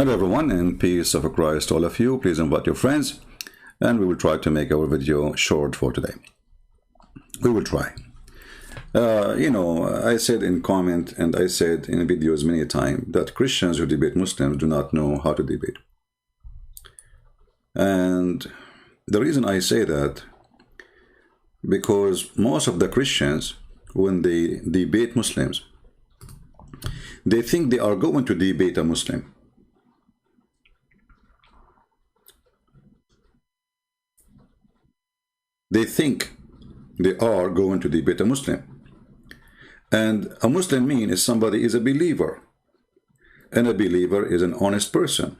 Hello everyone, and peace of Christ to all of you. Please invite your friends, and we will try to make our video short for today. We will try. I said in comment and I said in videos many times that Christians who debate Muslims do not know how to debate. And the reason I say that, because most of the Christians, when they debate Muslims, they think they are going to debate a Muslim. They think they are going to debate a Muslim. And a Muslim is somebody is a believer. And a believer is an honest person.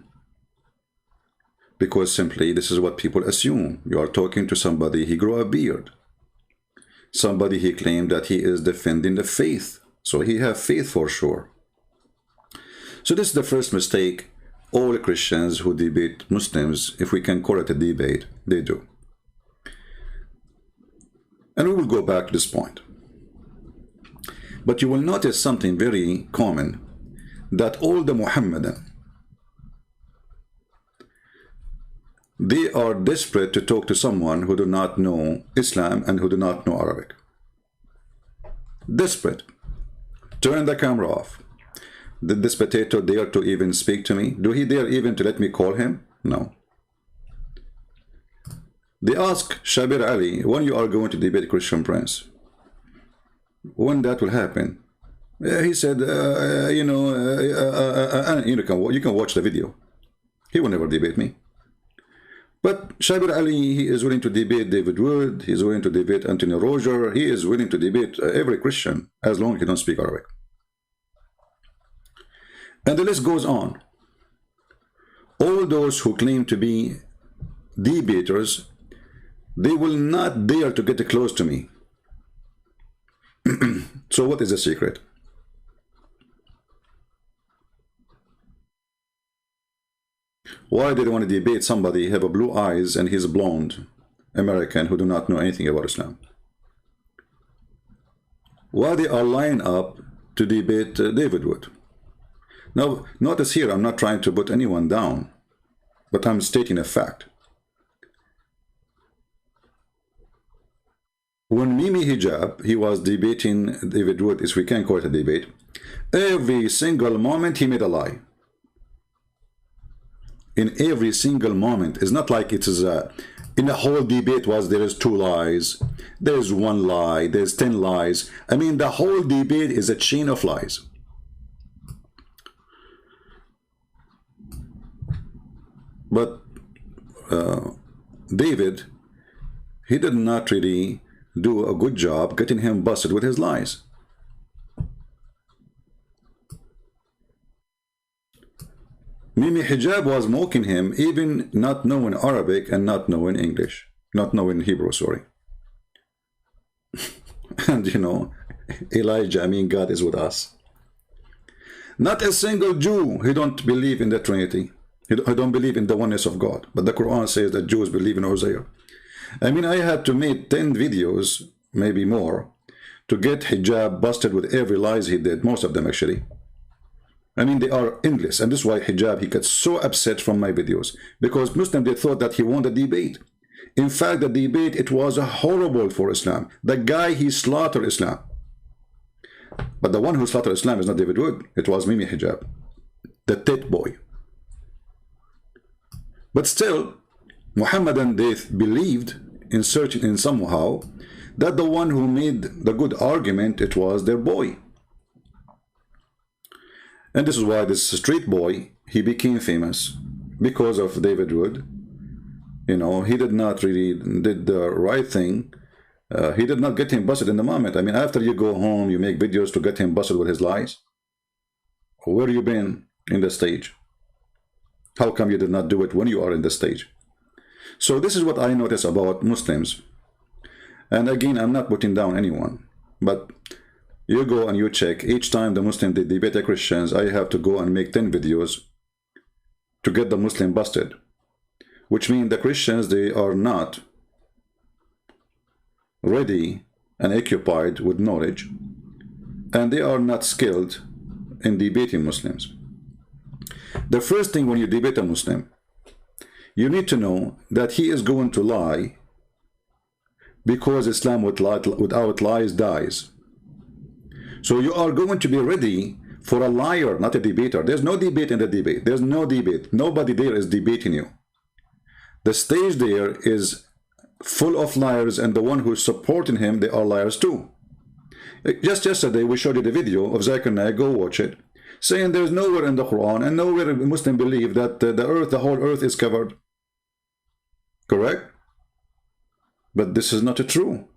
Because simply this is what people assume. You are talking to somebody, he grew a beard. Somebody he claimed that he is defending the faith. So he have faith for sure. So this is the first mistake all Christians who debate Muslims, if we can call it a debate, they do. And we will go back to this point. But you will notice something very common, that all the Muhammadan, they are desperate to talk to someone who do not know Islam and who do not know Arabic. Desperate. Turn the camera off. Did this potato dare to even speak to me? Do he dare even to let me call him? No. They ask Shabir Ali, when you are going to debate Christian Prince? When that will happen? He said, you can watch the video. He will never debate me. But Shabir Ali, he is willing to debate David Wood, he is willing to debate Anthony Roger, he is willing to debate every Christian, as long as he don't speak Arabic. And the list goes on. All those who claim to be debaters, they will not dare to get close to me. So what is the secret? Why do they want to debate somebody have a blue eyes and he's blonde American who do not know anything about Islam? Why they are lined up to debate David Wood? Now notice here, I'm not trying to put anyone down, but I'm stating a fact. When Mimi Hijab, he was debating David Wood, if we can call it a debate, every single moment he made a lie. In every single moment. It's not like it is in the whole debate there is 2 lies, there's 1 lie, there's 10 lies. I mean, the whole debate is a chain of lies. But David, he did not really do a good job getting him busted with his lies. Mimi Hijab was mocking him, even not knowing Arabic and not knowing English, not knowing Hebrew, sorry. And Elijah, God is with us. Not a single Jew, he don't believe in the Trinity. He don't believe in the oneness of God. But the Quran says that Jews believe in Hosea. I had to make 10 videos, maybe more, to get Hijab busted with every lies he did, most of them actually. They are endless, and this is why Hijab, he gets so upset from my videos, because Muslims, they thought that he won the debate. In fact, the debate, it was horrible for Islam. The guy, he slaughtered Islam. But the one who slaughtered Islam is not David Wood, it was Mimi Hijab, the tit boy. But still, Muhammadan, they believed in searching in somehow that the one who made the good argument, it was their boy. And this is why this street boy, he became famous because of David Wood. He did not really did the right thing. He did not get him busted in the moment. After you go home, you make videos to get him busted with his lies. Where you been in the stage? How come you did not do it when you are in the stage? So this is what I notice about Muslims. And again, I'm not putting down anyone, but you go and you check. Each time the Muslim they debate the Christians, I have to go and make 10 videos to get the Muslim busted. Which means the Christians, they are not ready and occupied with knowledge, and they are not skilled in debating Muslims. The first thing when you debate a Muslim, you need to know that he is going to lie, because Islam without lies dies. So you are going to be ready for a liar, not a debater. There's no debate in the debate. There's no debate. Nobody there is debating you. The stage there is full of liars, and the one who's supporting him, they are liars too. Just yesterday, we showed you the video of Zakir Naik, go watch it, saying there's nowhere in the Quran and nowhere Muslim believe that the whole earth is covered. Correct? But this is not true.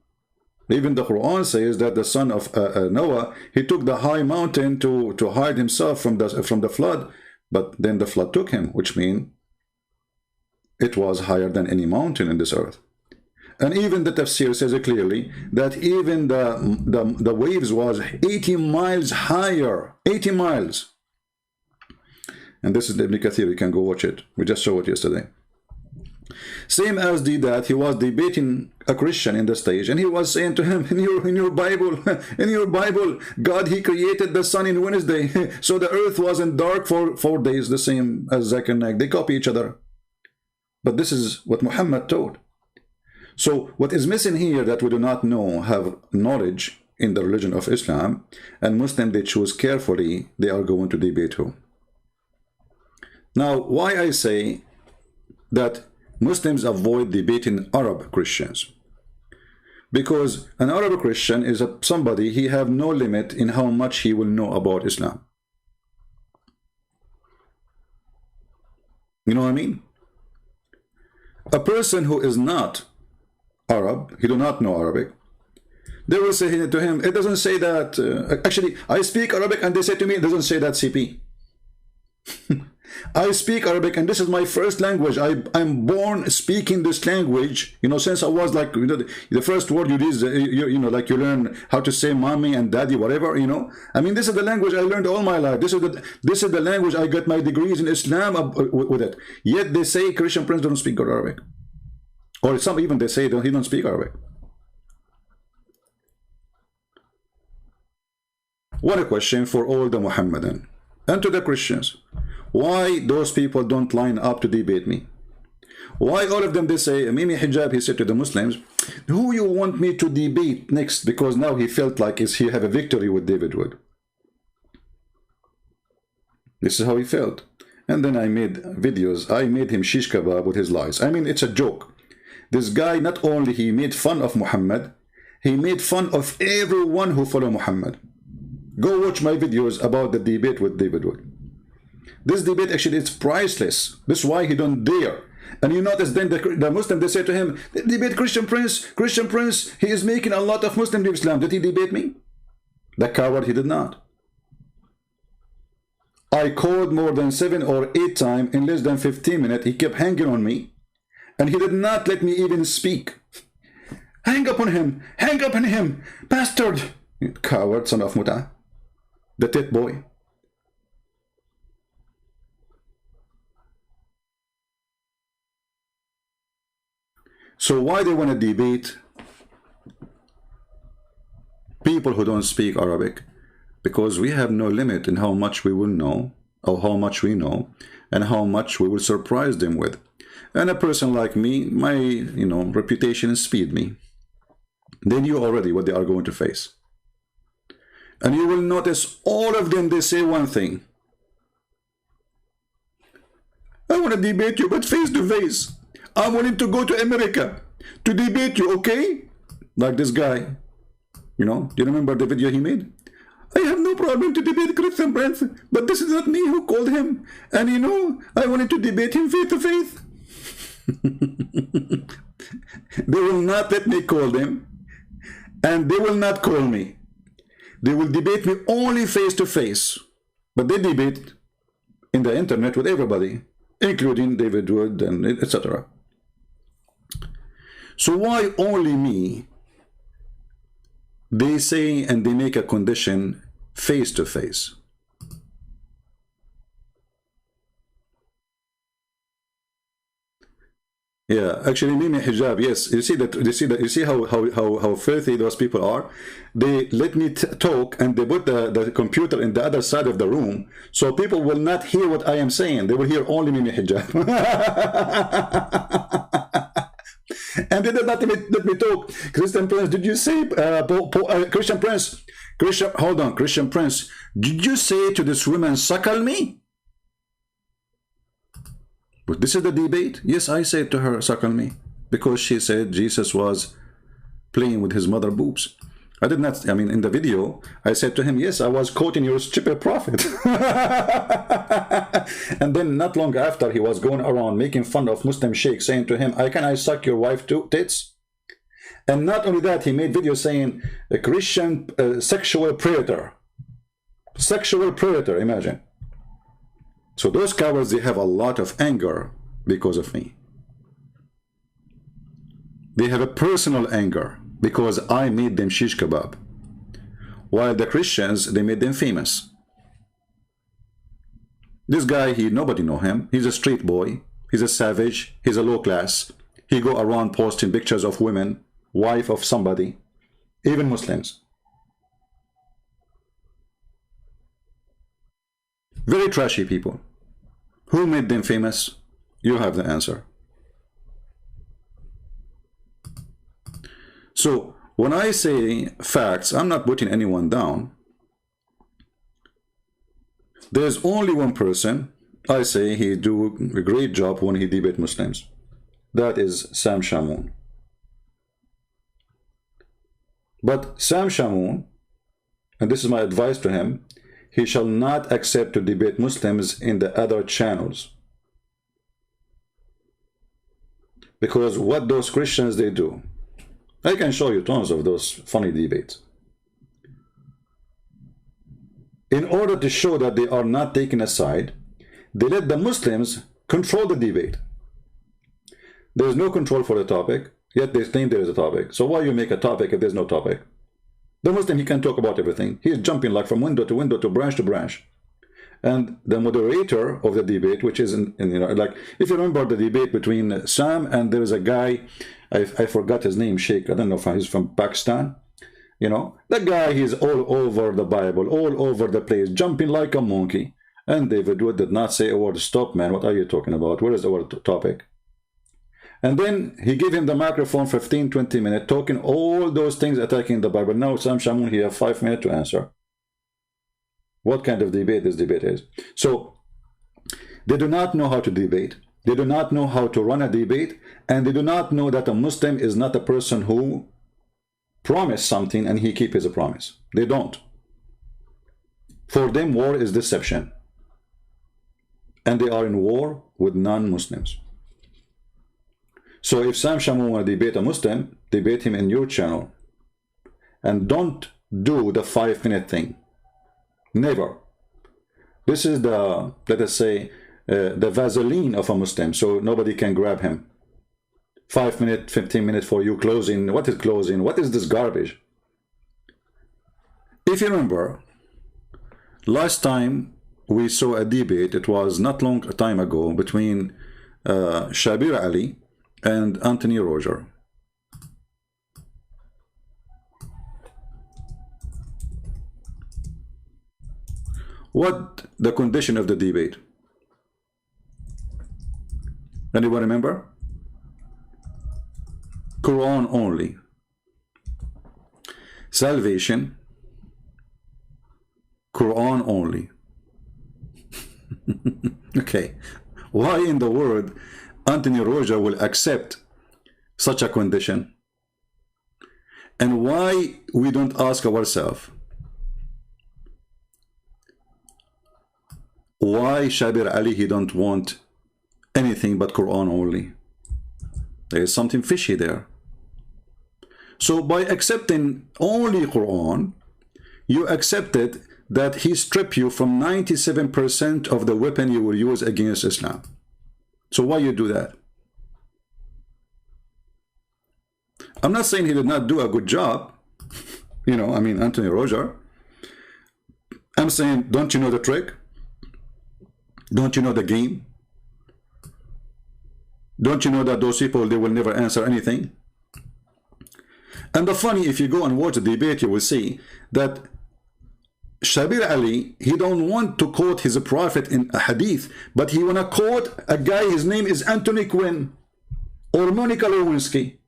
Even the Quran says that the son of Noah, he took the high mountain to hide himself from the flood, but then the flood took him, which means it was higher than any mountain in this earth. And even the tafsir says it clearly that even the waves was 80 miles higher, 80 miles. And this is the Ibn Kathir, you can go watch it. We just showed it yesterday. Same as that he was debating a Christian in the stage, and he was saying to him, in your Bible, in your Bible, God, he created the sun in Wednesday, so the earth wasn't dark for 4 days, the same as Zakir Naik. They copy each other. But this is what Muhammad taught. So what is missing here that we do not know, have knowledge in the religion of Islam, and Muslim, they choose carefully, they are going to debate who. Now, why I say that Muslims avoid debating Arab Christians? Because an Arab Christian is somebody, he have no limit in how much he will know about Islam. You know what I mean? A person who is not Arab, he do not know Arabic, they will say to him, it doesn't say that, actually, I speak Arabic, and they say to me, it doesn't say that, CP. I speak Arabic, and this is my first language. I'm born speaking this language, you know, since I was like, you know, the first word you use, you know, like you learn how to say mommy and daddy, whatever, you know. I mean, this is the language I learned all my life. This is the language I got my degrees in Islam with it. Yet they say Christian Prince don't speak good Arabic. Or some even they say he don't speak Arabic. What a question for all the Muhammadan and to the Christians. Why those people don't line up to debate me? Why all of them, they say, Mimi Hijab, he said to the Muslims, who you want me to debate next? Because now he felt like he have a victory with David Wood. This is how he felt. And then I made videos. I made him shish kebab with his lies. I mean, it's a joke. This guy, not only he made fun of Muhammad, he made fun of everyone who follow Muhammad. Go watch my videos about the debate with David Wood. This debate actually is priceless. This is why he don't dare. And you notice then the Muslim, they say to him, debate Christian Prince, he is making a lot of Muslims leave Islam. Did he debate me? The coward, he did not. I called more than 7 or 8 times in less than 15 minutes. He kept hanging on me, and he did not let me even speak. Hang up on him, bastard, coward, son of Muta, the tit boy. So why they want to debate people who don't speak Arabic? Because we have no limit in how much we will know, or how much we know, and how much we will surprise them with. And a person like me, my reputation is speed me. They knew already what they are going to face. And you will notice all of them, they say one thing. I want to debate you, but face to face. I'm willing to go to America to debate you, okay? Like this guy. Do you remember the video he made? I have no problem to debate Christian Prince, but this is not me who called him. And I wanted to debate him face to face. They will not let me call them, and they will not call me. They will debate me only face to face. But they debate in the internet with everybody, including David Wood and etc. So why only me? They say and they make a condition face to face. Yeah, actually, Mimi hijab. Yes, you see that. You see that. You see how filthy those people are. They let me talk, and they put the computer in the other side of the room, so people will not hear what I am saying. They will hear only Mimi hijab. And they did not let me talk. Christian Prince, did you say Christian Prince? Christian, hold on, Christian Prince. Did you say to this woman, suckle me? But this is the debate. Yes, I said to her, suckle me, because she said Jesus was playing with his mother boobs. I did not, I mean, in the video, I said to him, yes, I was quoting your stupid prophet. And then not long after, he was going around making fun of Muslim Shayk, saying to him, can I suck your wife too, tits? And not only that, he made videos saying, a Christian sexual predator. Sexual predator, imagine. So those cowards, they have a lot of anger because of me. They have a personal anger because I made them shish kebab. While the Christians, they made them famous. This guy, nobody know him. He's a street boy. He's a savage. He's a low class. He go around posting pictures of women, wife of somebody, even Muslims. Very trashy people. Who made them famous? You have the answer. So when I say facts, I'm not putting anyone down. There's only one person I say he do a great job when he debate Muslims. That is Sam Shamoun. But Sam Shamoun, and this is my advice to him, he shall not accept to debate Muslims in the other channels. Because what those Christians, they do, I can show you tons of those funny debates. In order to show that they are not taking a side, they let the Muslims control the debate. There is no control for the topic, yet they claim there is a topic. So why you make a topic if there's no topic? The Muslim, he can talk about everything. He's jumping like from window to window to branch. And the moderator of the debate, which is, like, if you remember the debate between Sam and there is a guy, I forgot his name, Shayk, I don't know if he's from Pakistan. You know, that guy, he's all over the Bible, all over the place, jumping like a monkey. And David Wood did not say a word. Stop, man, what are you talking about? Where is our topic? And then he gave him the microphone 15-20 minutes, talking all those things, attacking the Bible. Now Sam Shamoun, he has 5 minutes to answer. What kind of debate this debate is? So they do not know how to debate. They do not know how to run a debate. And they do not know that a Muslim is not a person who promised something and he keep his promise. They don't. For them, war is deception. And they are in war with non-Muslims. So if Sam Shamoun want to debate a Muslim, debate him in your channel. And don't do the 5-minute thing. Never. This is the, let us say, the Vaseline of a Muslim, so nobody can grab him. 5 minutes, 15 minutes for you closing. What is closing? What is this garbage? If you remember, last time we saw a debate, it was not long time ago, between Shabir Ali and Anthony Roger. What the condition of the debate? Anyone remember? Quran only. Salvation. Quran only. Okay. Why in the world Anthony Roger will accept such a condition? And why we don't ask ourselves, why Shabir Ali, he don't want anything but Quran only? There is something fishy there. So by accepting only Quran, you accepted that he stripped you from 97% of the weapon you will use against Islam. So why you do that? I'm not saying he did not do a good job. You know, I mean, Anthony Roger. I'm saying, don't you know the trick? Don't you know the game? Don't you know that those people, they will never answer anything? And the funny, if you go and watch the debate, you will see that Shabir Ali, he don't want to quote his prophet in a hadith, but he want to quote a guy, his name is Anthony Quinn or Monica Lewinsky.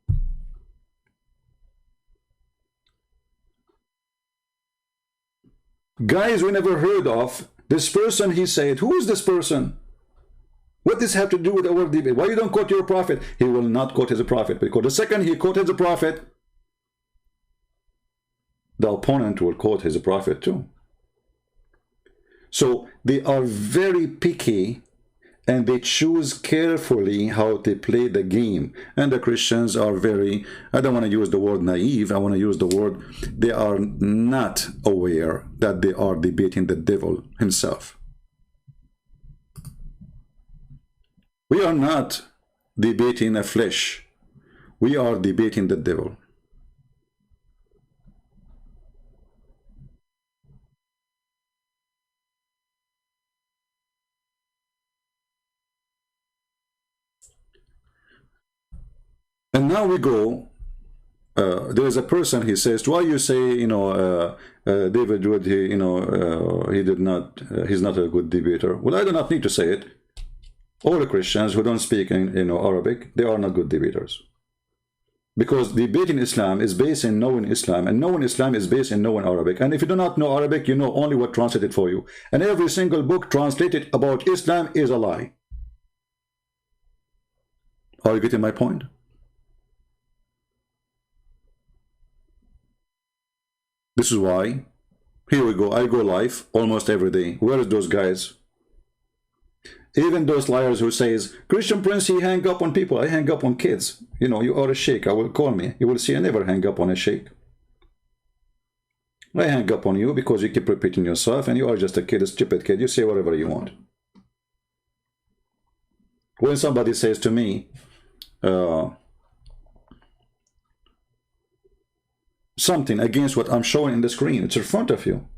Guys we never heard of. This person, he said, who is this person? What does this have to do with our debate? Why you don't quote your prophet? He will not quote his prophet, because the second he quoted the prophet, the opponent will quote his prophet too. So they are very picky, and they choose carefully how to play the game. And the Christians are very, I don't want to use the word naive, I want to use the word, they are not aware that they are debating the devil himself. We are not debating a flesh, we are debating the devil. And now we go, there is a person, he says, why you say, you know, David Wood, he, you know, he did not, he's not a good debater. Well, I do not need to say it. All the Christians who don't speak in, you know, Arabic, they are not good debaters. Because debating Islam is based in knowing Islam, and knowing Islam is based in knowing Arabic. And if you do not know Arabic, you know only what translated for you. And every single book translated about Islam is a lie. Are you getting my point? This is why, here we go, I go live almost every day. Where is those guys? Even those liars who says, Christian Prince, he hang up on people. I hang up on kids. You know, you are a sheikh. I will call me. You will see I never hang up on a sheikh. I hang up on you because you keep repeating yourself, and you are just a kid, a stupid kid. You say whatever you want. When somebody says to me, something against what I'm showing in the screen, it's in front of you.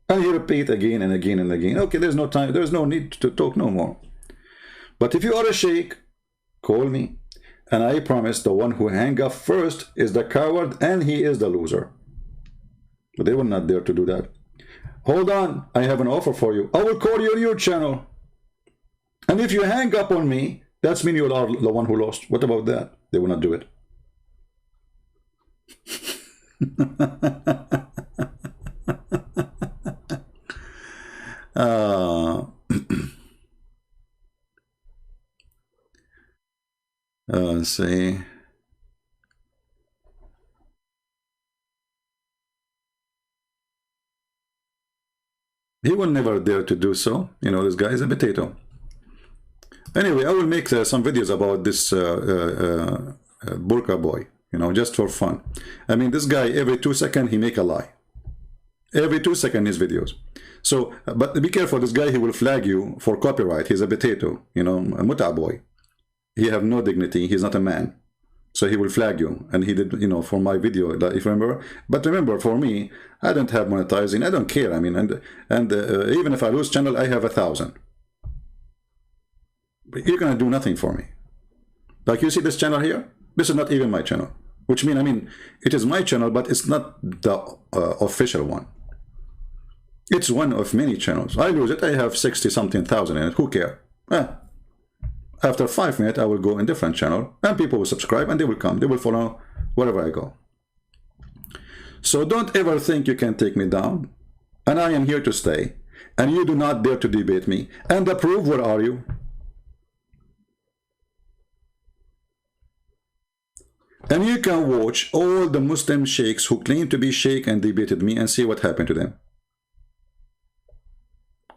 And you repeat again and again and again. Okay, there's no time, there's no need to talk no more. But if you are a sheikh, call me. And I promise the one who hang up first is the coward, and he is the loser. But they were not there to do that. Hold on, I have an offer for you. I will call you on your channel. And if you hang up on me, that's mean you are the one who lost. What about that? They will not do it. Let's see. He will never dare to do so. You know, this guy is a potato. Anyway, I will make some videos about this burqa boy, you know, just for fun. I mean, this guy, every 2 seconds, he make a lie. Every 2 seconds, his videos. So, but be careful, this guy, he will flag you for copyright. He's a potato, you know, a muta boy. He have no dignity. He's not a man. So he will flag you. And he did, you know, for my video, if you remember. But remember, for me, I don't have monetizing. I don't care. I mean, and even if I lose channel, I have 1,000. You're going to do nothing for me. Like you see this channel here? This is not even my channel. Which means, I mean, it is my channel, but it's not the official one. It's one of many channels. I lose it, I have 60-something thousand in it. Who care? After 5 minutes, I will go in different channel, and people will subscribe, and they will come. They will follow wherever I go. So don't ever think you can take me down. And I am here to stay. And you do not dare to debate me. And the proof, where are you? And you can watch all the Muslim sheikhs who claim to be sheikh and debated me and see what happened to them.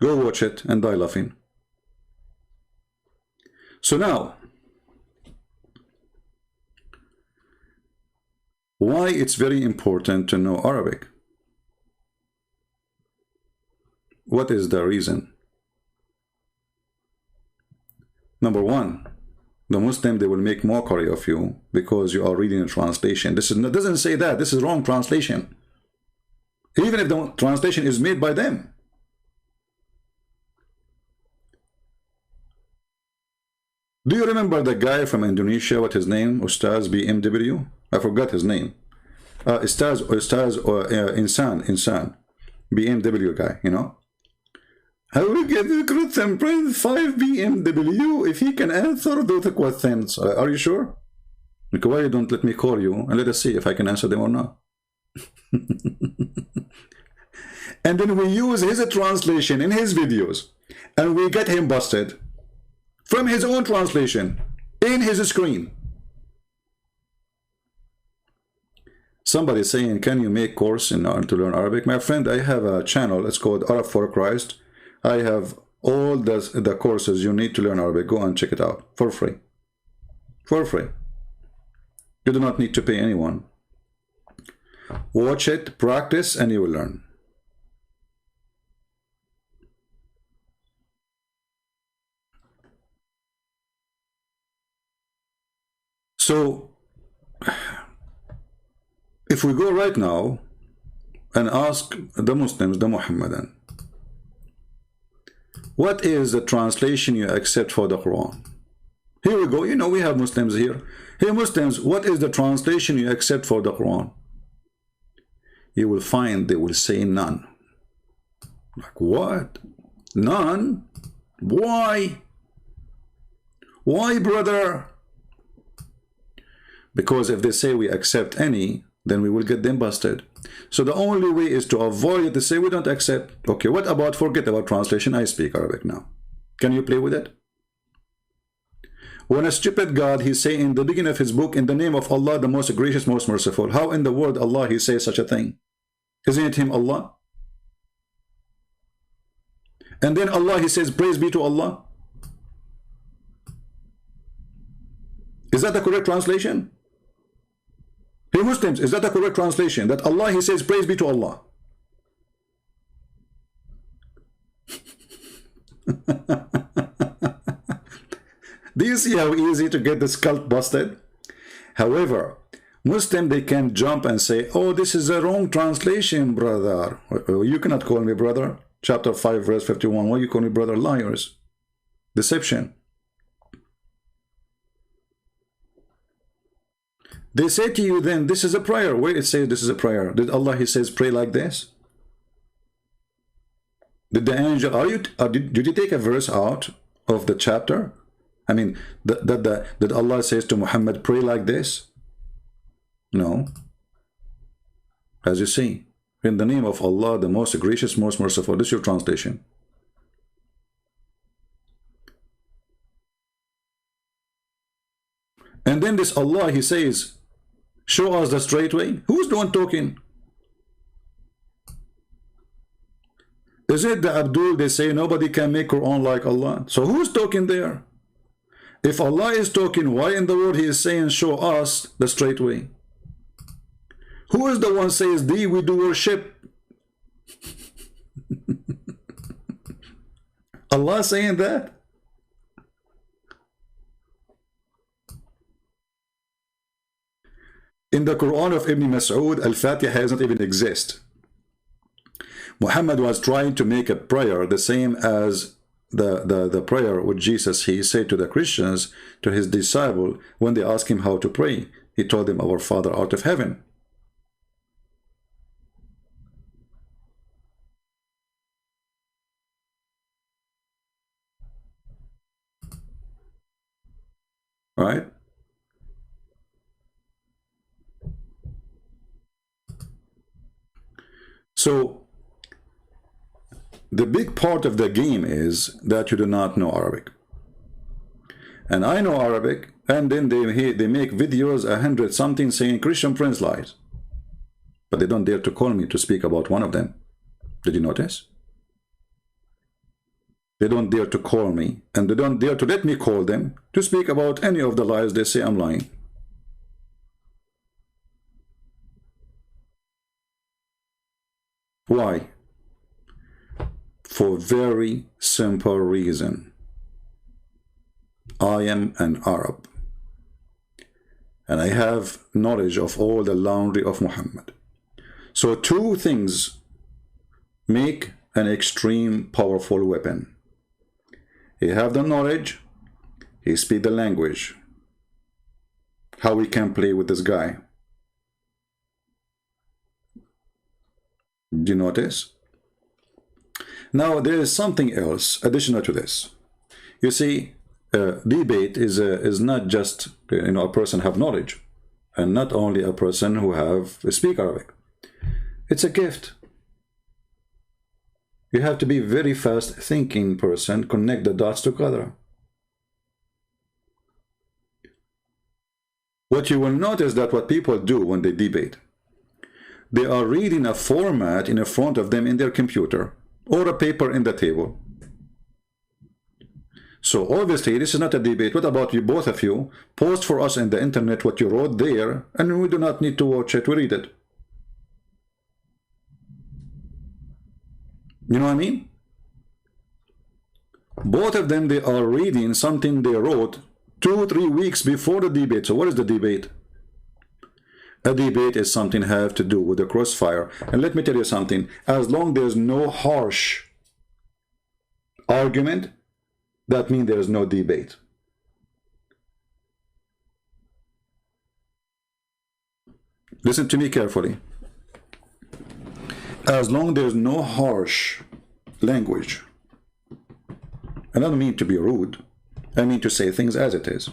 Go watch it and die laughing. So now, why it's very important to know Arabic? What is the reason? Number one, the Muslim, they will make mockery of you because you are reading a translation. This is, doesn't say that. This is wrong translation. Even if the translation is made by them. Do you remember the guy from Indonesia? What his name? Ustaz BMW? I forgot his name. Ustaz Insan. BMW guy, you know? I will give the Christian Prince 5 BMW if he can answer those questions. Are you sure? Because why you don't let me call you and let us see if I can answer them or not? And then we use his translation in his videos and we get him busted from his own translation in his screen. Somebody saying, can you make course in to learn Arabic? My friend, I have a channel. It's called Arab for Christ. I have all the courses you need to learn Arabic. Go and check it out for free. For free. You do not need to pay anyone. Watch it, practice, and you will learn. So, if we go right now and ask the Muslims, the Muhammadan, what is the translation you accept for the Quran? Here we go. You know, we have Muslims here. Hey Muslims, what is the translation you accept for the Quran? You will find they will say none. Like what? None? Why? Why, brother? Because if they say we accept any, then we will get them busted. So the only way is to avoid it, to say we don't accept. Okay, what about, forget about translation, I speak Arabic now. Can you play with it? When a stupid God, he say in the beginning of his book, in the name of Allah, the most gracious, most merciful. How in the world Allah, he says such a thing? Isn't it him Allah? And then Allah, he says, praise be to Allah. Is that the correct translation? Hey Muslims, is that the correct translation? That Allah, he says, praise be to Allah. Do you see how easy to get this cult busted? However, Muslim, they can jump and say, oh, this is a wrong translation, brother. You cannot call me brother. Chapter 5, verse 51. Why you call me brother? Liars. Deception. They say to you then, this is a prayer. Where it says this is a prayer? Did Allah, he says, pray like this? Did the angel, did you take a verse out of the chapter? I mean, did Allah says to Muhammad, pray like this? No. As you see, in the name of Allah, the most gracious, most merciful. This is your translation. And then this Allah, he says, show us the straight way. Who's the one talking? Is it the Abdul? They say nobody can make Quran like Allah. So who's talking there? If Allah is talking, why in the world he is saying, show us the straight way? Who is the one says, thee we do worship? Allah saying that? In the Quran of Ibn Mas'ud, Al-Fatiha doesn't even exist. Muhammad was trying to make a prayer the same as the prayer with Jesus. He said to the Christians, to his disciple, when they asked him how to pray, he told them, our Father out of heaven. Right? So the big part of the game is that you do not know Arabic. And I know Arabic, and then they make videos 100 something saying Christian Prince lies. But they don't dare to call me to speak about one of them. Did you notice? They don't dare to call me, and they don't dare to let me call them to speak about any of the lies they say I'm lying. Why? For very simple reason. I am an Arab, and I have knowledge of all the laundry of Muhammad. So two things make an extreme powerful weapon. He have the knowledge, He speaks the language. How we can play with this guy. Do you notice? Now there is something else additional to this. You see, debate is not just a person have knowledge, and not only a person who speak Arabic. It's a gift. You have to be very fast thinking person, connect the dots together. What you will notice that what people do when they debate, they are reading a format in front of them in their computer or a paper in the table. So obviously this is not a debate. What about you, both of you? Post for us in the internet what you wrote there, and we do not need to watch it, we read it. You know what I mean? Both of them, they are reading something they wrote 2-3 weeks before the debate. So what is the debate? A debate is something have to do with the crossfire. And let me tell you something. As long there's no harsh argument, that means there's no debate. Listen to me carefully. As long there's no harsh language, and I don't mean to be rude, I mean to say things as it is.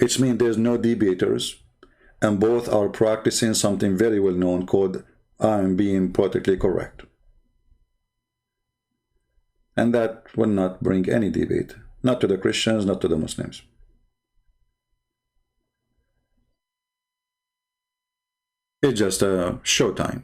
It means there's no debaters, and both are practicing something very well known called I'm being politically correct. And that will not bring any debate, not to the Christians, not to the Muslims. It's just a showtime.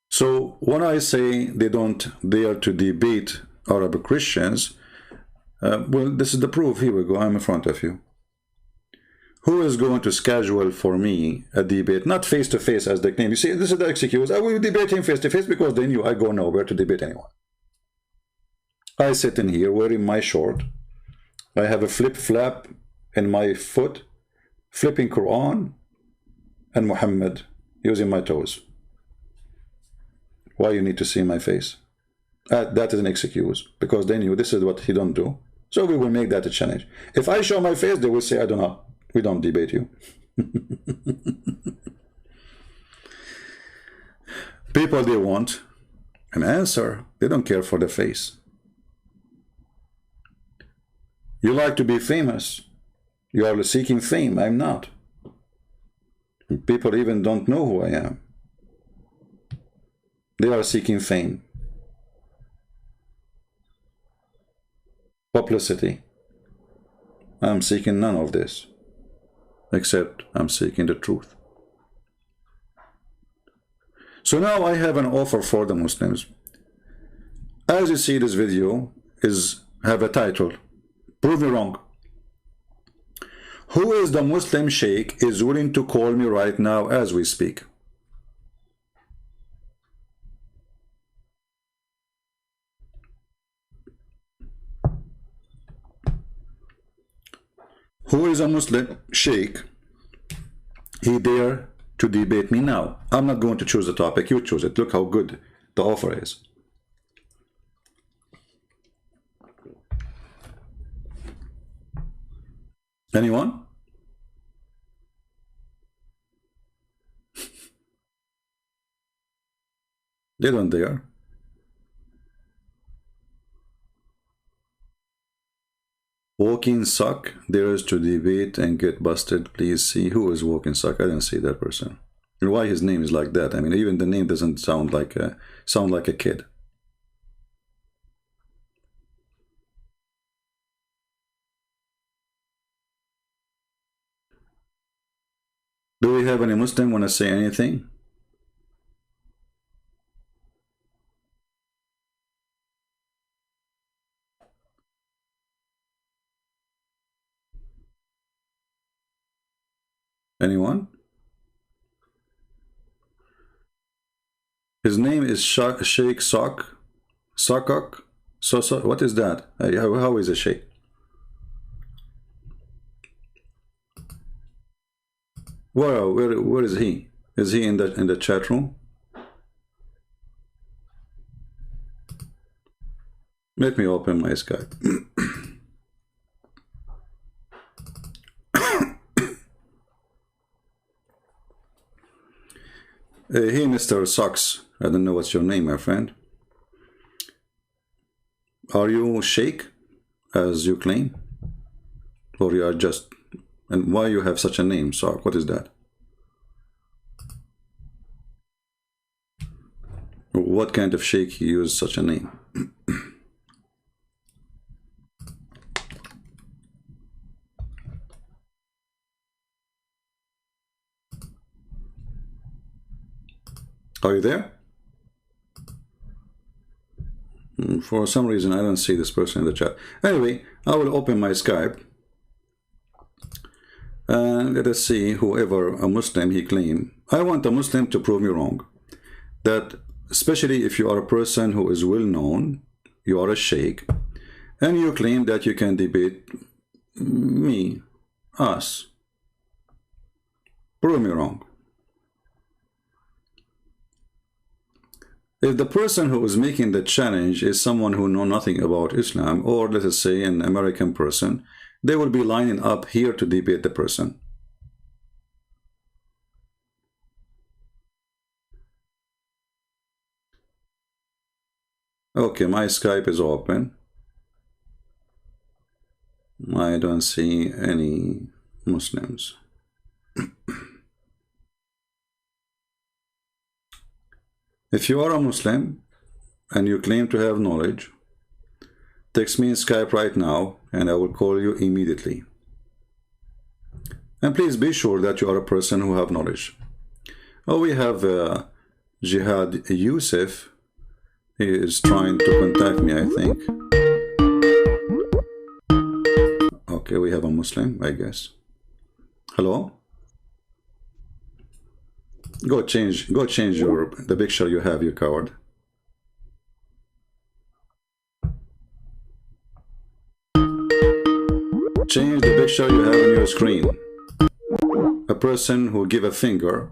So when I say they don't dare to debate Arab Christians, well, this is the proof. Here we go. I'm in front of you. Who is going to schedule for me a debate, not face to face as the claim? You see, this is the excuse. I will debate him face to face because they knew I go nowhere to debate anyone. I sit in here wearing my short. I have a flip flap in my foot, flipping Quran and Muhammad using my toes. Why you need to see my face? That is an excuse because they knew this is what he don't do. So we will make that a challenge. If I show my face, they will say, I don't know. We don't debate you. People, they want an answer. They don't care for the face. You like to be famous. You are seeking fame. I'm not. People even don't know who I am. They are seeking fame. Publicity. I'm seeking none of this. Except I'm seeking the truth. So now I have an offer for the Muslims. As you see, this video have a title. Prove me wrong. Who is the Muslim Sheikh is willing to call me right now as we speak? Who is a Muslim Sheikh? He dare to debate me now. I'm not going to choose the topic. You choose it. Look how good the offer is. Anyone? They don't dare. Walking sock dares to debate and get busted. Please see who is walking sock. I didn't see that person. And why his name is like that? I mean, even the name doesn't sound like a kid. Do we have any Muslim want to say anything? Anyone? His name is Shayk Sock. Sokok? So, what is that? How is a Sheikh? Where is he? Is he in the chat room? Let me open my Skype. Hey, Mr. Socks. I don't know what's your name, my friend. Are you Shayk, as you claim? Or you are just... And why you have such a name, Sock? What is that? What kind of Shayk use such a name? Are you there? For some reason, I don't see this person in the chat. Anyway, I will open my Skype. And let us see whoever a Muslim he claimed. I want a Muslim to prove me wrong. That especially if you are a person who is well known, you are a Sheikh, and you claim that you can debate me, us. Prove me wrong. If the person who is making the challenge is someone who knows nothing about Islam, or let us say an American person, they will be lining up here to debate the person. Okay, my Skype is open. I don't see any Muslims. If you are a Muslim and you claim to have knowledge, text me in Skype right now and I will call you immediately. And please be sure that you are a person who have knowledge. Oh, we have Jihad Yusuf. He is trying to contact me, I think. Okay, we have a Muslim, I guess. Hello? Go change the picture you have, you coward. Change the picture you have on your screen. A person who give a finger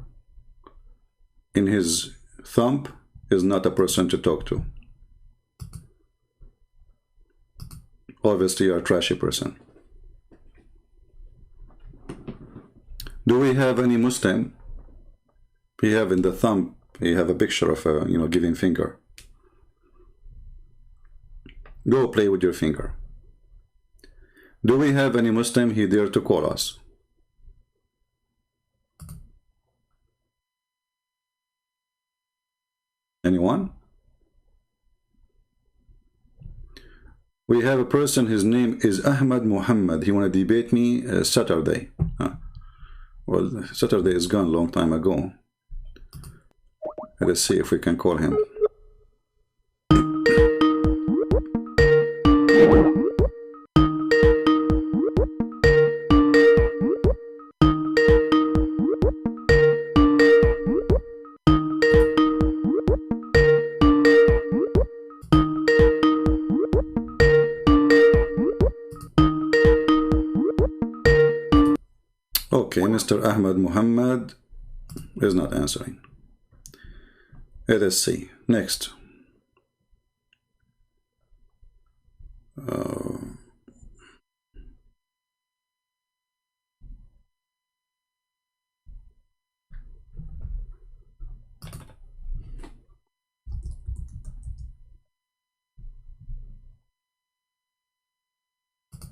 in his thumb is not a person to talk to. Obviously, you're a trashy person. Do we have any Muslim? We have in the thumb, we have a picture of a, giving finger. Go play with your finger. Do we have any Muslim he dare to call us? Anyone? We have a person, his name is Ahmad Muhammad. He want to debate me Saturday. Well, Saturday is gone a long time ago. Let's see if we can call him. Okay, Mr. Ahmad Muhammad is not answering. Let us see. Next.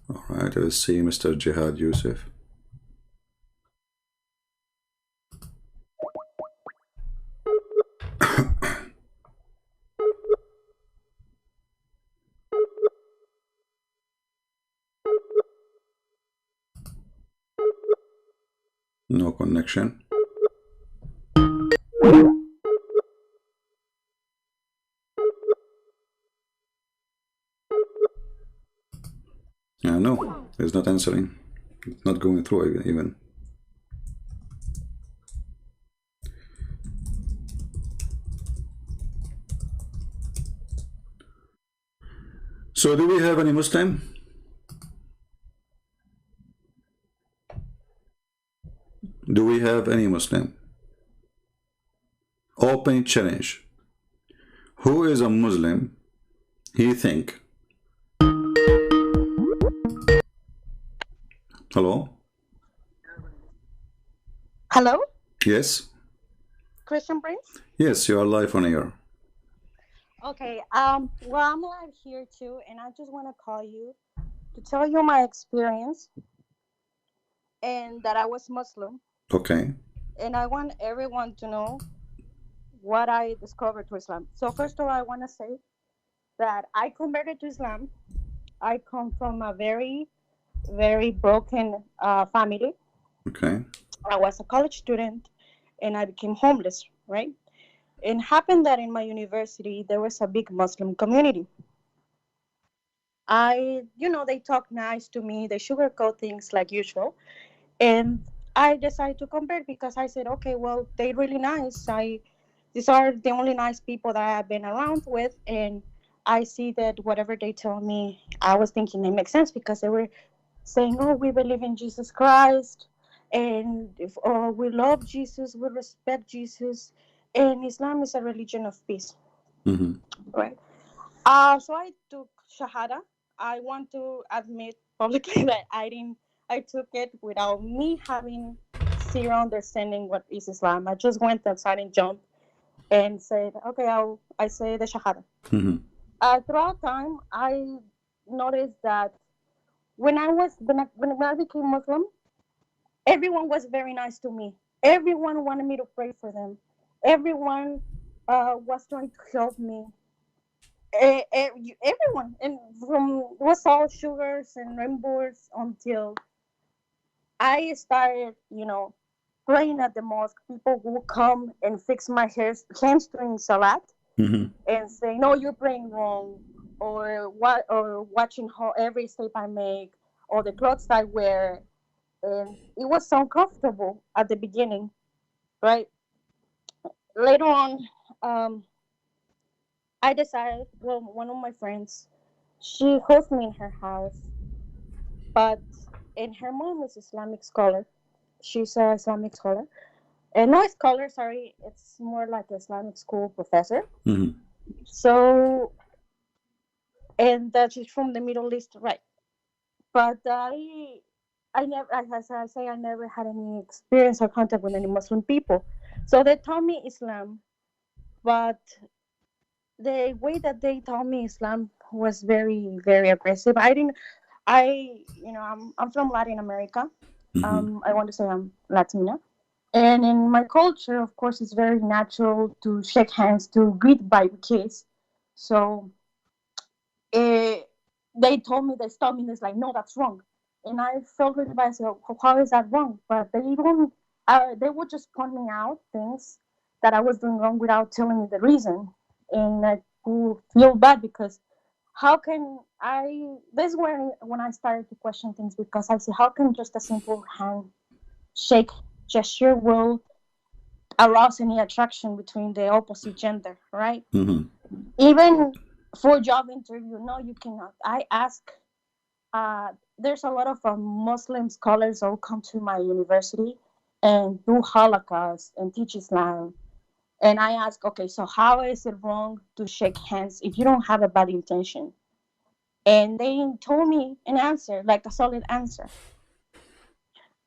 All right, let's see Mr. Jihad Yusuf. No connection. No, it's not answering. It's not going through even. So do we have any Muslim? do we have any Muslim? Open challenge. Who is a Muslim? He think. Hello? Hello, Yes? Christian Prince. Yes, you are live on air. Okay, well, I'm live here too, and I just want to call you to tell you my experience and that I was Muslim, Okay. and I want everyone to know what I discovered to Islam. So first of all, I want to say that I converted to Islam. I come from a very, very broken family. Okay. I was a college student, and I became homeless. Right, it happened that in my university there was a big Muslim community. They talk nice to me, they sugarcoat things like usual. And I decided to convert because I said, okay, well, they're really nice. These are the only nice people that I've been around with. And I see that whatever they tell me, I was thinking it makes sense because they were saying, oh, we believe in Jesus Christ. And if we love Jesus, we respect Jesus. And Islam is a religion of peace. Mm-hmm. Right. So I took Shahada. I want to admit publicly that I took it without me having zero understanding what is Islam. I just went outside and jumped and said, okay, I say the Shahada. Mm-hmm. Throughout time, I noticed that when I became Muslim, everyone was very nice to me. Everyone wanted me to pray for them. Everyone was trying to help me. Everyone, and from was all sugars and rainbows until I started, praying at the mosque. People will come and fix my hands during salat Mm-hmm. and say, "No, you're praying wrong," or watching how every step I make, or the clothes I wear, and it was so uncomfortable at the beginning, right? Later on, um, I decided. Well, one of my friends, she hosts me in her house. But and her mom is Islamic scholar. She's a Islamic scholar. And no scholar, sorry, it's more like an Islamic school professor. Mm-hmm. So and that she's from the Middle East, right? But I never, as I say, I never had any experience or contact with any Muslim people. So they taught me Islam, but the way that they taught me Islam was very, very aggressive. I didn't, I, I'm from Latin America. Mm-hmm. I want to say I'm Latina. And in my culture, of course, it's very natural to shake hands, to greet by kiss. So eh, they told me, they stopped me, and it's like, no, that's wrong. And I felt really bad. So how is that wrong? But they would just point me out things that I was doing wrong without telling me the reason. And I would feel bad because how can I? This is when I started to question things because I said, how can just a simple handshake gesture will arouse any attraction between the opposite gender, right? Mm-hmm. Even for job interview, no, you cannot. I ask. There's a lot of Muslim scholars who come to my university and do Holocaust and teach Islam. And I ask, okay, so how is it wrong to shake hands if you don't have a bad intention? And they told me an answer, like a solid answer.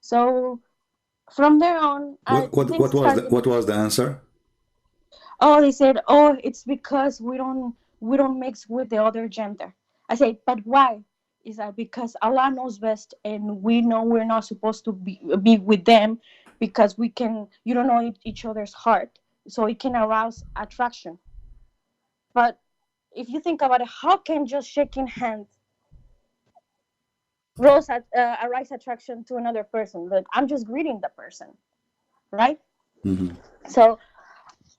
So from there on, things started. What was the answer? Oh, they said, oh, it's because we don't mix with the other gender. I say, but why? Is that because Allah knows best, and we know we're not supposed to be with them because you don't know each other's heart, so it can arouse attraction. But if you think about it, how can just shaking hands arise attraction to another person? Like I'm just greeting the person, right? Mm-hmm. So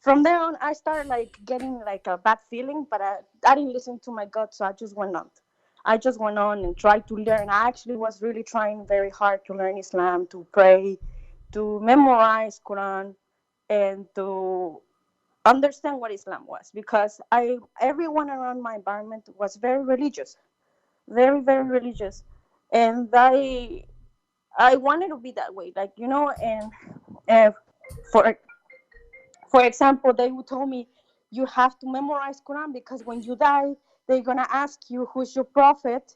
from there on, I started like getting like a bad feeling, but I didn't listen to my gut, so I just went on. I just went on and tried to learn. I actually was really trying very hard to learn Islam, to pray, to memorize Quran, and to understand what Islam was, because everyone around my environment was very religious, very, very religious, and I wanted to be that way, like, you know. And uh, for for example, they would tell me you have to memorize Quran because when you die, they're gonna ask you who's your prophet,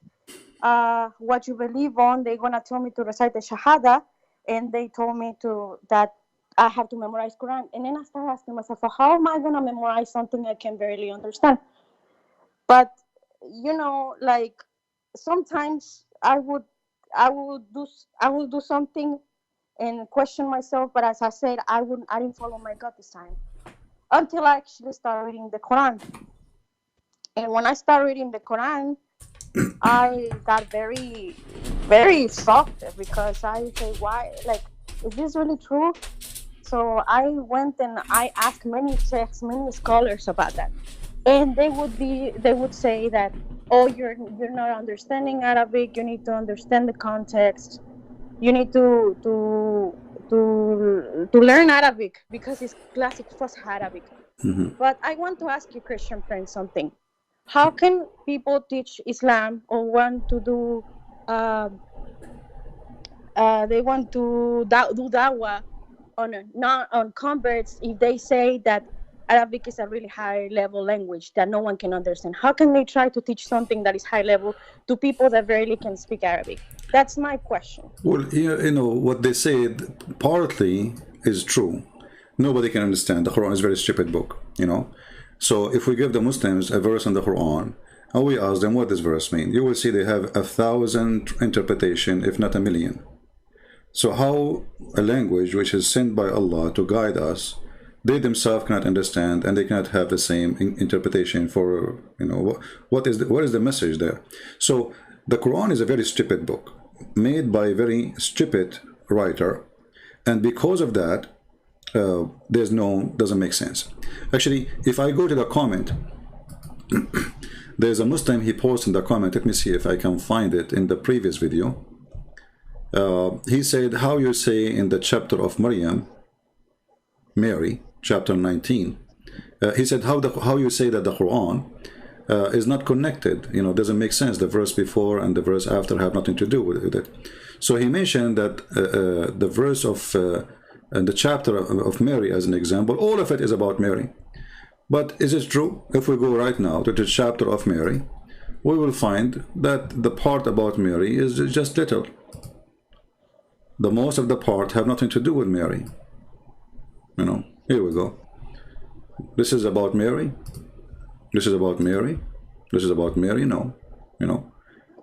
what you believe on. They're gonna tell me to recite the Shahada, and they told me to that I have to memorize Quran. And then I started asking myself, well, how am I gonna memorize something I can barely understand? But you know, like sometimes I would do something and question myself. But as I said, I didn't follow my gut this time until I actually started reading the Quran. And when I started reading the Quran, I got very shocked because I say, why? Like, is this really true? So I went and I asked many sheikhs, many scholars about that, and they would say that, oh, you're not understanding Arabic. You need to understand the context. You need to learn Arabic because it's classic Fusha Arabic. But I want to ask you, Christian friends, something. How can people teach Islam or want to do uh, they want to do dawah on not on converts if they say that Arabic is a really high level language that no one can understand? How can they try to teach something that is high level to people that barely can speak Arabic? That's my question. Well, you know, what they said partly is true. Nobody can understand. The Quran is a very stupid book, you know. So if we give the Muslims a verse in the Quran, and we ask them what this verse means, you will see they have 1,000 interpretation, if not a million. So how a language which is sent by Allah to guide us, they themselves cannot understand, and they cannot have the same interpretation for, you know, what is the message there. So the Quran is a very stupid book made by a very stupid writer, and because of that doesn't make sense. Actually, if I go to the comment, there's a Muslim, he posted in the comment, let me see if I can find it in the previous video. He said, how you say in the chapter of Mary, chapter 19, he said how you say that the Quran is not connected, you know, doesn't make sense. The verse before and the verse after have nothing to do with it. So he mentioned that the verse of the chapter of Mary as an example, all of it is about Mary. But is it true? If we go right now to the chapter of Mary, we will find that the part about Mary is just little. The most of the part have nothing to do with Mary. You know, here we go. This is about Mary. This is about Mary. This is about Mary. No, you know.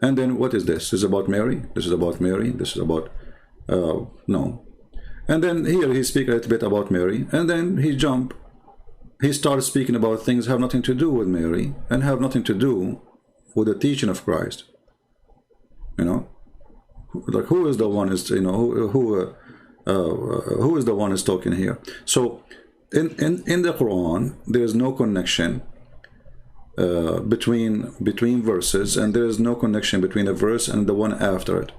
And then what is this? This is about Mary. This is about Mary. This is about no. And then here he speaks a little bit about Mary, and then he starts speaking about things have nothing to do with Mary and have nothing to do with the teaching of Christ. You know, like who is the one is, you know, who is the one is talking here? So in the Quran there is no connection between verses, and there is no connection between a verse and the one after it.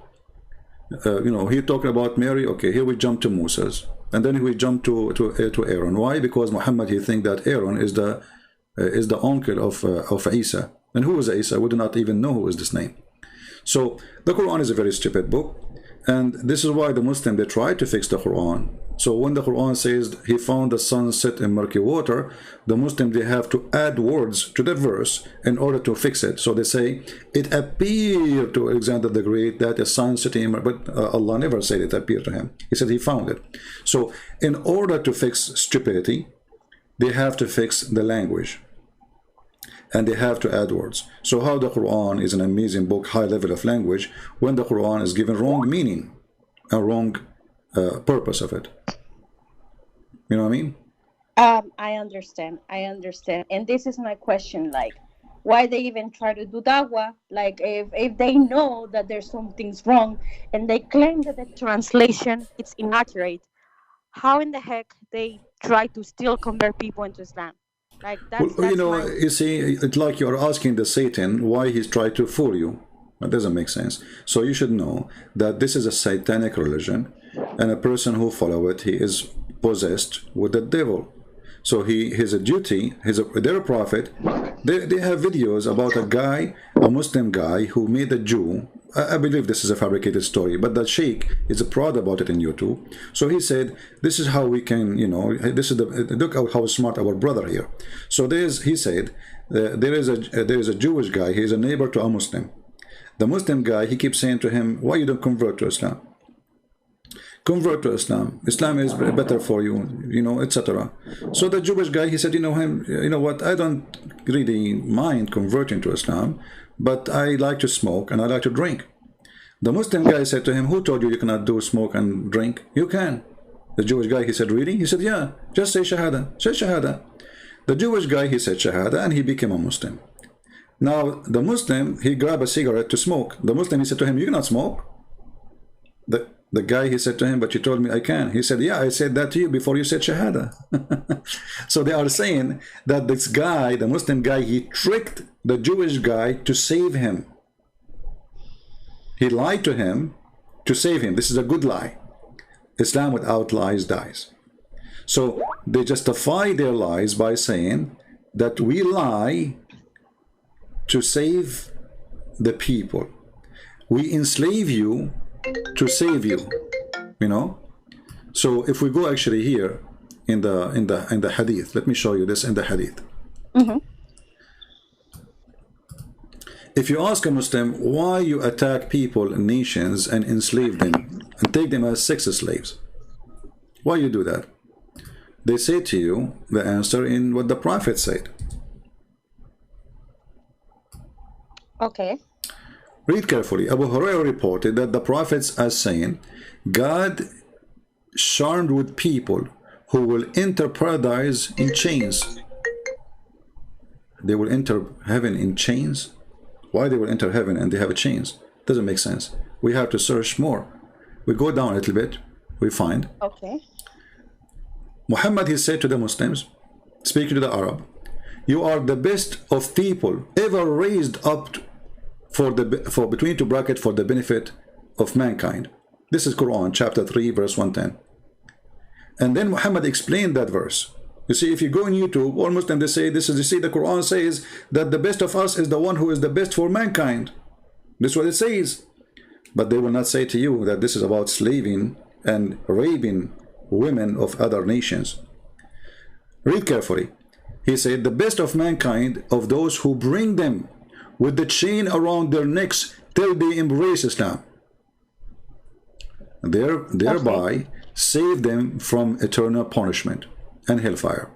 You know, he talking about Mary. Okay, here we jump to Moses, and then we jump to Aaron. Why? Because Muhammad, he think that Aaron is the uncle of Isa, and who is Isa? We do not even know who is this name. So the Quran is a very stupid book, and this is why the Muslim, they try to fix the Quran. So when the Quran says he found the sun set in murky water, the Muslim, they have to add words to the verse in order to fix it. So they say it appeared to Alexander the Great that the sun set in, but Allah never said it appeared to him. He said he found it. So in order to fix stupidity, they have to fix the language, and they have to add words. So how the Quran is an amazing book, high level of language, when the Quran is given wrong meaning, a wrong purpose of it. You know what I mean? I understand. And this is my question, like, why they even try to do dawah? Like, if they know that there's something's wrong and they claim that the translation it's inaccurate, how in the heck they try to still convert people into Islam? Like, Well, you know, you see, it's like you're asking the Satan why he's trying to fool you. That doesn't make sense. So you should know that this is a satanic religion, and a person who follows it, he is possessed with the devil. So his duty, they're a prophet. They have videos about a guy, a Muslim guy, who made a Jew I believe this is a fabricated story, but the Shayk is proud about it in YouTube. So he said, this is how we can, you know, this is the, look how smart our brother here. So he said, there is a Jewish guy, he is a neighbor to a Muslim. The Muslim guy, he keeps saying to him, why you don't convert to Islam? Convert to Islam. Islam is better for you, you know, etc. So the Jewish guy, he said, you know what, I don't really mind converting to Islam, but I like to smoke and I like to drink. The Muslim guy said to him, who told you you cannot do smoke and drink? You can. The Jewish guy, he said, really? He said, yeah, just say Shahada. Say Shahada. The Jewish guy, he said Shahada, and he became a Muslim. Now, the Muslim, he grabbed a cigarette to smoke. The Muslim, he said to him, you cannot smoke. The guy, he said to him, but you told me I can. He said, yeah, I said that to you before you said Shahada. So they are saying that this guy, the Muslim guy, he tricked the Jewish guy to save him. He lied to him to save him. This is a good lie. Islam without lies dies. So they justify their lies by saying that we lie to save the people. We enslave you to save you, you know. So if we go actually here in the hadith, let me show you this in the hadith. If you ask a Muslim why you attack people, nations, and enslave them and take them as sex slaves, why you do that? They say to you the answer in what the Prophet said. Okay. Read carefully. Abu Hurairah reported that the prophets as saying, God charmed with people who will enter paradise in chains. They will enter heaven in chains? Why they will enter heaven and they have chains? Doesn't make sense. We have to search more. We go down a little bit, we find. Okay. Muhammad, he said to the Muslims, speaking to the Arab, you are the best of people ever raised up for between two brackets for the benefit of mankind. This is Quran chapter 3 verse 110. And then Muhammad explained that verse. You see, if you go on YouTube, all Muslims, they say this is, you see, the Quran says that the best of us is the one who is the best for mankind. This is what it says. But they will not say to you that this is about slaving and raping women of other nations. Read carefully. He said, the best of mankind of those who bring them with the chain around their necks till they embrace Islam. Thereby save them from eternal punishment and hellfire.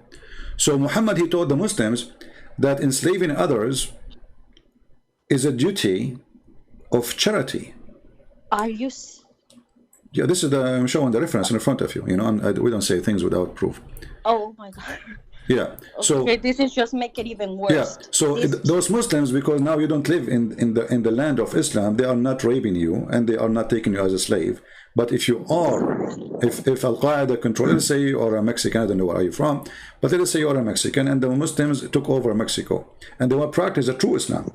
So Muhammad, he told the Muslims that enslaving others is a duty of charity. Are you? Yeah, this is I'm showing the reference in front of you. You know, we don't say things without proof. Oh my God. Yeah. So okay, this is just make it even worse. Yeah. So those Muslims, because now you don't live in the land of Islam, they are not raping you and they are not taking you as a slave. But if you are, if Al Qaeda control, let's say you are a Mexican, I don't know where are you from, but let us say you are a Mexican and the Muslims took over Mexico and they will practice a true Islam,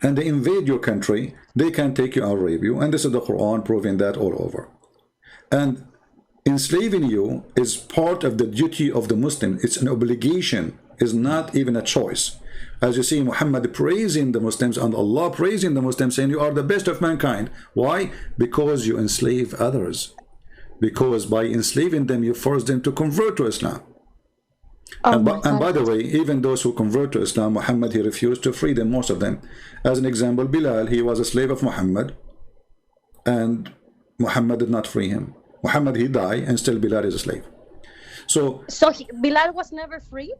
and they invade your country, they can take you and rape you, and this is the Quran proving that all over. And enslaving you is part of the duty of the Muslim. It's an obligation, it's not even a choice. As you see Muhammad praising the Muslims and Allah praising the Muslims, saying you are the best of mankind. Why? Because you enslave others. Because by enslaving them you force them to convert to Islam. Oh and by the way, even those who convert to Islam, Muhammad, he refused to free them, most of them. As an example, Bilal, he was a slave of Muhammad and Muhammad did not free him. Muhammad, he died and still Bilal is a slave. So Bilal was never free?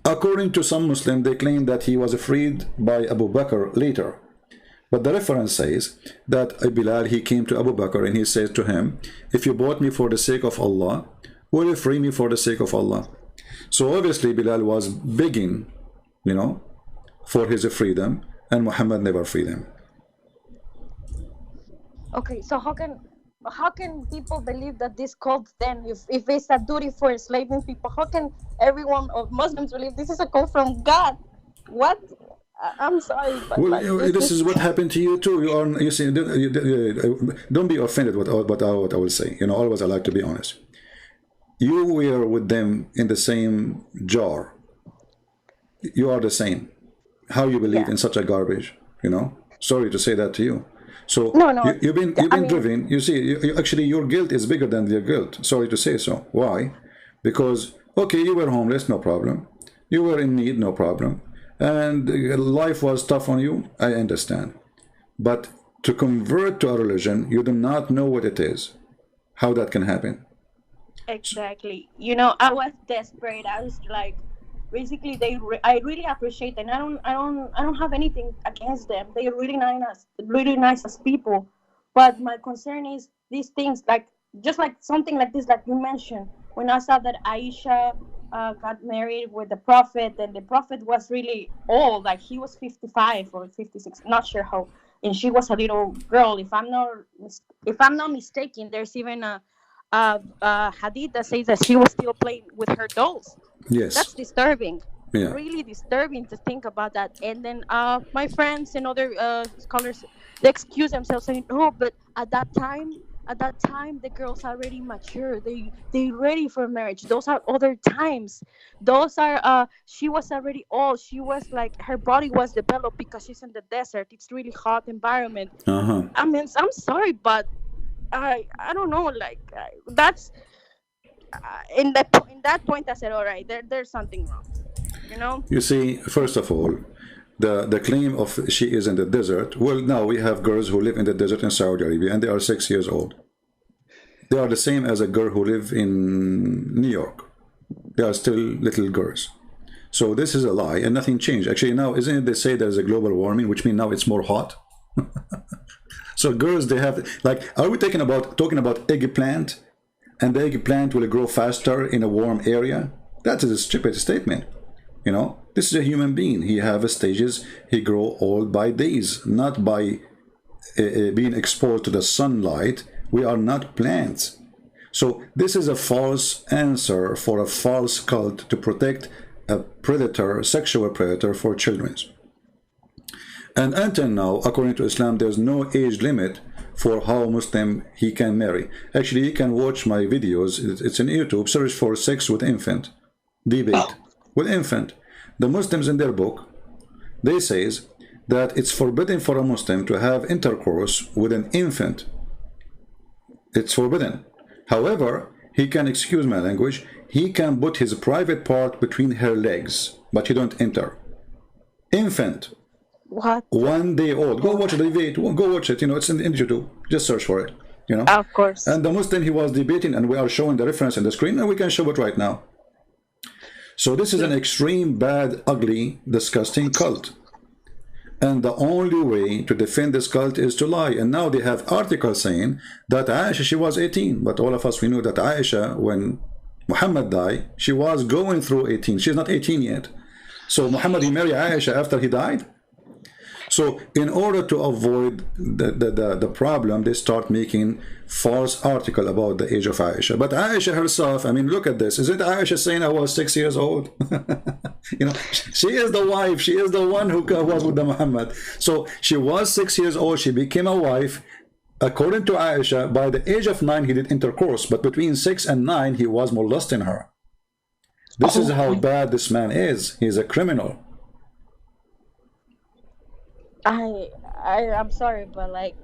According to some Muslims, they claim that he was freed by Abu Bakr later. But the reference says that Bilal, he came to Abu Bakr and he said to him, if you bought me for the sake of Allah, will you free me for the sake of Allah? So obviously Bilal was begging, you know, for his freedom, and Muhammad never freed him. Okay, so how can people believe that this cult then, if it's a duty for enslaving people, how can everyone of Muslims believe this is a call from God? What? I'm sorry, but well, like, this is what happened to you too. You see, don't be offended with what I will say. You know, always I like to be honest. You were with them in the same jar. You are the same. How you believe in such a garbage, you know? Sorry to say that to you. So No, no. you've I been mean, driven. You see, actually your guilt is bigger than their guilt. Sorry to say so. Why? Because okay, you were homeless, no problem. You were in need, no problem. And life was tough on you. I understand. But to convert to a religion, you do not know what it is. How that can happen? exactly. I was desperate. I was like, basically, I really appreciate them. I don't have anything against them. They're really nice as people. But my concern is these things, like just like something like this, like you mentioned, when I saw that Aisha got married with the prophet, and the prophet was really old, like he was 55 or 56, not sure how, and she was a little girl. If I'm not mistaken, there's even a hadith that says that she was still playing with her dolls. Yes. That's disturbing, Yeah. really disturbing to think about that. And then my friends and other scholars, they excuse themselves saying, "Oh, but at that time the girls are already mature. They ready for marriage. Those are other times. Those are she was already old. She was like, her body was developed because she's in the desert. It's really hot environment. Uh-huh. I mean, I'm sorry, but I don't know, like in that point I said, all right, there's something wrong, you know. You see, first of all, the claim of she is in the desert. Well, now we have girls who live in the desert in Saudi Arabia, and they are 6 years old. They are the same as a girl who live in New York. They are still little girls. So this is a lie, and nothing changed. Actually, now isn't it they say there's a global warming, which means now it's more hot. So girls, they have like, are we talking about eggplant, and the eggplant will grow faster in a warm area? That is a stupid statement. This is a human being. He have stages. He grow old by days, not by being exposed to the sunlight. We are not plants. So this is a false answer for a false cult to protect a predator, sexual predator for children. And until now, according to Islam, there's no age limit for how Muslim he can marry. Actually, you can watch my videos. It's in YouTube. Search for sex with infant debate with infant. The Muslims in their book, they says that it's forbidden for a Muslim to have intercourse with an infant. It's forbidden. However, he can, excuse my language, he can put his private part between her legs, but he don't enter. Infant. What? 1 day old. Go watch the debate. Go watch it. It's in YouTube. Just search for it. Of course. And the Muslim, he was debating, and we are showing the reference in the screen, and we can show it right now. So this is an extreme, bad, ugly, disgusting cult. And the only way to defend this cult is to lie. And now they have articles saying that Aisha, she was 18. But all of us, we know that Aisha, when Muhammad died, she was going through 18. She's not 18 yet. So Muhammad, he married Aisha after he died. So in order to avoid the problem, they start making false article about the age of Aisha. But Aisha herself, I mean, look at this. Is it Aisha saying I was 6 years old? She is the wife. She is the one who was with the Muhammad. So she was 6 years old. She became a wife. According to Aisha, by the age of 9, he did intercourse. But between 6 and 9, he was molesting her. This is how bad this man is. He's a criminal. I'm sorry, but like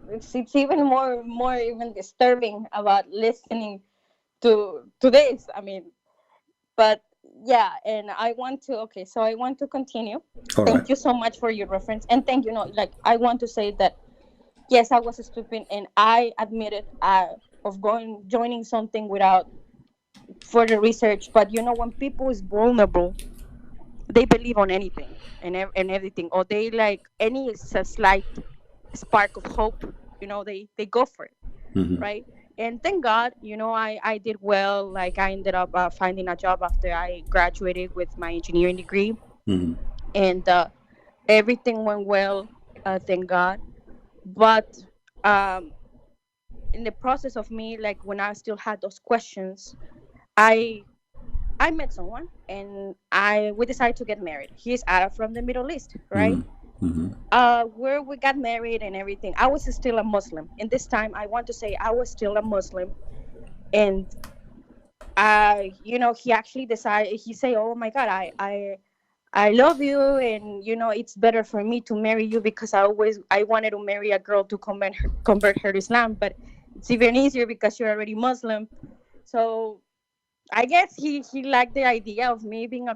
it's even more even disturbing about listening to this. I mean, but yeah, and I want to continue. All Thank right. you so much for your reference, and thank you. No, like I want to say that yes, I was stupid, and I admitted of joining something without further research. But when people is vulnerable, they believe on anything and everything, or they like any slight spark of hope. They go for it, right? And thank God, I did well. Like I ended up finding a job after I graduated with my engineering degree, and everything went well. Thank God. But um, in the process of me, like when I still had those questions, I I met someone, and we decided to get married. He's Arab from the Middle East, right? Where we got married and everything. I was still a Muslim. And this time I want to say I was still a Muslim. And he actually decided, he said, "Oh my God, I love you, and it's better for me to marry you because I wanted to marry a girl to convert her to Islam, but it's even easier because you're already Muslim. So I guess he liked the idea of me being a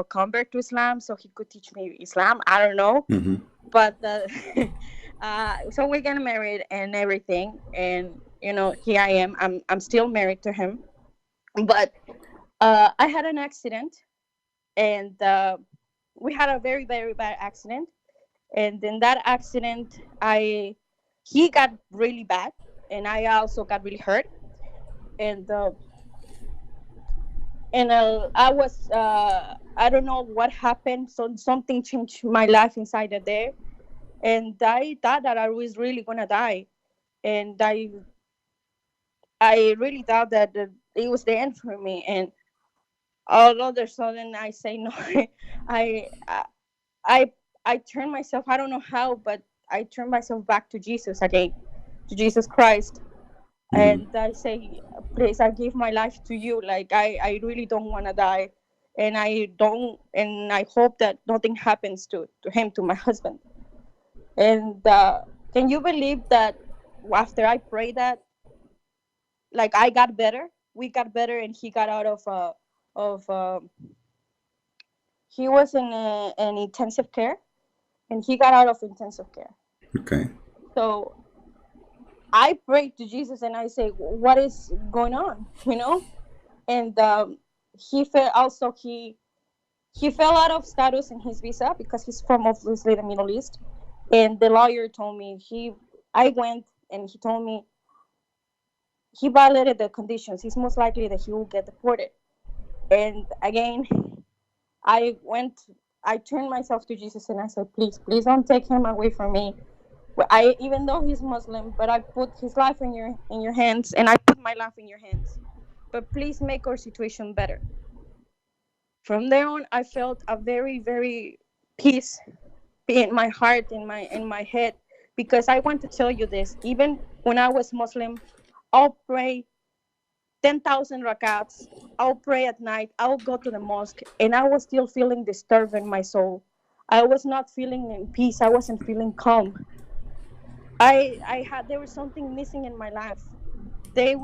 convert to Islam, so he could teach me Islam. I don't know, Mm-hmm. but so we're getting married and everything, and here I am. I'm still married to him, but I had an accident, and we had a very very bad accident, and in that accident, I he got really bad, and I also got really hurt, and I was I don't know what happened. So something changed my life inside of there, and I thought that I was really gonna die, and I really thought that it was the end for me. And all of a sudden, I say no. I I I I turned myself. I don't know how, but I turned myself back to Jesus again, to Jesus Christ. Mm-hmm. And I say, please, I give my life to you. Like I really don't want to die, and I hope that nothing happens to him, to my husband. And can you believe that after I prayed that, like I got better, we got better, and he got out of he was in an intensive care, and he got out of intensive care. Okay. So I prayed to Jesus, and I say, what is going on? And he fell also he fell out of status in his visa because he's from obviously the Middle East. And the lawyer told me I went, and he told me he violated the conditions. It's most likely that he will get deported. And again, I went, I turned myself to Jesus, and I said, please, please don't take him away from me. I Even though he's Muslim, but I put his life in your hands, and I put my life in your hands. But please make our situation better. From there on, I felt a very, very peace in my heart, in my head, because I want to tell you this. Even when I was Muslim, I'll pray 10,000 rakats. I'll pray at night. I'll go to the mosque, and I was still feeling disturbed in my soul. I was not feeling in peace. I wasn't feeling calm. There was something missing in my life. I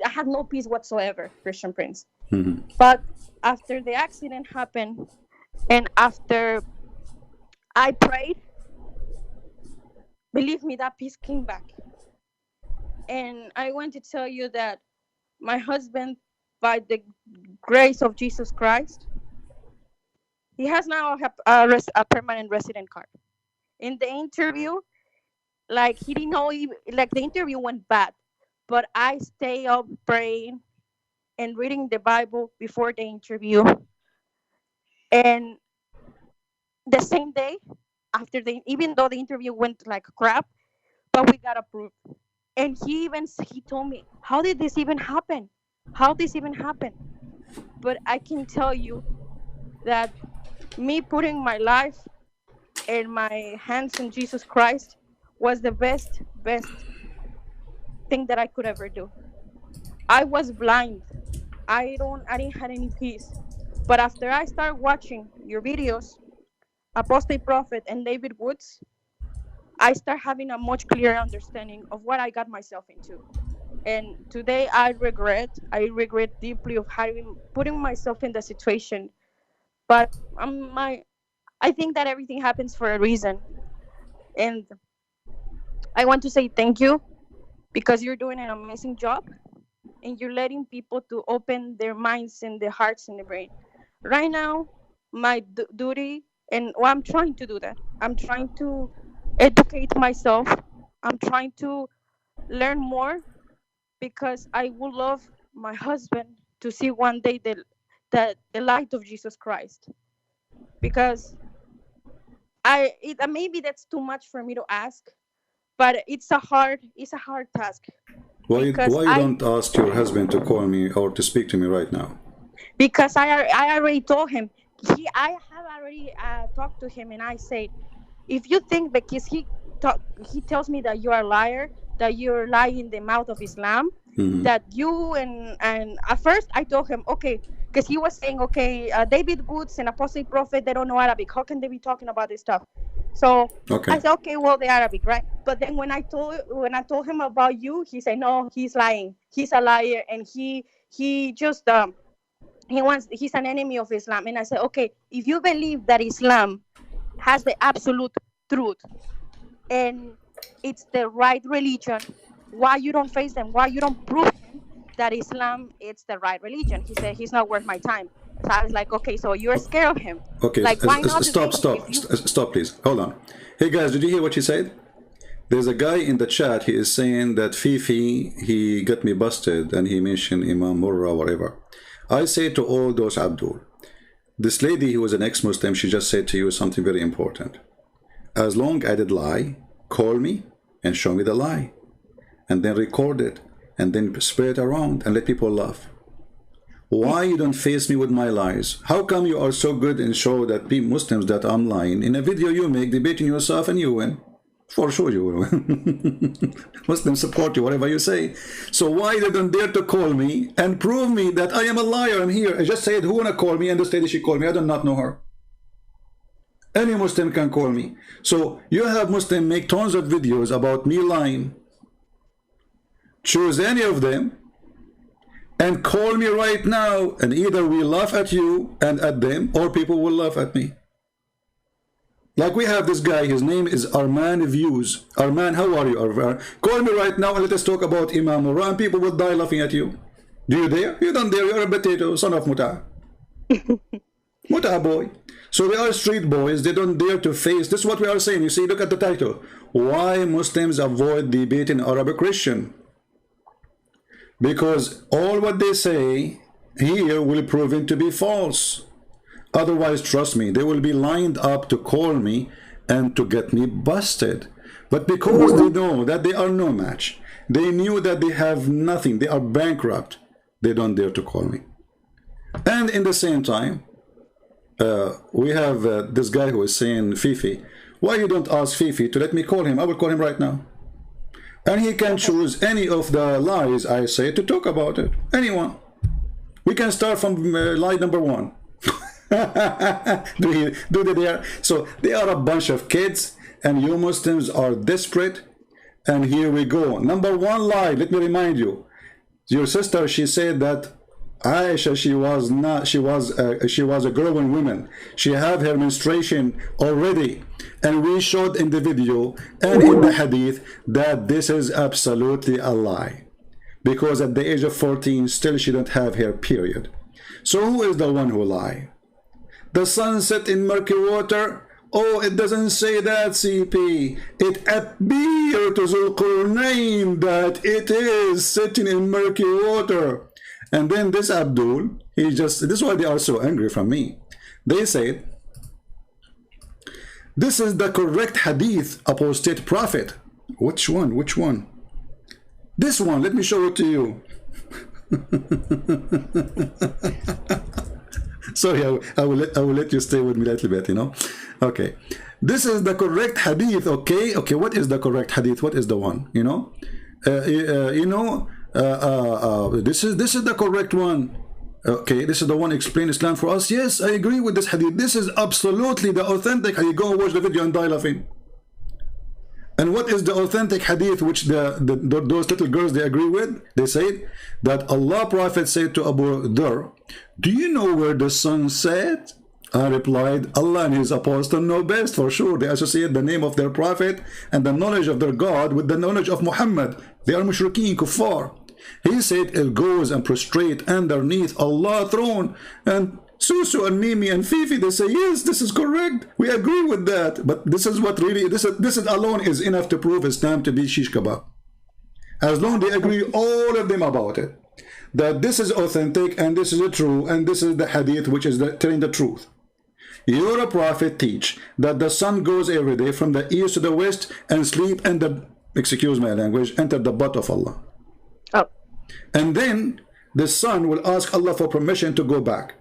had no peace whatsoever, Christian Prince. Mm-hmm. But after the accident happened, and after I prayed, believe me, that peace came back. And I want to tell you that my husband, by the grace of Jesus Christ, he has now a permanent resident card. In the interview, like he didn't know, like the interview went bad, but I stay up praying and reading the Bible before the interview. And the same day, even though the interview went like crap, but we got approved. And he told me, how did this even happen? How this even happen? But I can tell you that me putting my life and my hands in Jesus Christ was the best thing that I could ever do. I was blind. I didn't have any peace. But after I started watching your videos, Apostate Prophet and David Woods, I start having a much clearer understanding of what I got myself into. And today I regret deeply of having putting myself in the situation. But I think that everything happens for a reason. And I want to say thank you because you're doing an amazing job, and you're letting people to open their minds and their hearts and their brain. Right now, my duty, and well, I'm trying to do that. I'm trying to educate myself. I'm trying to learn more because I would love my husband to see one day the light of Jesus Christ. Because maybe that's too much for me to ask, but it's a hard task because Why you don't ask your husband to call me or to speak to me right now? I already told him. I have already talked to him, and I said, if you think, because he tells me that you are a liar, that you're lying in the mouth of Islam, that you and at first I told him, okay, because he was saying, okay, David Woods and Apostle Prophet, they don't know Arabic. How can they be talking about this stuff? So I Okay. said, okay, well, the Arabic, right? But then when I told him about you, he said, no, he's lying. He's a liar, and he just he's an enemy of Islam. And I said, okay, if you believe that Islam has the absolute truth and it's the right religion, why you don't face them? Why you don't prove him that Islam it's the right religion? He said he's not worth my time. So I was like, okay, so you're scared of him. Okay, Like, why not stop, debate him if stop, you stop, please. Hold on. Hey guys, did you hear what she said? There's a guy in the chat. He is saying that Fifi, he got me busted, and he mentioned Imam Murrah, whatever. I say to all those, Abdul, this lady who was an ex-Muslim, she just said to you something very important. As long as I did lie, call me and show me the lie, and then record it, and then spread it around and let people laugh. Why you don't face me with my lies? How come you are so good and show that people, Muslims, that I'm lying? In a video you make, debating yourself, and you win. For sure you will win. Muslims support you, whatever you say. So why they don't dare to call me and prove me that I am a liar? I'm here. I just said, who wanna call me? And this lady, she called me. I do not know her. Any Muslim can call me. So you have Muslim make tons of videos about me lying. Choose any of them and call me right now, and either we laugh at you and at them, or people will laugh at me. Like we have this guy, his name is Arman Views. Arman, how are you, Arman? Call me right now and let us talk about Imam Murrah, and people will die laughing at you. Do you dare? You don't dare. You're a potato, son of Muta. Muta boy. So they are street boys. They don't dare to face. This is what we are saying. You see, look at the title. Why Muslims avoid debating Arabic Christian? Because all what they say here will prove to be false. Otherwise, trust me, they will be lined up to call me and to get me busted. But because they know that they are no match, they knew that they have nothing, they are bankrupt, they don't dare to call me. And in the same time, we have this guy who is saying, Fifi, why you don't ask Fifi to let me call him? I will call him right now. And he can choose any of the lies I say to talk about it. Anyone. We can start from lie number 1. So they are a bunch of kids, and you Muslims are desperate. And here we go. Number 1 lie. Let me remind you. Your sister, she said that Aisha, she was a growing woman. She had her menstruation already, and we showed in the video and in the hadith that this is absolutely a lie, because at the age of 14 still she don't have her period. So who is the one who lie? The sun set in murky water? Oh, it doesn't say that, CP. It appears to Zulqarnain that it is sitting in murky water. And then this Abdul, this is why they are so angry from me. They said, this is the correct hadith, apostate prophet. Which one? Which one? This one, let me show it to you. Sorry, I will let you stay with me a little bit, you know. Okay, this is the correct hadith. Okay, what is the correct hadith? What is the one? You know, this is the correct one. Okay, this is the one explain Islam for us. Yes, I agree with this hadith. This is absolutely the authentic hadith. Go and watch the video and die laughing. And what is the authentic hadith which those little girls they agree with? They say that Allah Prophet said to Abu Dhar, do you know where the sun set? I replied, Allah and his apostle know best. For sure, they associate the name of their prophet and the knowledge of their God with the knowledge of Muhammad. They are mushrikeen, kuffar. He said it goes and prostrate underneath Allah's throne. And Susu and Mimi and Fifi, they say, yes, this is correct. We agree with that. But this is what really, this is alone is enough to prove Islam to be shish kebab. As long as they agree, all of them about it, that this is authentic and this is the true and this is the hadith which is telling the truth. Your prophet teach that the sun goes every day from the east to the west and sleep and the, excuse my language, enter the butt of Allah. Oh. And then the sun will ask Allah for permission to go back.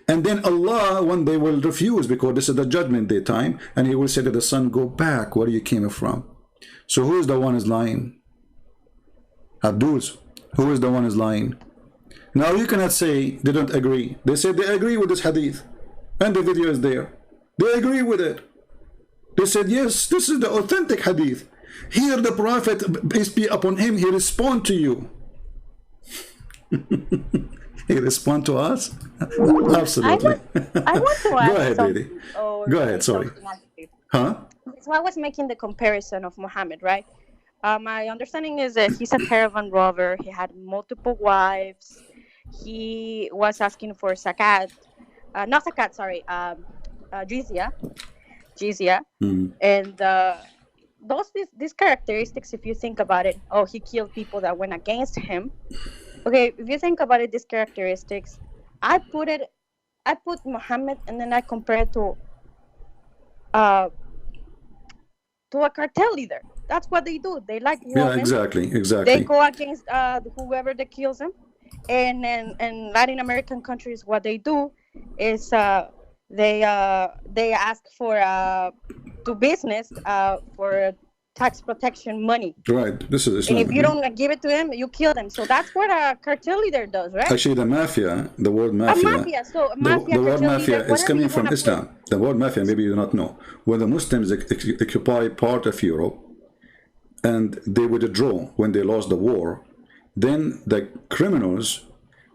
And then Allah, one day, will refuse because this is the judgment day time, and he will say to the sun, go back where you came from. So who is the one is lying? Abdul's. Who is the one is lying? Now you cannot say they don't agree. They said they agree with this hadith. And the video is there. They agree with it. They said, yes, this is the authentic hadith. Here the Prophet, peace be upon him, he respond to you. He respond to us? Absolutely. I want to ask Go ahead, lady. Go ahead, sorry. Huh? So I was making the comparison of Muhammad, right? My understanding is that he's a caravan rover. He had multiple wives. He was asking for zakat, not zakat, sorry, jizya, and these characteristics. If you think about it, oh, he killed people that went against him. Okay, if you think about it, these characteristics, I put Muhammad, and then I compare it to a cartel leader. That's what they do. They like women. Yeah, exactly. They go against whoever that kills them. And in Latin American countries, what they do is they ask for to business for tax protection money. Right. This is Islam. And if you don't give it to him, you kill them. So that's what a cartel leader does, right? Actually, the mafia, the word mafia. A mafia. So mafia, the word mafia leader, is coming from Islam. The word mafia, maybe you do not know. When the Muslims occupy part of Europe and they withdraw when they lost the war, then the criminals,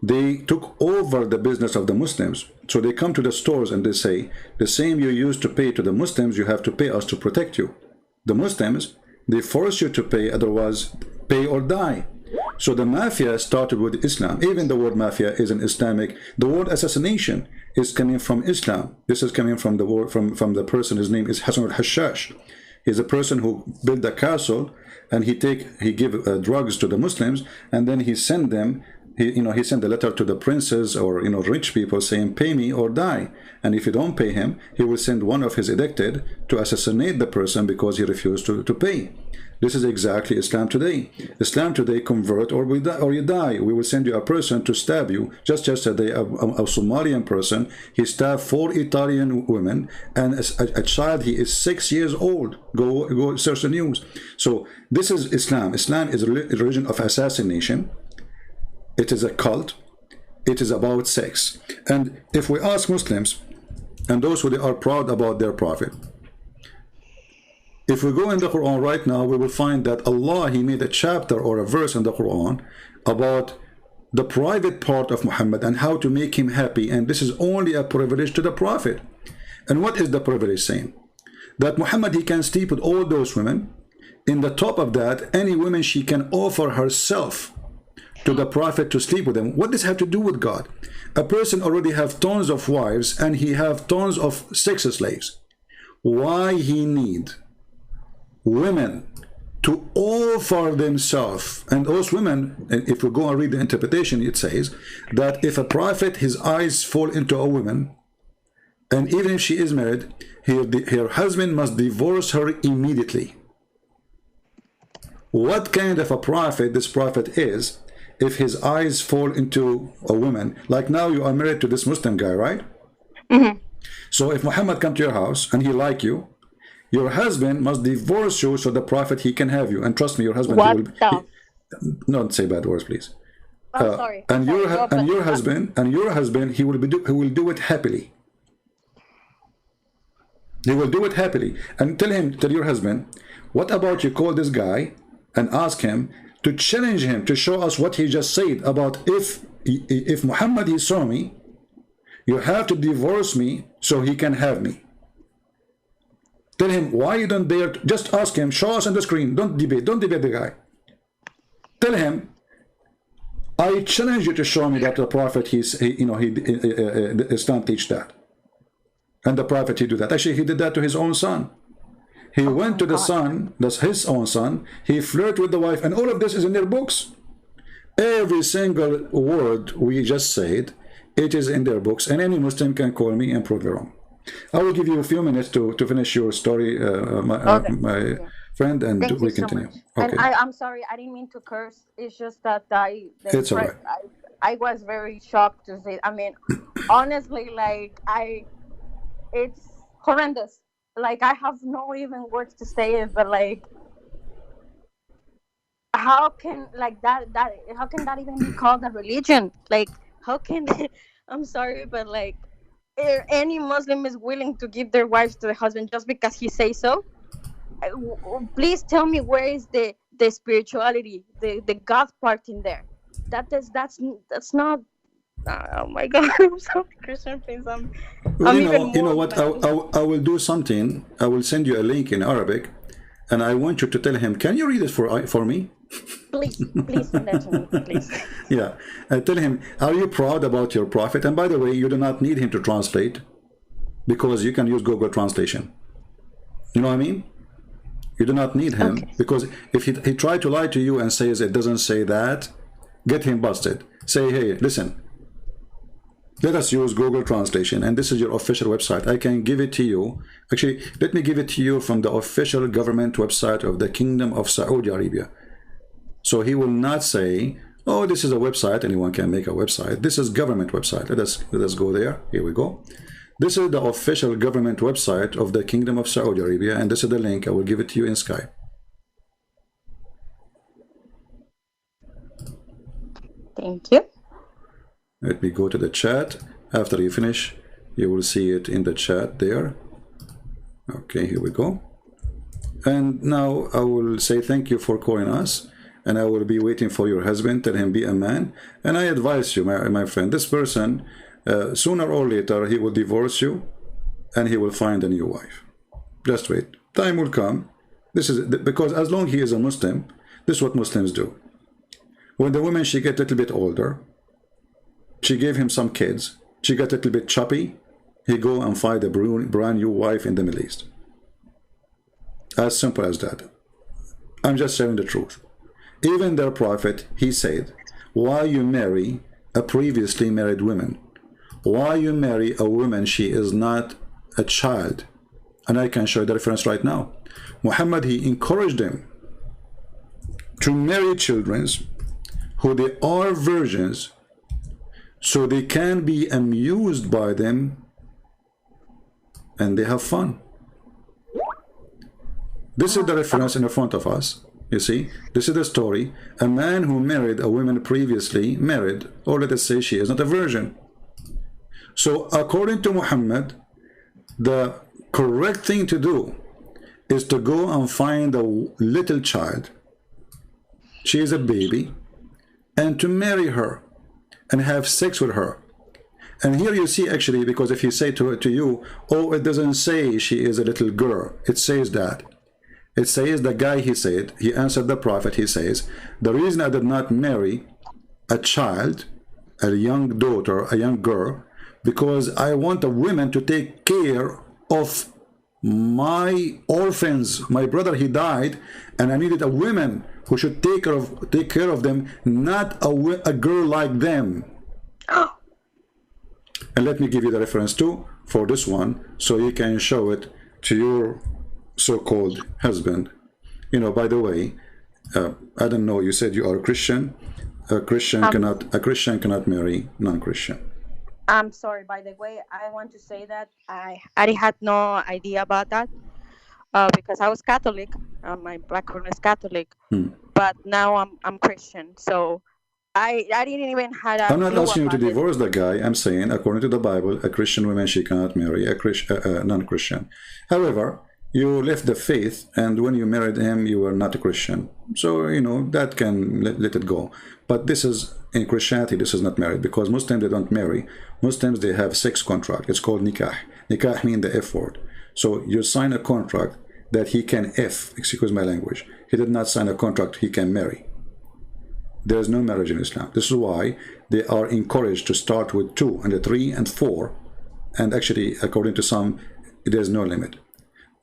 they took over the business of the Muslims. So they come to the stores and they say, the same you used to pay to the Muslims, you have to pay us to protect you. The Muslims, they force you to pay, otherwise pay or die. So the mafia started with Islam. Even the word mafia is an Islamic. The word assassination is coming from Islam. This is coming from the word from the person. His name is Hassan al-Hashash. He's a person who built a castle, and he give drugs to the Muslims, and then he send them. He sent a letter to the princes or rich people saying, pay me or die. And if you don't pay him, he will send one of his addicted to assassinate the person because he refused to pay. This is exactly Islam today. Islam today, convert or you die. We will send you a person to stab you. Just yesterday, a Somalian person, he stabbed 4 Italian women and a child, he is 6 years old. Go search the news. So this is Islam. Islam is a religion of assassination. It is a cult. It is about sex. And if we ask Muslims, and those who are proud about their prophet, if we go in the Quran right now, we will find that Allah, he made a chapter or a verse in the Quran about the private part of Muhammad and how to make him happy. And this is only a privilege to the prophet. And what is the privilege saying? That Muhammad, he can sleep with all those women. In the top of that, any woman, she can offer herself to the prophet to sleep with him. What does this have to do with God? A person already have tons of wives and he have tons of sex slaves. Why he need women to offer themselves? And those women, and if we go and read the interpretation, it says that if a prophet, his eyes fall into a woman, and even if she is married, her husband must divorce her immediately. What kind of a prophet this prophet is if his eyes fall into a woman? Like now you are married to this Muslim guy, right? Mm-hmm. So if Muhammad come to your house and he like you, your husband must divorce you so the prophet, he can have you. And trust me, your husband, What he will, the? don't say bad words, please. I'm sorry. And your husband, he will do it happily. He will do it happily. And tell your husband, what about you call this guy and ask him to challenge him to show us what he just said about if Muhammad, he saw me, you have to divorce me so he can have me. Tell him why you don't dare. Just ask him, show us on the screen. Don't debate the guy. Tell him, I challenge you to show me that the prophet, Islam teach that. And the prophet, he do that. Actually, he did that to his own son. He went to the son, that's his own son, he flirted with the wife, and all of this is in their books. Every single word we just said, it is in their books, and any Muslim can call me and prove it wrong. I will give you a few minutes to finish your story, my friend, and Thank we you so continue. much. Okay. And I'm sorry, I didn't mean to curse. It's just that It's all right. I was very shocked to say. I mean, honestly, like it's horrendous. Like I have no even words to say it, but like how can like that how can that even be called a religion? Like how can I'm sorry, but like any Muslim is willing to give their wives to the husband just because he says so. Please tell me where is the spirituality, the God part in there. That's not. Oh my God! I'm sorry, Christian friends. Well, I'm even you more know what? mad. I will do something. I will send you a link in Arabic, and I want you to tell him, can you read it for me? Please send that to me, please. Yeah. Tell him, are you proud about your prophet? And by the way, you do not need him to translate because you can use Google Translation. You know what I mean? You do not need him Okay. because if he tried to lie to you and says it doesn't say that, get him busted. Say, hey, listen, let us use Google Translation, and this is your official website. I can give it to you. Actually, let me give it to you from the official government website of the Kingdom of Saudi Arabia. So he will not say, oh, this is a website, anyone can make a website. This is government website. Let us go there. Here we go. This is the official government website of the Kingdom of Saudi Arabia, and this is the link. I will give it to you in Skype. Thank you. Let me go to the chat. After you finish, you will see it in the chat there. Okay, here we go. And now I will say thank you for calling us, and I will be waiting for your husband. Tell him be a man. And I advise you, my friend, this person, sooner or later, he will divorce you, and he will find a new wife. Just wait. Time will come. This is because as long as he is a Muslim, this is what Muslims do. When the woman, she get a little bit older, she gave him some kids, she got a little bit choppy, he go and find a brand new wife in the Middle East. As simple as that. I'm just sharing the truth. Even their prophet, he said, why you marry a previously married woman? Why you marry a woman, she is not a child? And I can show you the reference right now. Muhammad, he encouraged them to marry children who they are virgins, so they can be amused by them and they have fun. This is the reference in the front of us. You see, this is the story. A man who married a woman previously married, or let us say she is not a virgin. So according to Muhammad, the correct thing to do is to go and find a little child. She is a baby, and to marry her and have sex with her. And here you see, actually, because if you say to you, oh, it doesn't say she is a little girl, it says that. It says the guy, he said, he answered the prophet, he says, the reason I did not marry a child, a young daughter, a young girl, because I want a woman to take care of my orphans. My brother, he died, and I needed a woman who should take care of them, not a girl like them. And let me give you the reference too for this one, so you can show it to your so-called husband. You know, by the way, I don't know, you said you are a Christian. A Christian cannot marry non-Christian. I'm sorry, by the way, I want to say that I had no idea about that because I was Catholic. My background is Catholic, but now I'm Christian. So I didn't even had a I'm not clue asking you to about this. divorce the guy. I'm saying, according to the Bible, a Christian woman, she cannot marry a non-Christian. However, you left the faith, and when you married him, you were not a Christian. So, you know, that can let it go. But this is, in Christianity, this is not married, because Muslims, they don't marry. Muslims, they have sex contract. It's called nikah. Nikah means the F word. So you sign a contract that he can excuse my language. He did not sign a contract he can marry. There is no marriage in Islam. This is why they are encouraged to start with 2 and 3 and 4. And actually, according to some, there's no limit.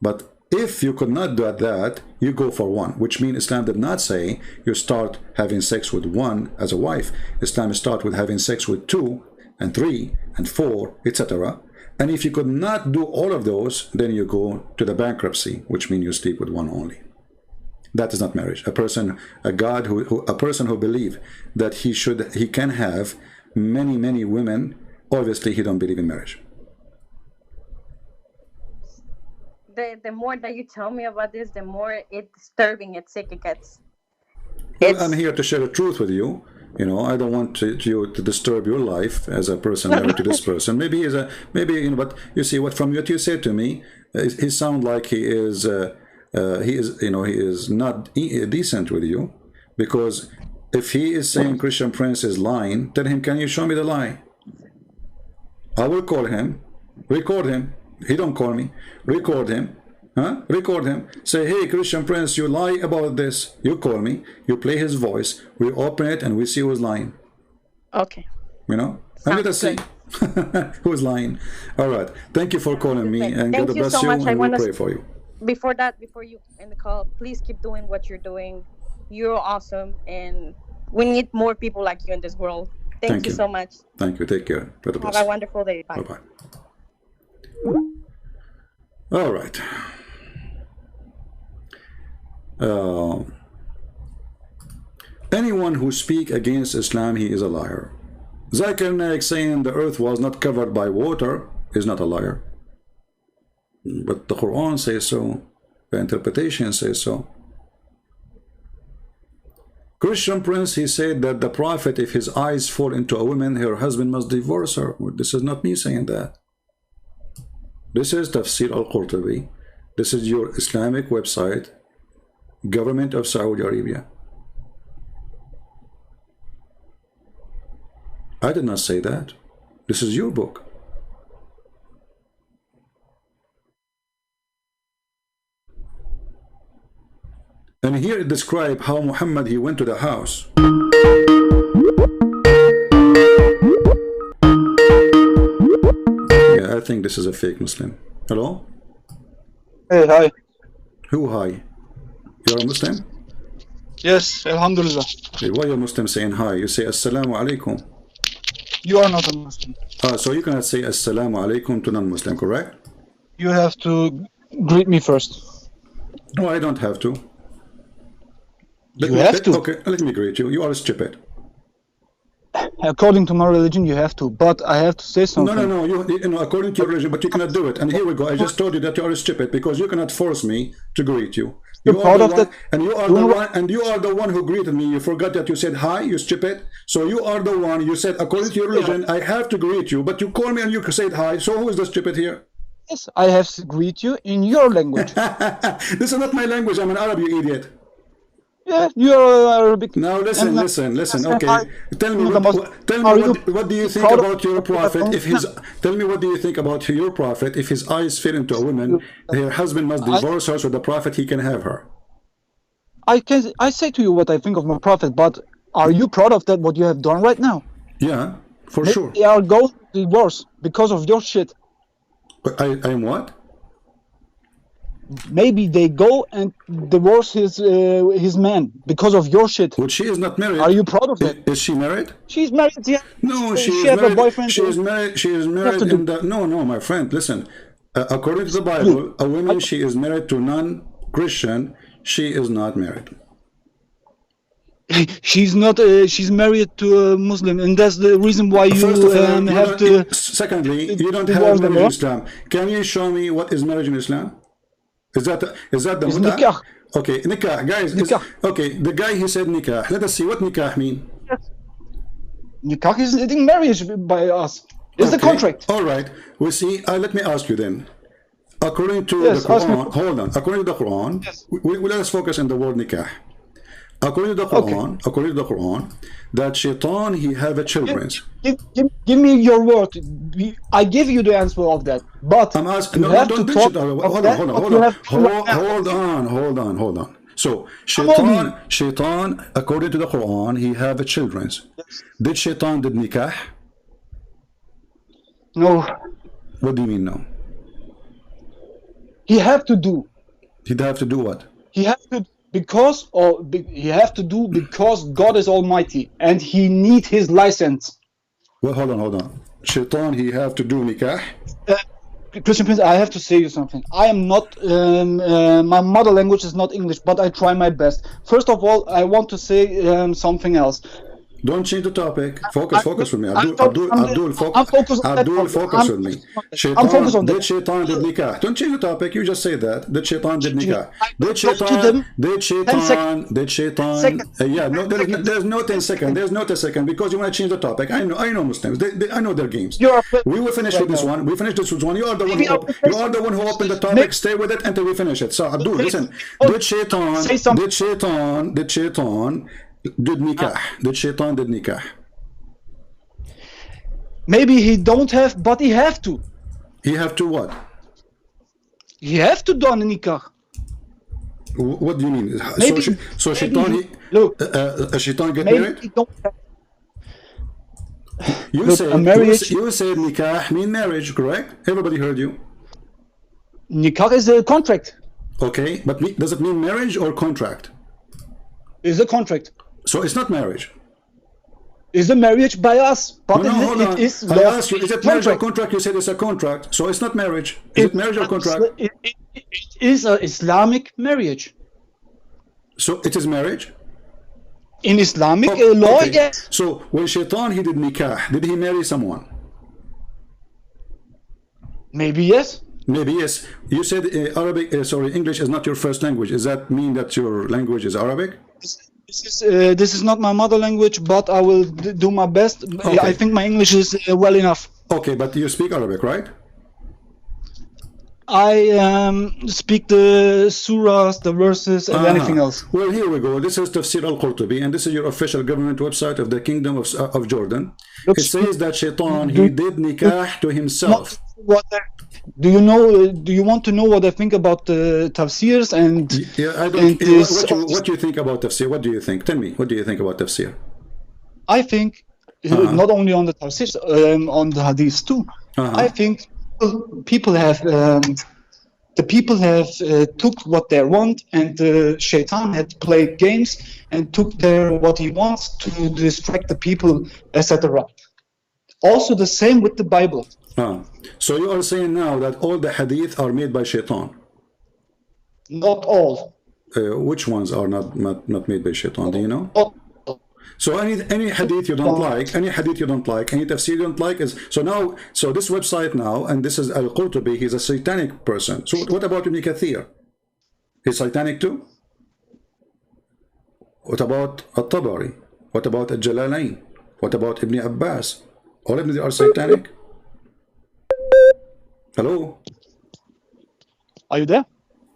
But if you could not do that, you go for 1, which means Islam did not say you start having sex with 1 as a wife. Islam start with having sex with 2 and 3 and 4, etc. And if you could not do all of those, then you go to the bankruptcy, which means you sleep with 1 only. That is not marriage. A person who believes that he can have many women, obviously he don't believe in marriage. The more that you tell me about this, the more it's disturbing and sick it gets. Well, I'm here to share the truth with you. You know, I don't want you to disturb your life as a person married to this person. Maybe he's a maybe you know, but you see what from what you said to me, he sounds like he is you know he is not decent with you, because if he is saying Christian Prince is lying, tell him, can you show me the lie? I will call him, record him. He don't call me, record him. Huh? Record him. Say, hey, Christian Prince, you lie about this. You call me. You play his voice. We open it and we see who's lying. Okay. You know? And let us see who's lying. All right. Thank you for calling me, and God bless you, and we pray for you. Before you end the call, please keep doing what you're doing. You're awesome, and we need more people like you in this world. Thank you so much. Thank you. Take care. God bless. Have a wonderful day. Bye. Bye-bye. All right. Anyone who speaks against Islam, he is a liar. Zakir Naik saying the earth was not covered by water is not a liar. But the Quran says so. The interpretation says so. Christian Prince, he said that the Prophet, if his eyes fall into a woman, her husband must divorce her. This is not me saying that. This is Tafsir al-Qurtubi. This is your Islamic website, Government of Saudi Arabia. I did not say that. This is your book. And here it describes how Muhammad, he went to the house. Yeah, I think this is a fake Muslim. Hello? Hey, hi. Who hi? You're a Muslim? Yes, Alhamdulillah. Hey, why are Muslim saying hi? You say Assalamu alaikum. You are not a Muslim. So you cannot say Assalamu alaikum to non-Muslim, correct? You have to greet me first. No, I don't have to. You have to. Okay, let me greet you. You are stupid. According to my religion, you have to. But I have to say something. No. You know, according to your religion, but you cannot do it. And here we go. I just told you that you are stupid because you cannot force me to greet you. You are the one, and you are the one, and you are the one who greeted me. You forgot that you said hi. You stupid. So you are the one. You said according to your religion, I have to greet you. But you call me and you said hi. So who is the stupid here? Yes, I have to greet you in your language. This is not my language. I'm an Arab, you idiot. Yeah, you're Arabic. Now listen. Okay, tell me what do you think about your prophet? If his tell me what do you think about your prophet? If his eyes fit into a woman, her husband must divorce her, so the prophet he can have her. I say to you what I think of my prophet, but are you proud of that? What you have done right now? Yeah, for sure. They are going to divorce because of your shit. I'm what? Maybe they go and divorce his man because of your shit. Well, she is not married. Are you proud of that? Is she married? She's married, yeah. No, she is has married. A boyfriend. She is married in the. No, my friend. Listen, according to the Bible, a woman she is married to non-Christian. She is not married. She's not. She's married to a Muslim, and that's the reason why you have to. Secondly, you don't have marriage in Islam. Can you show me what is marriage in Islam? Is that the nikah? Okay, nikah, guys. Nikah. Okay, the guy he said nikah. Let us see what nikah mean. Nikah is in marriage by us. It's the contract. All right. We see. Let me ask you then. According to the Quran, hold on. According to the Quran, we let us focus on the word nikah. According to the Quran, that shaitan he have a children. Give me your word. I give you the answer of that. But I'm asking. No, don't ditch it. Hold on. So shaitan, according to the Quran, he have a children. Did shaitan did nikah? No. What do you mean no? He have to do. He'd have to do what? He have to. He have to do because God is Almighty and he need his license. Well, hold on. Shaitan, he have to do nikah. Christian Prince, I have to say you something. I am not. My mother language is not English, but I try my best. First of all, I want to say something else. Don't change the topic. Focus with me. I'm Abdul, focused on that Abdul, topic. focus with me. I'm focused on Did that. Shaitan did nikah? Don't change the topic. You just say that. Did Shaitan did nikah? Did Go to Shaitan? them. Did 10 Shaitan? seconds. Did Shaitan? Seconds. Yeah. No, there's no 10 seconds. There's no 10 seconds because you want to change the topic. I know Muslims. I know their games. We will finish with this one. We finish this with one. You are the one. You are the one who opened the topic. Stay with it until we finish it. So Abdul, listen. Did Shaitan? Did Shaitan? Did Shaitan? Did nikah? Did Shaitan did nikah? Maybe he don't have, but he have to. He have to what? He have to do a nikah. What do you mean? Maybe, so Shaitan, look, Shaitan get maybe married? he don't have. You Look, said a marriage- you said nikah mean marriage, correct? Everybody heard you. Nikah is a contract. Okay, but does it mean marriage or contract? Is a contract. So it's not marriage. Is a marriage by us, but No, hold on. it is. I asked you, is it marriage or contract? You said it's a contract, so it's not marriage. Is it marriage or contract? It is an Islamic marriage. So it is marriage? In Islamic Oh, law, okay. yes. So when Shaitan he did nikah, did he marry someone? Maybe yes. Maybe yes. You said English is not your first language. Does that mean that your language is Arabic? This is not my mother language, but I will do my best. Okay. I think my English is well enough. Okay, but you speak Arabic, right? I speak the surahs, the verses, and anything else. Well, here we go. This is Tafsir al-Qurtubi, and this is your official government website of the Kingdom of Jordan. Look, It says that Shaitan, he did nikah to himself. Do you know? Do you want to know what I think about the tafsirs and? Yeah, I don't. What do you think about Tafsir? What do you think? Tell me, what do you think about Tafsir? I think not only on the tafsirs, on the hadiths too. I think people have took what they want, and Shaitan had played games and took what he wants to distract the people, etc. Also, the same with the Bible. So you are saying now that all the hadith are made by Shaitan? Not all. Which ones are not made by Shaitan? Do you know? Not So any hadith you don't like, any tafsir you don't like is so this website now, and this is al-Qurtubi, he's a satanic person. So what about Ibn Kathir? He's satanic too? What about At-Tabari? What about Al-Jalalain? What about Ibn Abbas? All of them are satanic? Hello? Are you there?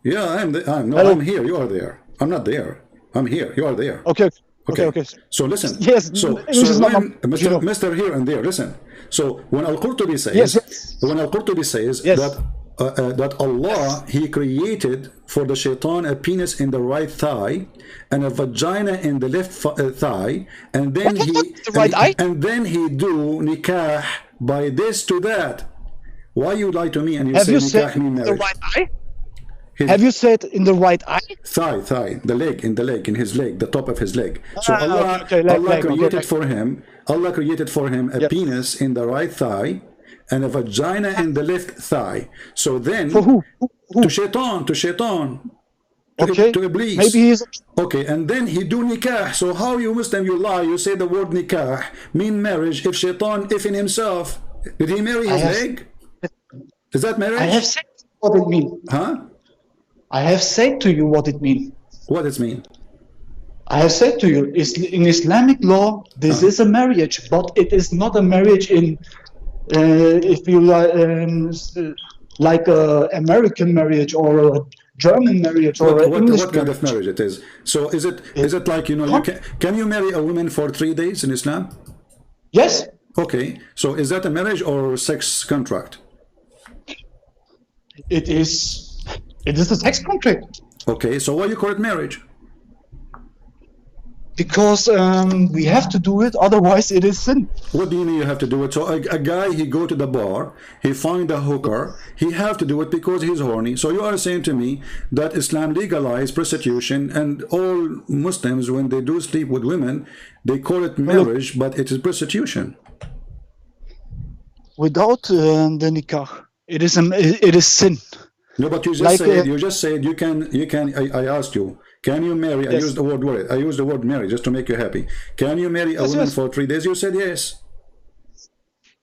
Yeah, I'm here. You are there. I'm not there. I'm here. You are there. Okay. Okay. So listen. Yes. So when Mr. Here and there, listen. So when Al-Qurtubi says, that Allah, He created for the Shaitan a penis in the right thigh and a vagina in the left thigh, and then he do nikah by this to that. Why you lie to me and you say nikah mean marriage? The right eye? Have you said in the right eye? Thigh, the leg, in his leg, the top of his leg. So Allah created for him a penis in the right thigh and a vagina in the left thigh. So then, for who? To Shaitan, to Iblis. Maybe he's okay, and then he do nikah. So how you Muslim, you lie, you say the word nikah mean marriage if Shaitan, if in himself, did he marry his leg? Is that marriage? I have said what it means. I have said to you what it means. What does it mean? I have said to you, in Islamic law, this is a marriage, but it is not a marriage in, if you like a American marriage or a German marriage or an English what kind of marriage it is? So is it like, can you marry a woman for 3 days in Islam? Yes. Okay, so is that a marriage or sex contract? It is a sex contract. Okay, so why you call it marriage? Because we have to do it, otherwise it is sin. What do you mean you have to do it? So a guy, he go to the bar, he find a hooker, he have to do it because he's horny. So you are saying to me that Islam legalized prostitution, and all Muslims, when they do sleep with women, they call it marriage, but it is prostitution. Without the nikah, it is sin. No, but you just said you can. I asked you, Can you marry? I Yes. used the word worry. I used the word marry just to make you happy. Can you marry a Yes, woman yes. for 3 days? You said yes.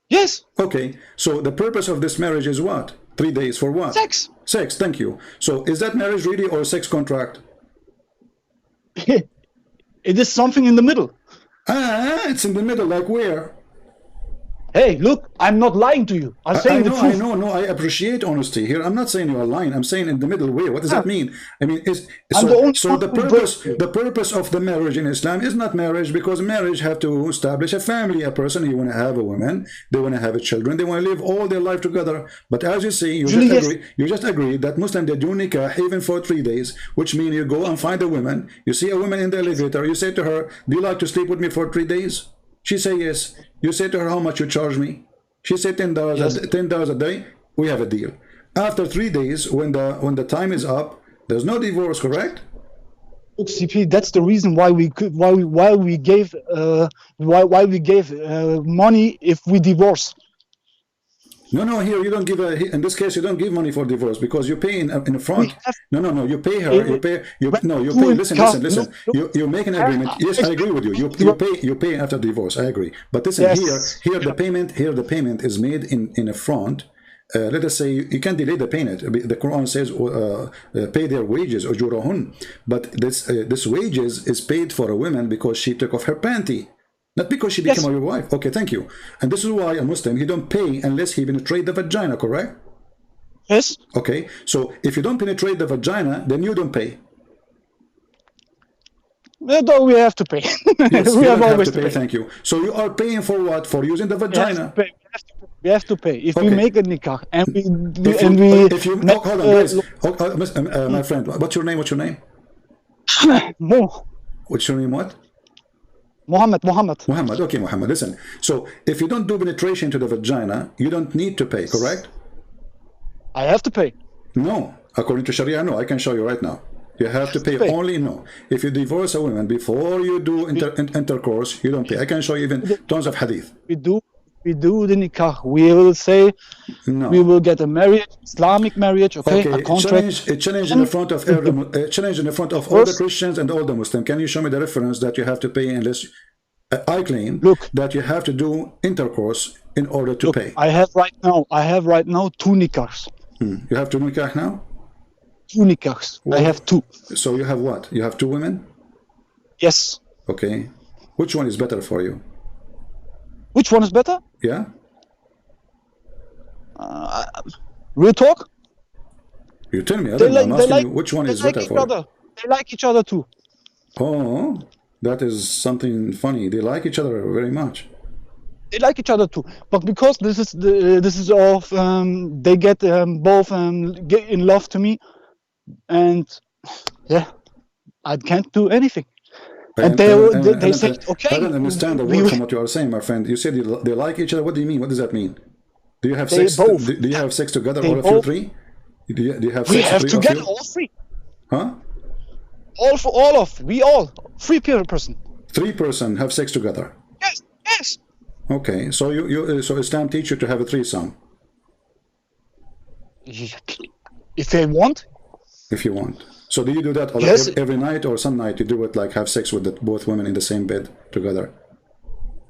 Yes. Okay. So the purpose of this marriage is what? 3 days for what? Sex. Sex. Thank you. So is that marriage really or a sex contract? It is something in the middle. Ah, it's in the middle. Like where? Hey, look, I'm not lying to you. I'm I saying the know, truth. no, I appreciate honesty here. I'm not saying you are lying. I'm saying in the middle way. What does that mean? I mean, I'm the only so one the who purpose, breaks it. the purpose of the marriage in Islam is not marriage, because marriage have to establish a family, a person. You want to have a woman, they want to have a children, they want to live all their life together. But as you say, you just agree that Muslim they do nikah even for 3 days, which means you go and find a woman. You see a woman in the elevator. You say to her, "Do you like to sleep with me for 3 days?" She say yes. You say to her, "How much you charge me?" She said $10, Yes. $10 a day. We have a deal. After 3 days, when the time is up, there's no divorce, correct? Look, CP, that's the reason why we could why we gave money if we divorce. No, here you don't give in this case you don't give money for divorce because you pay in front. We have- No, you pay her. You pay. You When pay. we Listen. look, You make an agreement. Yes, I agree with you. You pay after divorce. I agree. But listen, Yes. here the payment is made in a front. Let us say you can't delay the payment. The Quran says, "Pay their wages." Ujurahun. But this wages is paid for a woman because she took off her panty. Not because she became your wife. Okay, thank you. And this is why a Muslim, he don't pay unless he penetrate the vagina, correct? Yes. Okay, so if you don't penetrate the vagina, then you don't pay. Though we have to pay. Yes, we you have don't always have to pay. Thank you. So you are paying for what? For using the We have to vagina. pay. We have to pay. If we Okay. make a nikah and we If you make, hold on, guys. My friend, what's your name? What's your name? What's your name? What? Muhammad. Muhammad. Okay, Muhammad. Listen. So if you don't do penetration to the vagina, you don't need to pay, correct? I have to pay. No. According to Sharia, no. I can show you right now. You have to pay only no. If you divorce a woman before you do intercourse, you don't pay. I can show you even tons of hadith. We do the nikah. We will say No. we will get a marriage, Islamic marriage, okay, a contract. Challenge in the front of challenge in the front of all the Christians and all the Muslims. Can you show me the reference that you have to pay unless I claim that you have to do intercourse in order to pay? I have right now 2 nikahs. You have to nikah now? 2 nikahs. I have 2. So you have what? You have 2 women? Yes. Okay. Which one is better for you? Which one is better? Yeah? Real talk? You tell me. I don't know. I'm asking you which one is better for you. They like each other too. Oh, that is something funny. They like each other very much. They like each other too, but because this is of they get both get in love to me, and yeah, I can't do anything. And they say, okay. I don't understand the word from what you are saying, my friend. You said they like each other. What do you mean? What does that mean? Do you have sex? Do you have sex together, all of you 3? Do you have sex? We have together, all 3. Huh? We all 3 per person. 3 person have sex together. Yes. Okay, so so Islam teach you to have a threesome. If they want. If you want. So do you do that every night, or some night you do it like have sex with both women in the same bed together?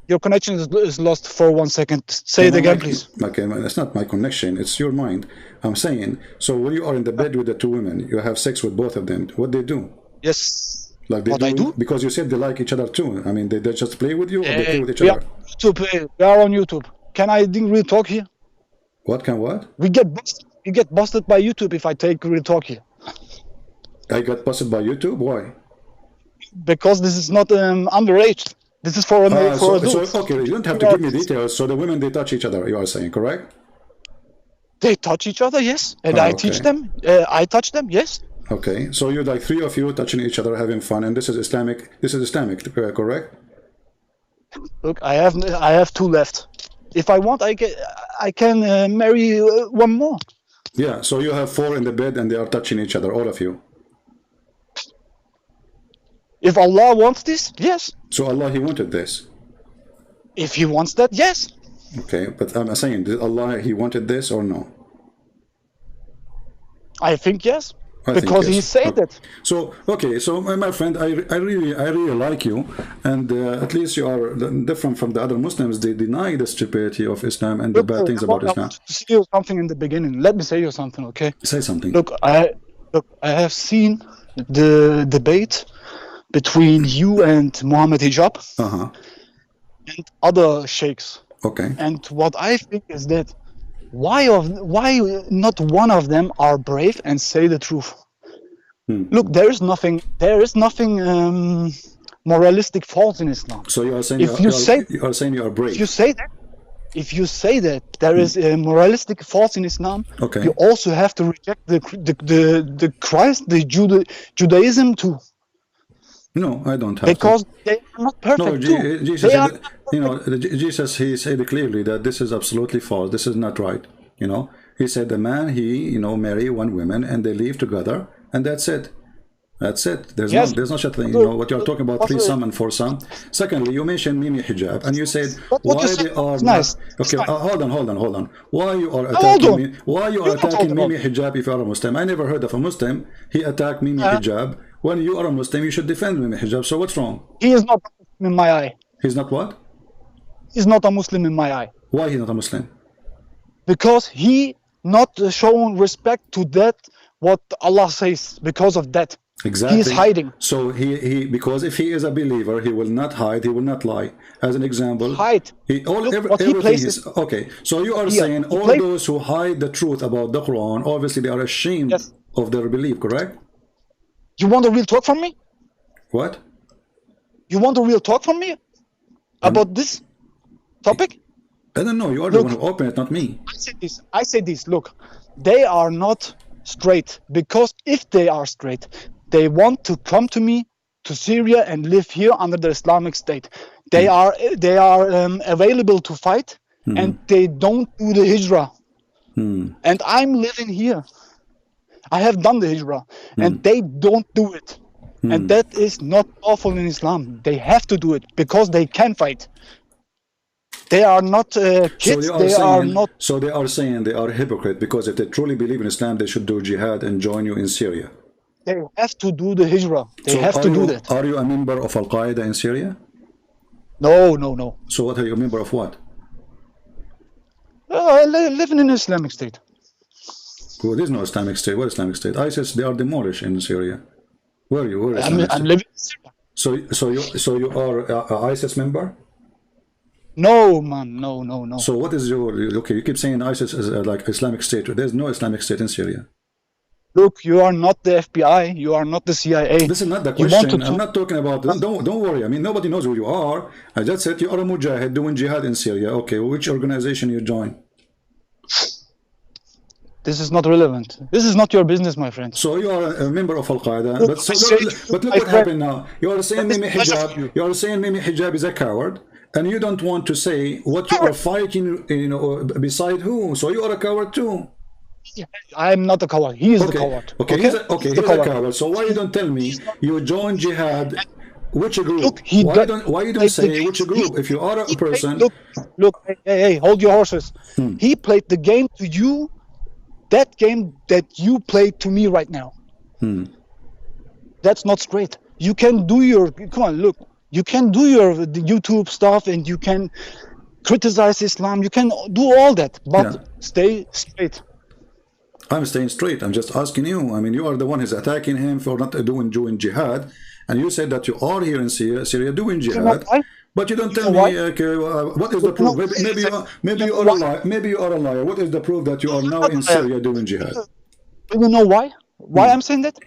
Your connection is lost for 1 second. Say it again, please. Okay, it's not my connection. It's your mind. I'm saying. So when you are in the bed with the 2 women, you have sex with both of them. What they do? Yes. Like they I do? Because you said they like each other too. I mean, they just play with you, or they play with each other? We are on YouTube. Can I real talk here? What? We get busted by YouTube if I take real talk here. I got busted by YouTube? Why? Because this is not underage. This is for adults. So, okay, you don't have to give me details. So the women, they touch each other, you are saying, correct? They touch each other, yes. And I teach them. I touch them, yes. Okay, so you're like 3 of you touching each other, having fun, and this is Islamic. This is Islamic, correct? Look, I have 2 left. If I want, I can marry 1 more. Yeah. So you have 4 in the bed, and they are touching each other, all of you. If Allah wants this, yes. So Allah, He wanted this. If He wants that, yes. Okay, but I'm saying, did Allah, He wanted this or no? I think yes. I think because he yes. said it. So okay, so my friend, I really like you, and at least you are different from the other Muslims. They deny the stupidity of Islam and the Look, bad things about I Islam. want to say you something in the beginning. Let me say you something, okay? Say something. Look, I have seen the debate between you and Mohammed Hijab and other sheikhs. Okay. And what I think is that why not one of them are brave and say the truth? Look, there is nothing moralistic fault in Islam. So you are saying you are saying you are brave. If you say that there is a moralistic fault in Islam, okay, you also have to reject the Christ, the Judaism too. No, I don't have because to. They are not perfect no, too. Jesus said, Jesus, he said clearly that this is absolutely false. This is not right. He said the man, he marry one woman and they live together, and that's it. That's it. There's no such a thing. What you're talking about, threesome and foursome. Secondly, you mentioned Mimi hijab, and you said why they are not. Okay, hold on. Why you are attacking me? Why you are attacking Mimi hijab if you are a Muslim? I never heard of a Muslim he attacked Mimi hijab. When you are a Muslim, you should defend Mimi hijab. So what's wrong? He is not a Muslim in my eye. He's not what? He's not a Muslim in my eye. Why he's not a Muslim? Because he not shown respect to that what Allah says. Because of that. Exactly. He is hiding. So he because if he is a believer, he will not hide, he will not lie. As an example, hide. Everything is okay. So you are saying all those who hide the truth about the Quran, obviously they are ashamed of their belief, correct? You want a real talk from me? What? You want a real talk from me about this topic? I don't know. You are the one who opened it, not me. I say this. Look, they are not straight, because if they are straight, they want to come to me to Syria and live here under the Islamic State. They are available to fight, and they don't do the hijrah. And I'm living here. I have done the hijrah, and they don't do it. And that is not lawful in Islam. They have to do it because they can fight. They are not kids. So they are saying they are hypocrite because if they truly believe in Islam, they should do jihad and join you in Syria. They have to do the hijrah. They have to do that. Are you a member of Al Qaeda in Syria? No. So what are you a member of? What? Living in Islamic State. Well, there is no Islamic State. What Islamic State? ISIS, they are demolished in Syria. Where are you? Where is I'm living in Syria. So you are a ISIS member? No, man. No. So what is your... Okay, you keep saying ISIS is like Islamic State. There's no Islamic State in Syria. Look, you are not the FBI. You are not the CIA. This is not the question. I'm not talking about... Don't worry. I mean, nobody knows who you are. I just said you are a mujahid doing jihad in Syria. Okay, which organization you join? This is not relevant. This is not your business, my friend. So you are a member of Al Qaeda. But look what happened now. You are saying Mimi Hijab. You are saying Mimi Hijab is a coward, and you don't want to say what you are fighting. Beside who? So you are a coward too. I am not a coward. He is the coward. Okay. He's a coward. So why you don't tell me you join jihad? Which group? Look, why you don't say which group? If you are a person. Look. Hey, hold your horses. He played the game to you. That game that you played to me right now. That's not straight. You can do your... Come on, look. You can do your YouTube stuff and you can criticize Islam. You can do all that, but stay straight. I'm staying straight. I'm just asking you. I mean, you are the one who's attacking him for not doing jihad. And you said that you are here in Syria doing jihad. But you don't tell me, okay, what is the proof? Maybe you are a liar. Maybe you are a liar. What is the proof that you are now in Syria doing jihad? You know why? Why I'm saying that?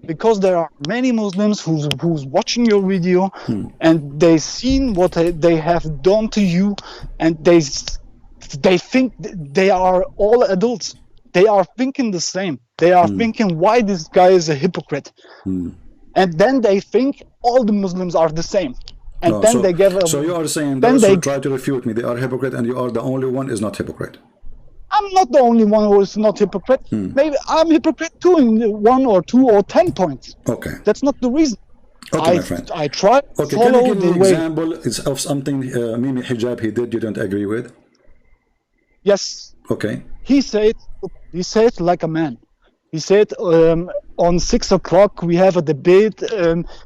Because there are many Muslims who's watching your video and they seen what they have done to you, and they think they are all adults. They are thinking the same. They are thinking why this guy is a hypocrite, and then they think all the Muslims are the same. And then they give. So you are saying those who try to refute me, they are hypocrite, and you are the only one is not hypocrite. I'm not the only one who is not hypocrite. Maybe I'm hypocrite too in 1 or 2 or 10 points. Okay. That's not the reason. Okay, my friend. I try to follow follow can you give me the an way. example of something Mimi Hijab he did you don't agree with? Yes. Okay. He said like a man. He said, on 6 o'clock we have a debate.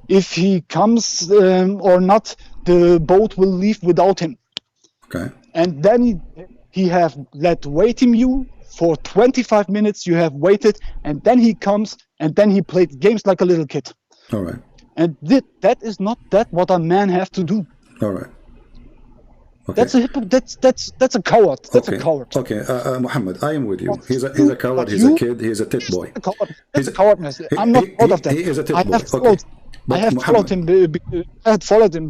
If he comes or not, the boat will leave without him. Okay. And then he have waiting you for 25 minutes. You have waited, and then he comes, and then he played games like a little kid. All right. And that is not what a man have to do. All right. Okay. That's a coward. That's okay. a coward. Okay, Muhammad, I am with you. He's a coward. He's a kid. He's a tit boy. That's a cowardness. I'm not proud of that. He is a tit I boy. have followed. But I have followed him. I had followed him.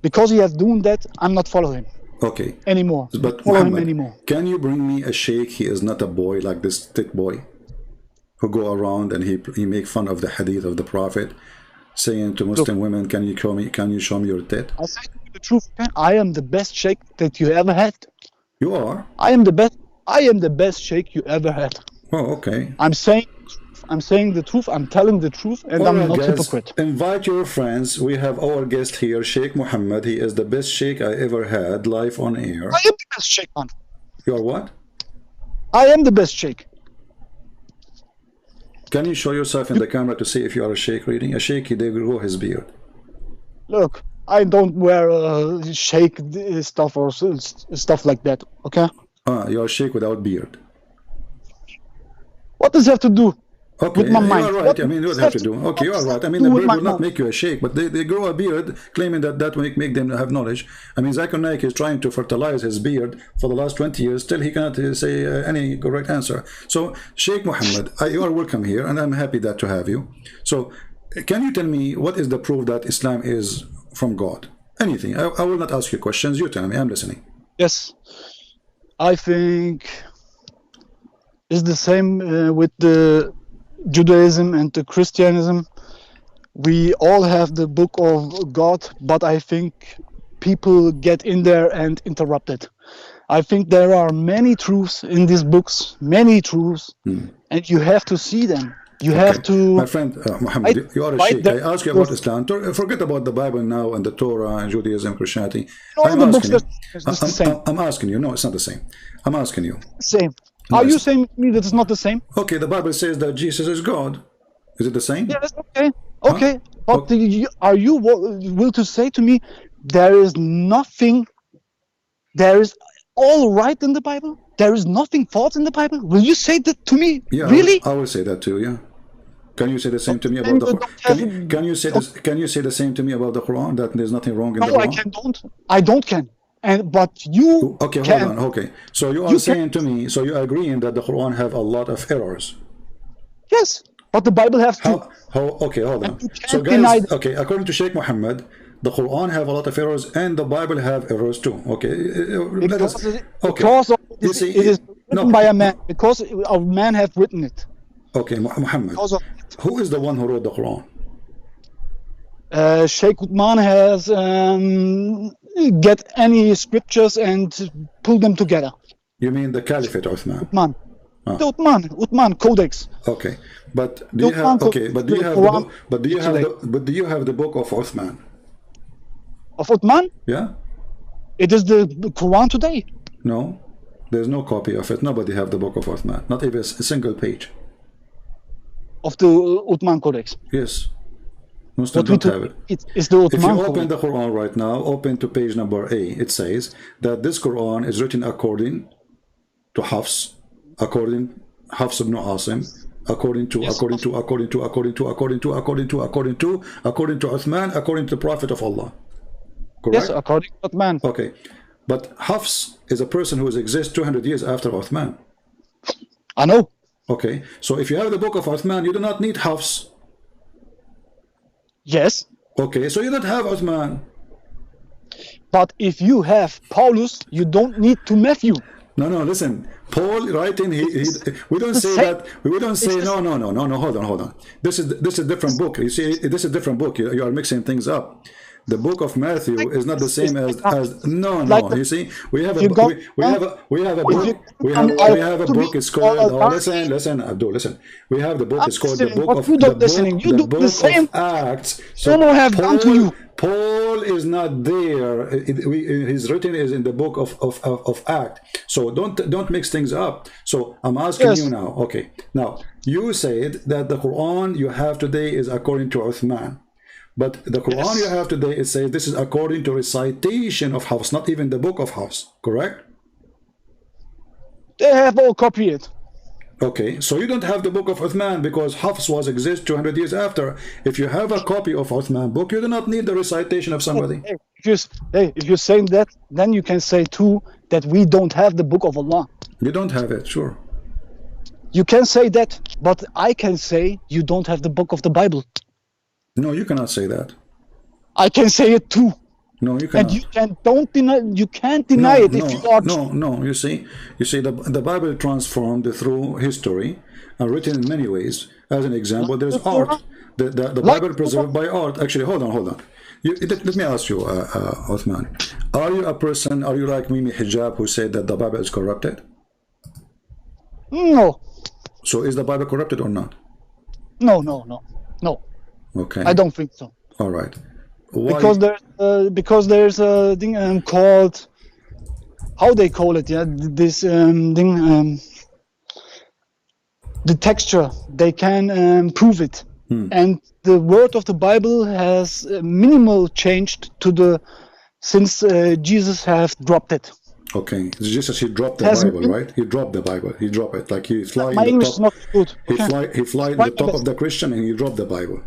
Because he has done that, I'm not following him. Okay. Anymore. But follow Muhammad, him anymore. Can you bring me a sheikh? He is not a boy like this tit boy, who go around and he make fun of the hadith of the Prophet, saying to Muslim women, "Can you show me your tit?" I say the truth. I am the best sheikh that you ever had. You are. I am the best sheikh you ever had. Oh, okay. I'm saying the truth. I'm telling the truth, and I'm not hypocrite. Invite your friends. We have our guest here, Sheikh Muhammad. He is the best sheikh I ever had live on air. I am the best sheikh, man. You are what? I am the best sheikh. Can you show yourself in the camera to see if you are a sheikh reading? A sheikh, they grow his beard. Look, I don't wear sheikh stuff or stuff like that, okay? You are a sheikh without beard. What does it have to do? Okay, with my mind. You are right. I mean, you don't have to do. Okay, you are right. I mean, the beard will not make you a sheikh, but they grow a beard, claiming that will make them have knowledge. I mean, Zakir Naik is trying to fertilize his beard for the last 20 years. Still, he cannot say any correct answer. So, Sheikh Muhammad, you are welcome here, and I'm happy to have you. So, can you tell me what is the proof that Islam is from God? Anything. I will not ask you questions. You tell me. I'm listening. Yes, I think it's the same with the Judaism and the Christianism. We all have the book of God, but I think people get in there and interrupt it. I think there are many truths in these books, many truths, and you have to see them. You have to... My friend, Muhammad, you are a sheikh. I ask you about Islam. Forget about the Bible now and the Torah and Judaism, Christianity. I'm asking you. No, it's not the same. I'm asking you. Same. Are you saying to me that it's not the same? Okay, the Bible says that Jesus is God. Is it the same? Yes, okay. Okay. Huh? But are you will to say to me there is nothing, there is all right in the Bible? There is nothing false in the Bible? Will you say that to me? Yeah, really? I will say that too, yeah. Can you say the same to me about the Quran? Can you say the same to me about the Quran, that there's nothing wrong in the Quran? I don't can. But you okay, hold on. Okay, so you are saying to me, so you are agreeing that the Quran have a lot of errors? Yes, but the Bible has to. Okay, hold on. So guys, okay, according to Sheikh Muhammad, the Quran have a lot of errors and the Bible have errors too. Okay, because it is written by a man. Because a man have written it. Okay, Muhammad. Who is the one who wrote the Quran? Shayk Uthman has get any scriptures and pull them together. You mean the Caliphate Uthman? Uthman. The Uthman Codex. Okay, but do you have do you have the book of Uthman? Of Uthman? Yeah. It is the Quran today. No, there's no copy of it. Nobody have the book of Uthman. Not even a single page. Of the Uthman Codex. Yes. Muslims don't have it. It's the Uthman. If you open the Quran right now, open to page number A, it says that this Quran is written according to Hafs, according Hafs ibn Asim, according to Uthman, according to the Prophet of Allah. Correct? Yes, according to Uthman. Okay. But Hafs is a person who exists 200 years after Uthman. I know. Okay. So if you have the book of Uthman, you do not need Hafs. Yes. Okay, so you don't have Uthman. But if you have Paulus, you don't need to Matthew. No, listen. Paul writing, we don't say that. We don't say no. Hold on. This is a different book. You see, this is a different book. You are mixing things up. The book of Matthew is not the same as no. You see, we have a book. It's called. Oh, listen, Abdul, listen. We have the book. It's called the book of the book of Acts. So Paul is not there. His written is in the book of Acts. So don't mix things up. So I'm asking you now. Okay, now you said that the Quran you have today is according to Uthman. But the Quran you have today, it says this is according to recitation of Hafs, not even the book of Hafs, correct? They have all copied it. Okay, so you don't have the book of Uthman because Hafs was exist 200 years after. If you have a copy of Uthman book, you do not need the recitation of somebody. If you're saying that, then you can say too that we don't have the book of Allah. You don't have it, sure. You can say that, but I can say you don't have the book of the Bible. No, you cannot say that. I can say it too. No, you cannot. And you can't deny it if you are. No. You see, the Bible transformed through history and written in many ways. As an example, there's art. The Bible preserved by art. Actually, hold on. Let me ask you, Uthman. Are you a person? Are you like Mimi Hijab who said that the Bible is corrupted? No. So is the Bible corrupted or not? No. Okay. I don't think so. All right. Why? Because there's a thing called, how they call it, this thing, the texture, they can prove it. And the word of the Bible has minimal changed since Jesus have dropped it. Okay, Jesus, he dropped the Bible, right? He dropped the Bible. He dropped it, like he fly. My English is not good. He fly in the top of the Christian and he dropped the Bible.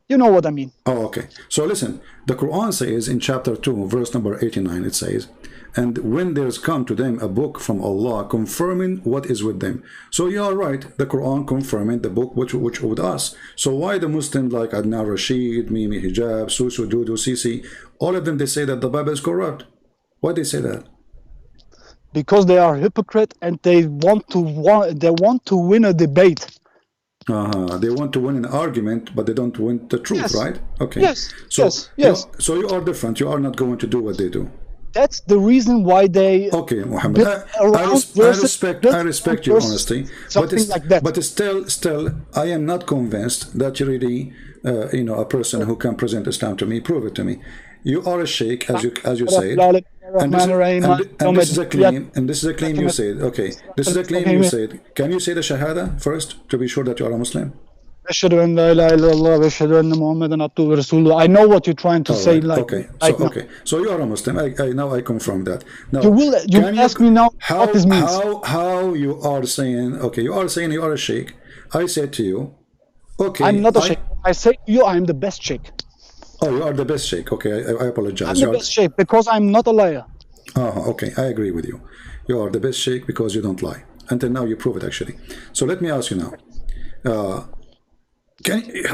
You know what I mean. Oh, okay. So listen, the Quran says in chapter 2, verse number 89, it says, and when there's come to them a book from Allah confirming what is with them. So you are right, the Quran confirming the book which with us. So why the Muslims like Adnan Rashid, Mimi Hijab, Susu, Dudu, Sisi, all of them, they say that the Bible is corrupt. Why they say that? Because they are hypocrite and they want to win a debate. They want to win an argument, but they don't win the truth, right? Okay. Yes. So you are different. You are not going to do what they do. That's the reason why they. Okay, Muhammad. I respect your honesty, but still, I am not convinced that you're really, a person who can present Islam to me. Prove it to me. You are a sheikh, as you said, and this is a claim. And this is a claim you said. Okay, this is a claim you said. Can you say the Shahada first to be sure that you are a Muslim? I know what you're trying to say. Okay. So you are a Muslim. Now I confirm that. Now you ask me now what this means. How you are saying? Okay, you are saying you are a sheikh. I said to you, okay. I'm not a sheikh. I say to you, I'm the best sheikh. Oh, you are the best sheikh. Okay, I apologize. I'm the best sheikh because I'm not a liar. Okay, I agree with you. You are the best sheikh because you don't lie. Until now, you prove it actually. So let me ask you now.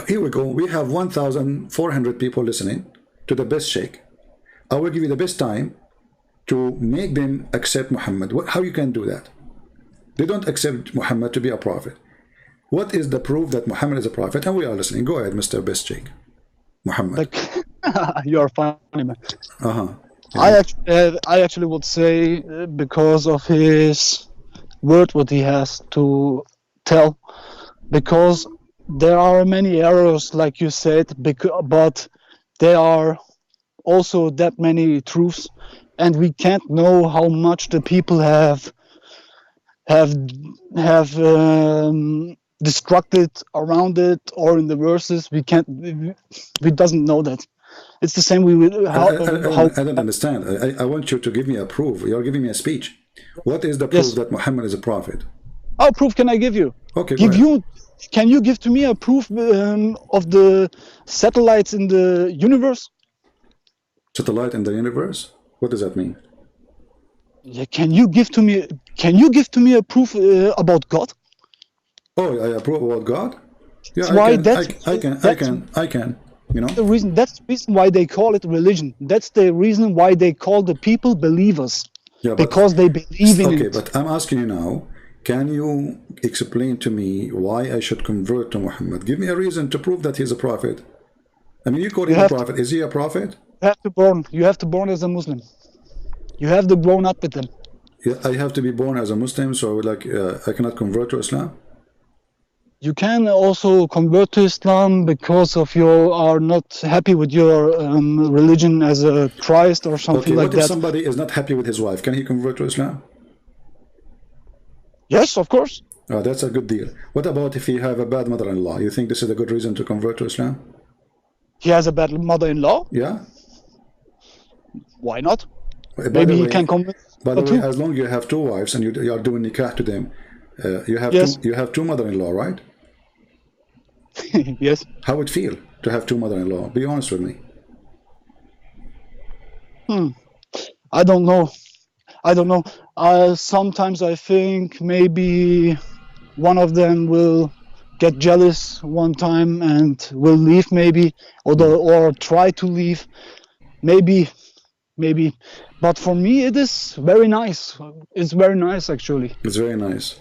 Here we go. We have 1,400 people listening to the best sheikh. I will give you the best time to make them accept Muhammad. How you can do that? They don't accept Muhammad to be a prophet. What is the proof that Muhammad is a prophet? And we are listening. Go ahead, Mr. Best Sheikh. Muhammad. You're funny, man. Yeah. I actually would say because of his word, what he has to tell, because there are many errors, like you said, but there are also that many truths, and we can't know how much the people have destructed around it or in the verses. We doesn't know that. It's the same. I don't understand. I want you to give me a proof. You're giving me a speech. What is the proof that Muhammad is a prophet? How proof can I give you? Okay, can you give to me a proof of the satellites in the universe? Satellite in the universe? What does that mean? Yeah, can you give to me a proof about God? Oh, I approve about God? Yeah, I can. You know? That's the reason why they call it religion. That's the reason why they call the people believers. Yeah, because they believe in it. Okay, but I'm asking you now, can you explain to me why I should convert to Muhammad? Give me a reason to prove that he's a prophet. I mean, you call You him a have prophet. Is he a prophet? you have to born as a Muslim. You have to grown up with them. Yeah, I have to be born as a Muslim, so like I cannot convert to Islam. You can also convert to Islam because of you are not happy with your religion as a Christ or something Okay, like what if that. somebody is not happy with his wife? Can he convert to Islam? Yes, of course. Oh, that's a good deal. What about if he have a bad mother-in-law? You think this is a good reason to convert to Islam? He has a bad mother-in-law. Yeah. Why not? By Maybe the he way, can convert. by the way, too. as long as you have two wives and you are doing nikah to them, Yes. you have two mother-in-law, right? Yes. How would it feel to have two mother-in-law? Be honest with me. I don't know. I don't know. Sometimes I think maybe one of them will get jealous one time and will leave, maybe, or try to leave, maybe. But for me, it is very nice. It's very nice, actually. It's very nice.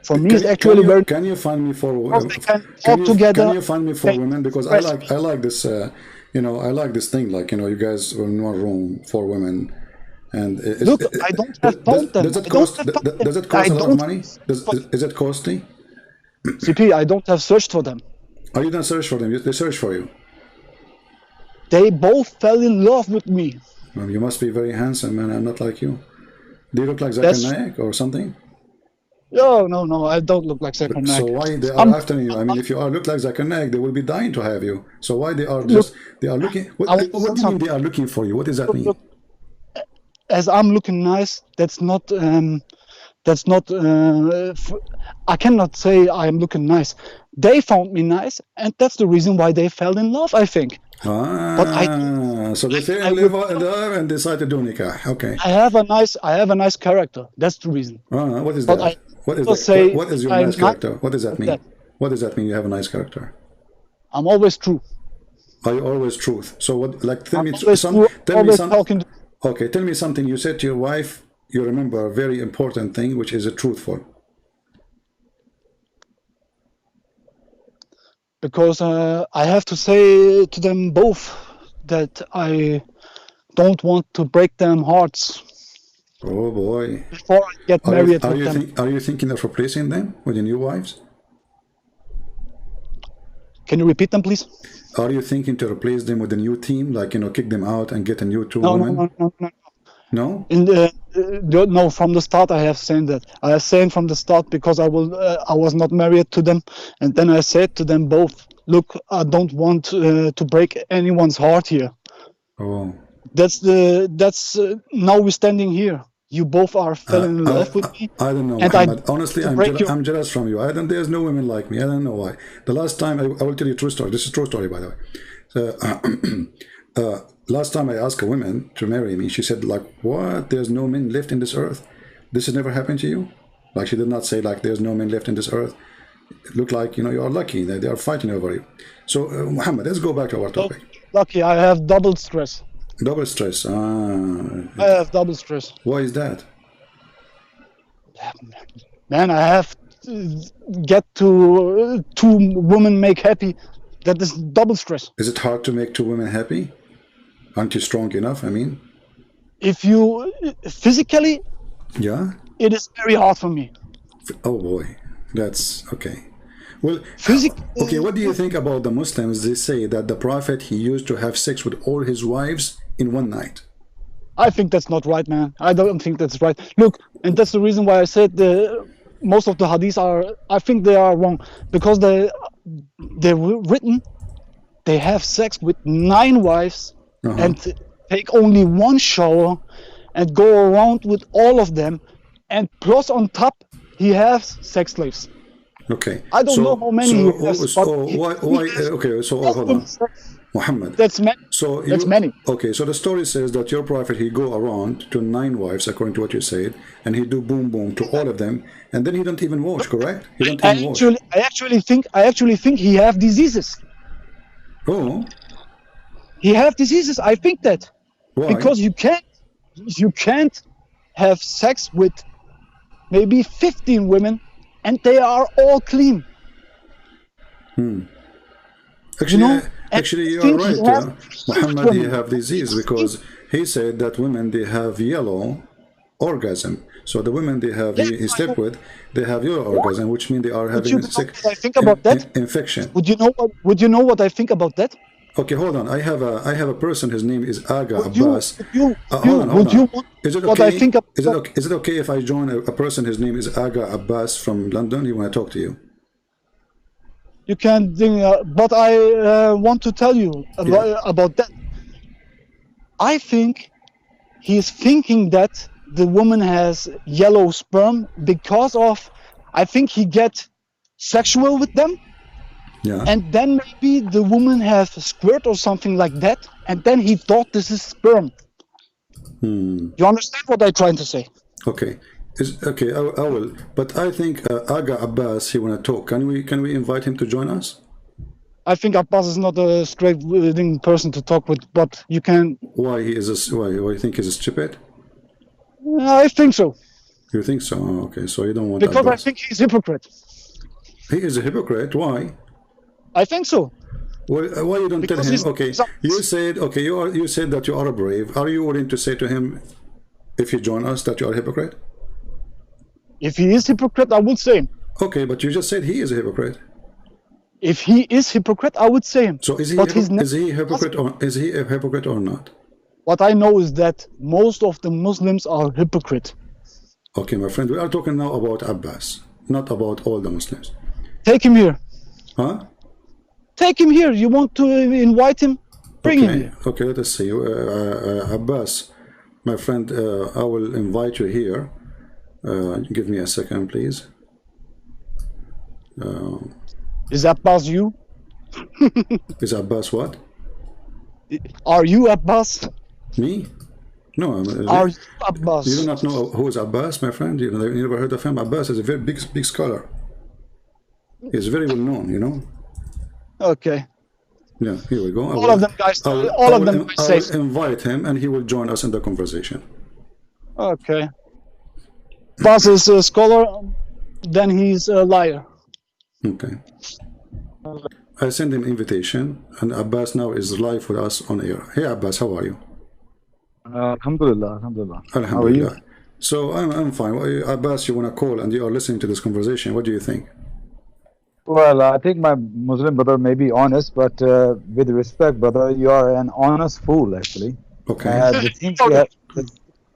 For me, it's actually very. Can you find me for They can talk together. can you find me for women, because I like this I like this thing, like you guys are in one room, 4 women, and Look, I don't have found them. does it cost a lot of money? Is it costly? CP, I don't have searched for them. Oh, you don't search for them, they search for you. They both fell in love with me. Well, you must be very handsome, man. I'm not like you. Do you look like Zakir Naik or something? No, I don't look like Zakir Naik. So why they are after you? I mean, if you look like Zakir Naik, they will be dying to have you. So why they are looking? What do you mean they are looking for you? What does that mean? As I'm looking nice, that's not. I cannot say I'm looking nice. They found me nice, and that's the reason why they fell in love, I think. So they fell in love and decide to do nikah. Okay. I have a nice character. That's the reason. What is that? What is your nice character? What does that mean? What does that mean? You have a nice character. I'm always true. Are you always truth? So what? Like tell me something. Okay, tell me something you said to your wife. You remember a very important thing, which is truthful. Because I have to say to them both that I don't want to break them hearts. Oh boy! Before I get married with them. Are you thinking of replacing them with your new wives? Can you repeat them, please? Are you thinking to replace them with a new team, like kick them out and get a new 2 women? No. No? No, from the start I have said that. I have said from the start because I was not married to them, and then I said to them both, look, I don't want to break anyone's heart here. Oh. That's now we're standing here. You both are fell in love with me. I don't know, and Muhammad. Honestly, I'm jealous from you. There's no women like me. I don't know why. The last time, I will tell you a true story. This is a true story, by the way. So, last time I asked a woman to marry me, she said, like, what? There's no men left in this earth? This has never happened to you? Like, she did not say, like, there's no men left in this earth. It looked like, you are lucky. They are fighting over you. So, Muhammad, let's go back to our topic. Lucky, I have double stress. Double stress. I have double stress. Why is that? Man, I have to get to 2 women make happy. That is double stress. Is it hard to make 2 women happy? Aren't you strong enough? I mean, if you physically, yeah, it is very hard for me. Oh boy, that's okay. Well, physically, what do you think about the Muslims? They say that the Prophet, he used to have sex with all his wives in one night. I think that's not right, man. I don't think that's right. Look, and that's the reason why I said most of the hadiths I think they are wrong, because they're written, they have sex with 9 wives and take only 1 shower and go around with all of them, and plus on top he has sex slaves. Okay. I don't know how many he has, okay, so hold on. Muhammad. That's many. That's many. Okay, so the story says that your prophet, he go around to 9 wives, according to what you said, and he do boom boom to all of them, and then he don't even wash, correct? He don't even wash. I actually think he have diseases. Oh. He have diseases. I think that. Why? Because you can't have sex with maybe 15 women and they are all clean. Actually, And actually, I you are think he right, has Muhammad. You have disease because he said that women they have yellow orgasm. So the women they have yeah, he slept with, they have yellow orgasm, which means they are would having you a know sick what I think about that? infection. Would you know what I think about that? Okay, hold on. I have a person. His name is Aga Would you Abbas. would you Hold on, hold would you on. want Is it what I okay? think about Is it that? okay? Is it okay if I join a person? His name is Aga Abbas from London. He want to talk to you. You can think, but I want to tell you about that. I think he's thinking that the woman has yellow sperm because of, I think he get sexual with them, Yeah. and then maybe the woman has squirt or something like that, and then he thought this is sperm. You understand what I'm trying to say? Okay. Okay. I will. But I think Aga Abbas he want to talk. Can we invite him to join us? I think Abbas is not a straight willing person to talk with, but you can. Why he is a, why you think he's stupid? I think so. You think so? Oh, okay. So you don't want Because I Abbas. think he's hypocrite. He is a hypocrite. Why? I think so. Why you don't Because tell him? he's- Okay, you said okay. You said that you are brave. Are you willing to say to him, if you join us, that you are a hypocrite? If he is hypocrite, I would say him. Okay, but you just said he is a hypocrite. If he is hypocrite, I would say him. So is he But he's is he hypocrite or is he a hypocrite or not? What I know is that most of the Muslims are hypocrite. Okay, my friend, we are talking now about Abbas, not about all the Muslims. Take him here. Huh? Take him here. You want to invite him? Bring him Okay, here. okay, let us see. Abbas, my friend, I will invite you here. Give me a second, please. Is Abbas you? Is Abbas what? Are you Abbas? Me? No, Are you Abbas? you do not know who is Abbas, my friend? You never heard of him? Abbas is a very big scholar. He's very well known, you know. Okay. Yeah, here we go. All of them guys. I Say. will invite him, and he will join us in the conversation. Okay. Abbas is a scholar. Then he's a liar. Okay. I send him invitation, and Abbas now is live with us on air. Hey, Abbas, how are you? Alhamdulillah, alhamdulillah. Alhamdulillah. How are you? So I'm fine. Abbas, you want to call, and you are listening to this conversation. What do you think? Well, I think my Muslim brother may be honest, but with respect, brother, you are an honest fool, actually. Okay.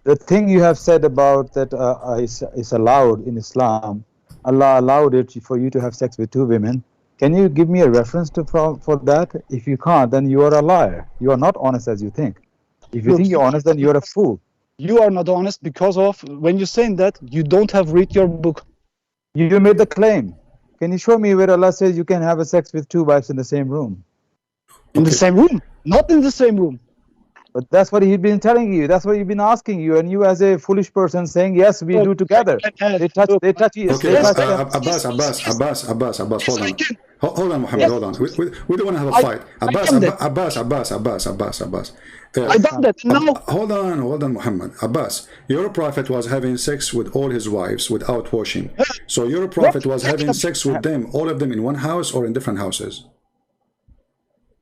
The thing you have said about that is allowed in Islam, Allah allowed it for you to have sex with two women. Can you give me a reference for that? If you can't, then you are a liar. You are not honest as you think. If you think you're honest, then you're a fool. You are not honest because of when you're saying that you don't have read your book. You made the claim. Can you show me where Allah says you can have a sex with two wives in the same room? In the same room, not in the same room. But that's what he's been telling you. That's what he's been asking you, and you, as a foolish person, saying yes, we do together. They touch you. Okay, Abbas, hold on. Hold on, Muhammad, hold on. We don't want to have a fight. Abbas. I done that. No. Hold on, Muhammad. Abbas, your prophet was having sex with all his wives without washing. So your prophet was having sex with them, all of them in one house or in different houses?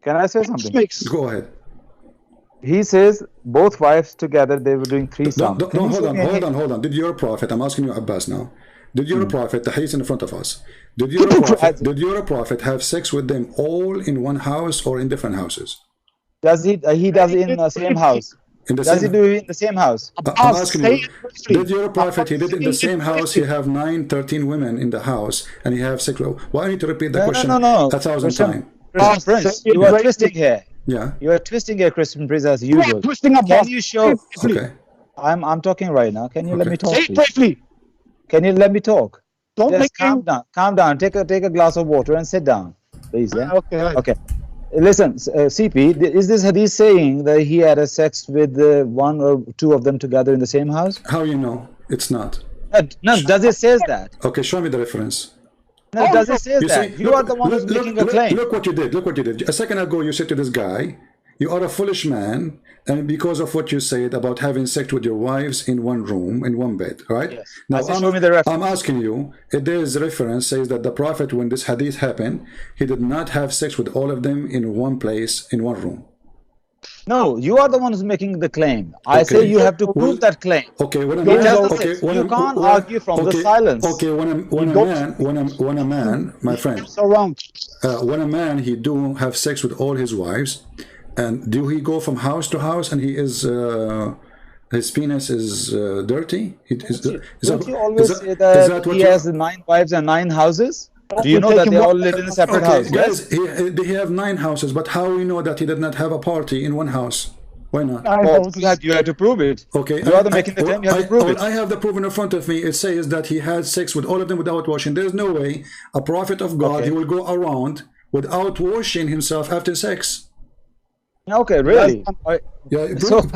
Can I say something? Go ahead. He says both wives together, they were doing threesome. Hold on. Did your prophet, I'm asking you, Abbas, now. Did your prophet, he's in front of us. Did your prophet have sex with them all in one house or in different houses? Does he does it in the same house? Does he do it in the same house? I'm asking you, did your prophet, he did it in the same house, he have 13 women in the house, and he have sex with, why need to repeat the question No. 1,000 times? Christian Prince, you are twisting here. Yeah. You are twisting here, Christian Prince, as usual. Can you show? Okay. I'm talking right now. Can you let me talk? Say it briefly. Can you let me talk? Don't Just make calm down. Calm down. Take a glass of water and sit down, please. Yeah. Okay. Listen, CP, is this hadith saying that he had a sex with one or two of them together in the same house? How you know? It's not. No. Does it says that? Okay, show me the reference. No, does it says that? See, you are the one who's making a claim. Look what you did. A second ago, you said to this guy, "You are a foolish man. and because of what you said about having sex with your wives in one room, in one bed, right? Yes. Now, Show me the reference. I'm asking you, if there is a reference says that the Prophet, when this hadith happened, he did not have sex with all of them in one place, in one room. No, you are the one who's making the claim. I say you have to prove that claim. Okay, when a You man, tell the okay, six. You can't argue from the silence. Okay, when a man, my friend, when a man, he do have sex with all his wives, and do he go from house to house, and he is his penis is dirty? Don't you always say that he has 9 wives and 9 houses? Do you know that they all live in a separate house? Guys, he have 9 houses, but how we know that he did not have a party in one house? Why not? You have to prove it. Okay, you are making the claim. You have to prove it. I have the proof in front of me. It says that he had sex with all of them without washing. There's no way a prophet of God he will go around without washing himself after sex. Okay, really? Yeah,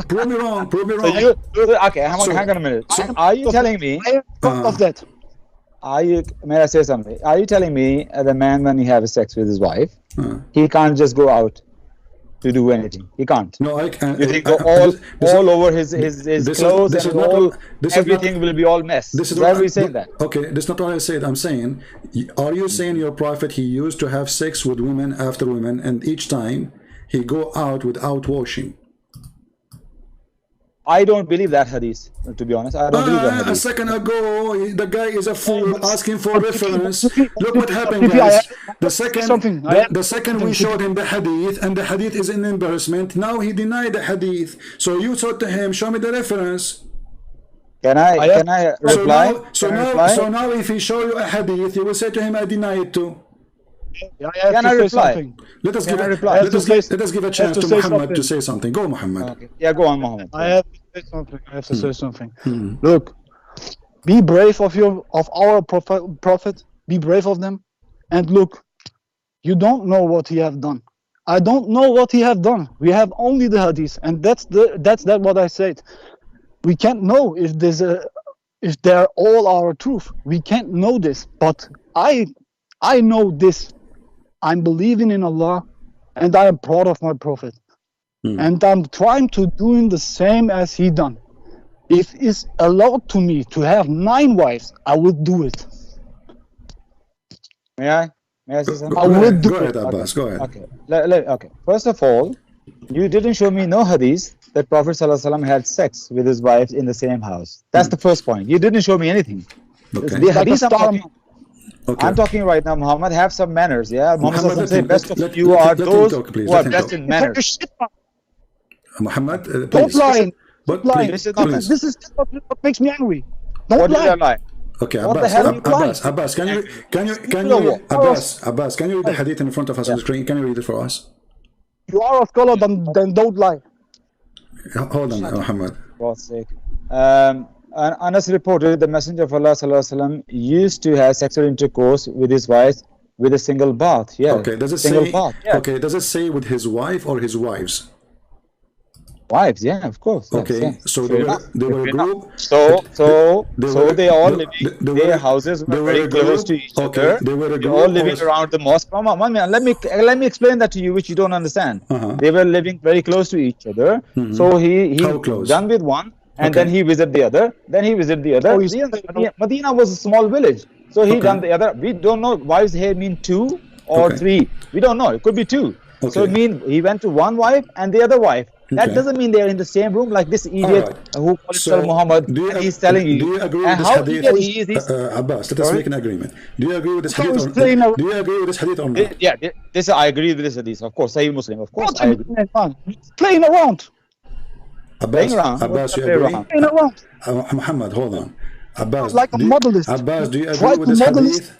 prove me wrong. Prove me wrong. Okay, hang on a minute. Are you telling me? Of that. May I say something? Are you telling me the man, when he has sex with his wife, he can't just go out to do anything? He can't. No, I can't. You think all over his clothes and everything will be all mess? Why are we saying that? Okay, that's not what I said. I'm saying, are you saying your prophet, he used to have sex with women after women, and each time he go out without washing? I don't believe that hadith, to be honest. I don't believe that hadith. A second ago, the guy is a fool asking for reference. Look what happened, guys. The second we showed him the hadith, and the hadith is in embarrassment. Now he denied the hadith. So you said to him, show me the reference. Can I reply? So now if he show you a hadith, you will say to him, I deny it too. Can I reply? Let us give a chance to Muhammad to say something. Go, Muhammad. Okay. Yeah, go on, Muhammad. I have to say something. Look, be brave of our prophet. Be brave of them, and look, you don't know what he have done. I don't know what he have done. We have only the hadith, and that's what I said. We can't know if they're all our truth. We can't know this, but I know this. I'm believing in Allah, and I am proud of my prophet, and I'm trying to doing the same as he done. If it's allowed to me to have 9 wives, I will do it. May I say something? Go ahead, Abbas. Go ahead. Okay. First of all, you didn't show me no hadith that Prophet ﷺ had sex with his wives in the same house. That's the first point. You didn't show me anything. Okay. The hadith I'm talking right now, Muhammad. Have some manners, yeah? Muhammad says, best of you are those who are best in manners. Muhammad, don't lie. But This is what makes me angry. Don't lie. Okay, Abbas, can you read the hadith in front of us on the screen? Can you read it for us? You are a scholar, then don't lie. Hold on, Muhammad. For God's sake. Anas reported the Messenger of Allah ﷺ used to have sexual intercourse with his wife with a single bath. Yeah. Okay. Does it say? Okay. Does it say with his wife or his wives? Wives, yeah, of course. Okay. Yes. So they were a group. So they all living. Their houses were very close to each other. They were a group. All living around the mosque. Let me explain that to you, which you don't understand. They were living very close to each other. So he done with one. And then he visited the other. Medina was a small village. So he done the other. We don't know. Wives here mean 2 or 3. We don't know. It could be 2. So it means he went to one wife and the other wife. That doesn't mean they're in the same room like this idiot who calls himself Muhammad. He's telling you. Do you agree with this hadith? Abbas, let us make an agreement. Do you agree with this hadith or not? Yeah, I agree with this hadith. Of course, Sahih Muslim. Of course, I agree. Playing around. Abbas, you agree? Muhammad, hold on. Abbas, like a modalist. Abbas, do you agree with this hadith?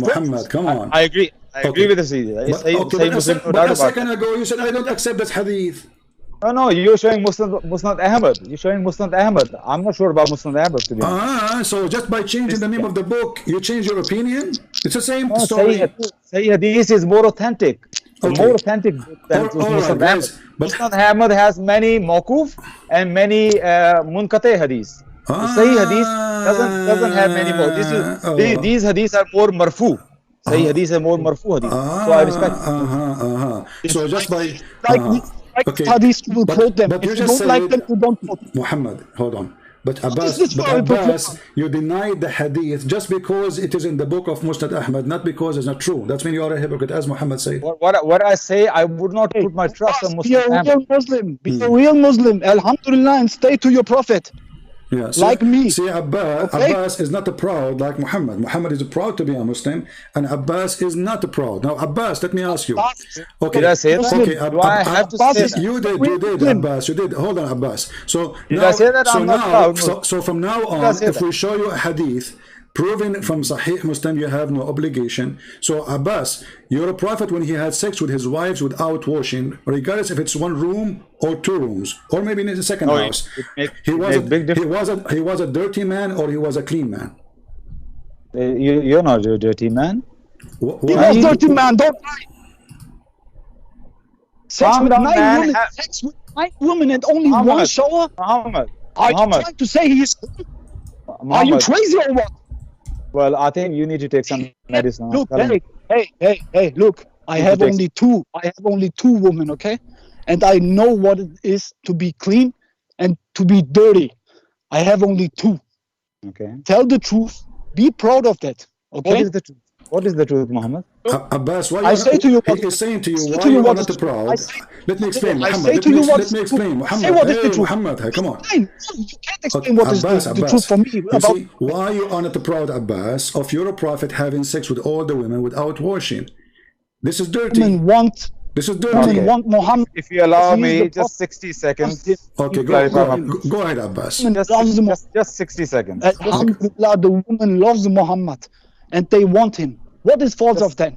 Muhammad, come on. I agree. I agree with this hadith. But a second ago, you said I don't accept this hadith. No, you're showing Musnad Ahmad. You're showing Musnad Ahmad. I'm not sure about Musnad Ahmad, to be honest. So just by changing the name of the book, you change your opinion? It's the same story. Sahih Hadith is more authentic. More authentic than Musnad Ahmad. Musnad Ahmad has many mawquf and many munkate hadiths. Sahih Hadith doesn't have many more. These hadiths are more marfu. Sahih Hadith are more marfu hadith. So I respect. So just by like Okay, hadiths, you will quote them. but If you you just don't like said, them, you don't quote them. Muhammad, hold on. But is Abbas, this for a you denied the hadith just because it is in the book of Musnad Ahmad, not because it's not true. That's when you are a hypocrite, as Muhammad said. What I say, I would not put my trust on Be a Muslim. real Muslim. Be a real Muslim. Alhamdulillah, and stay to your Prophet. Yeah, Like me. See, Abbas is not proud like Muhammad. Muhammad is proud to be a Muslim, and Abbas is not proud. Now, Abbas, let me ask you. Okay, Did I say that? okay, Do I have to say that? You did, Abbas. You did. Hold on, Abbas. So Did now, I say that? I'm not proud. So from now I on, say if that? we show you a hadith proving from Sahih Muslim, you have no obligation. So Abbas, your prophet, when he had sex with his wives without washing, regardless if it's one room or two rooms, or maybe in the second house, he was a dirty man or he was a clean man. You're not a dirty man. He was dirty man, don't lie. Sex Calm with down, 9 man. women, sex with 9 women and only one Muhammad. shower? Muhammad. Are you Muhammad. trying to say he is? Are you Muhammad. crazy or what? Well, I think you need to take some medicine. Look, Tell me. hey, look, I You have take- only two women, okay? And I know what it is to be clean and to be dirty. I have only 2. Okay. Tell the truth. Be proud of that, What okay? is the truth? What is the truth, Muhammad? Abbas, why I say to you he what- is saying to you, I say why to you you are what not is true. proud? I say- Let me explain, I Muhammad. say to you what Let is me true. explain, Say Muhammad. what is the Hey, truth. Muhammad, hey, come on. Fine. No, you can't explain Okay, what is Abbas, the truth for me you about. see, why you are not proud, Abbas, of your prophet having sex with all the women without washing? This is dirty. Women want This is women dirty. Okay. want Muhammad. If you allow He is me the just prophet. 60 seconds. Okay, Clarify my- go ahead, Abbas. Women loves Just 60 seconds. Alhamdulillah, the woman loves Muhammad, and they want him. What is false of that?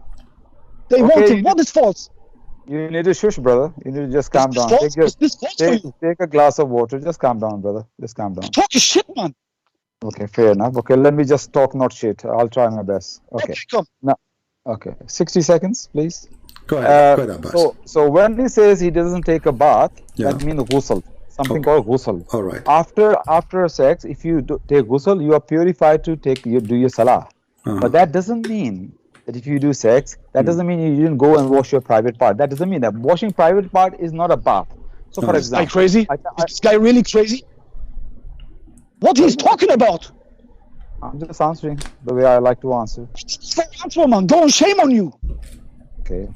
They want Okay, him. What is false? You need to shush, brother. You need to just calm Is this down. false? Is this false for you? Take a glass of water. Just calm down, brother. Just calm down. Talk shit, man. Okay, fair enough. Okay, let me just talk, not shit. I'll try my best. Okay. Come. Okay. 60 seconds, please. Go ahead, Abbas. So when he says he doesn't take a bath, Yeah. that means ghusl. Something Okay. called ghusl. All right. After sex, if you take ghusl, you are purified to do your salah. But that doesn't mean that if you do sex, that doesn't mean you didn't go and wash your private part. That doesn't mean that washing private part is not a bath. So, for No. Is this guy example, crazy? Is this guy really crazy? What he's talking about? I'm just answering the way I like to answer. Answer, man. Don't shame on you. Okay.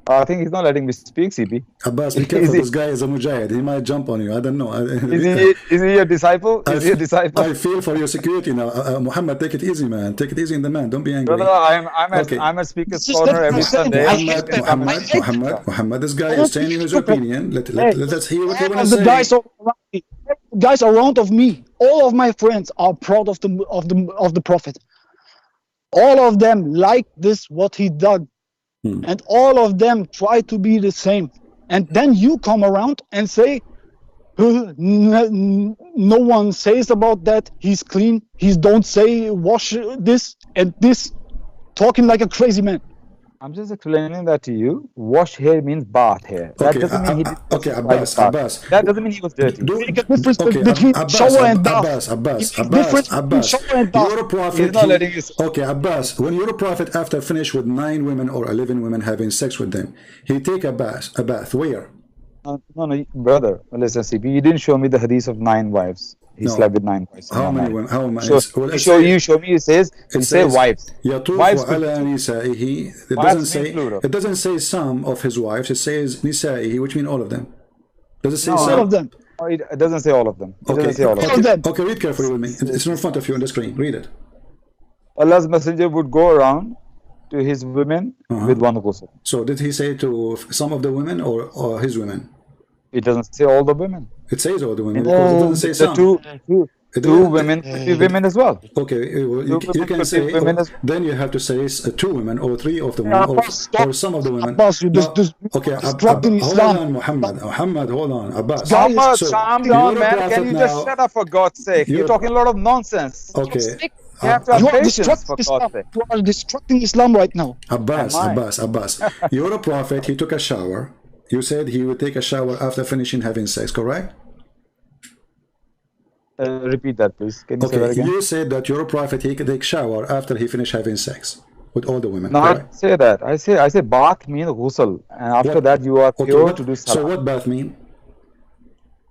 I think he's not letting me speak, CP. Abbas, be careful. This guy is a mujahid. He might jump on you. I don't know. Is he a disciple? Is he a disciple? I feel for your security now. Muhammad, take it easy, man. Take it easy in the man. Don't be angry. Brother, Okay. I'm at Speaker's This is Corner the every person. Sunday. I hate that. Muhammad, this guy is telling you his opinion. Let's hear what you want to The say. guys around of me, all of my friends are proud of the Prophet. All of them like this what he did, and all of them try to be the same. And then you come around and say, no one says about that. He's clean. He don't say wash this and this, talking like a crazy man. I'm just explaining that to you. Wash here means bath here. That Okay, doesn't mean he did okay, Abbas. That doesn't mean he was dirty. Make a difference Okay, between shower and bath. Abbas, Difference shower and bath. You're a prophet. He's not letting you. Okay, Abbas, when you're a prophet, after finish with 9 women or 11 women having sex with them, he take a bath. Where? No, brother. Listen, CP, you didn't show me the hadith of 9 wives. He No. slept with 9 wives. How many women? How many? You show me. It says wives. يطوف Wives على نسائه. It doesn't say some of his wives. It says نسائه, which means all of them. Does it say All some? of them. It doesn't say all of them. It Okay. doesn't say all of them. All of them. Okay, read carefully with me. It's in front of you on the screen. Read it. Allah's messenger would go around to his women with one ghusl. So did he say to some of the women or his women? It doesn't say all the women. It says all the women because it doesn't say The some. two women, 3 women as well. Okay, you can say, then you have to say 2 women or 3 of the women or some of the women. Abbas, you Okay, destructing hold Islam. on, Muhammad, hold on, Abbas. Guys, So, Calm you're down, a man. prophet Can you now. just shut up for God's sake? You're talking a lot of nonsense. Okay, You have to have You are patience destructing for Islam. God's sake. You are destructing Islam right now. Abbas. You're a prophet. He took a shower. You said he would take a shower after finishing having sex, correct? Repeat that, please. Can you say that Okay, again? you said that you're a prophet. He could take shower after he finished having sex. with all the women. No, I Right? didn't say that. I say bath means ghusl, and after What? that you are Okay. pure to do So salah. what bath mean?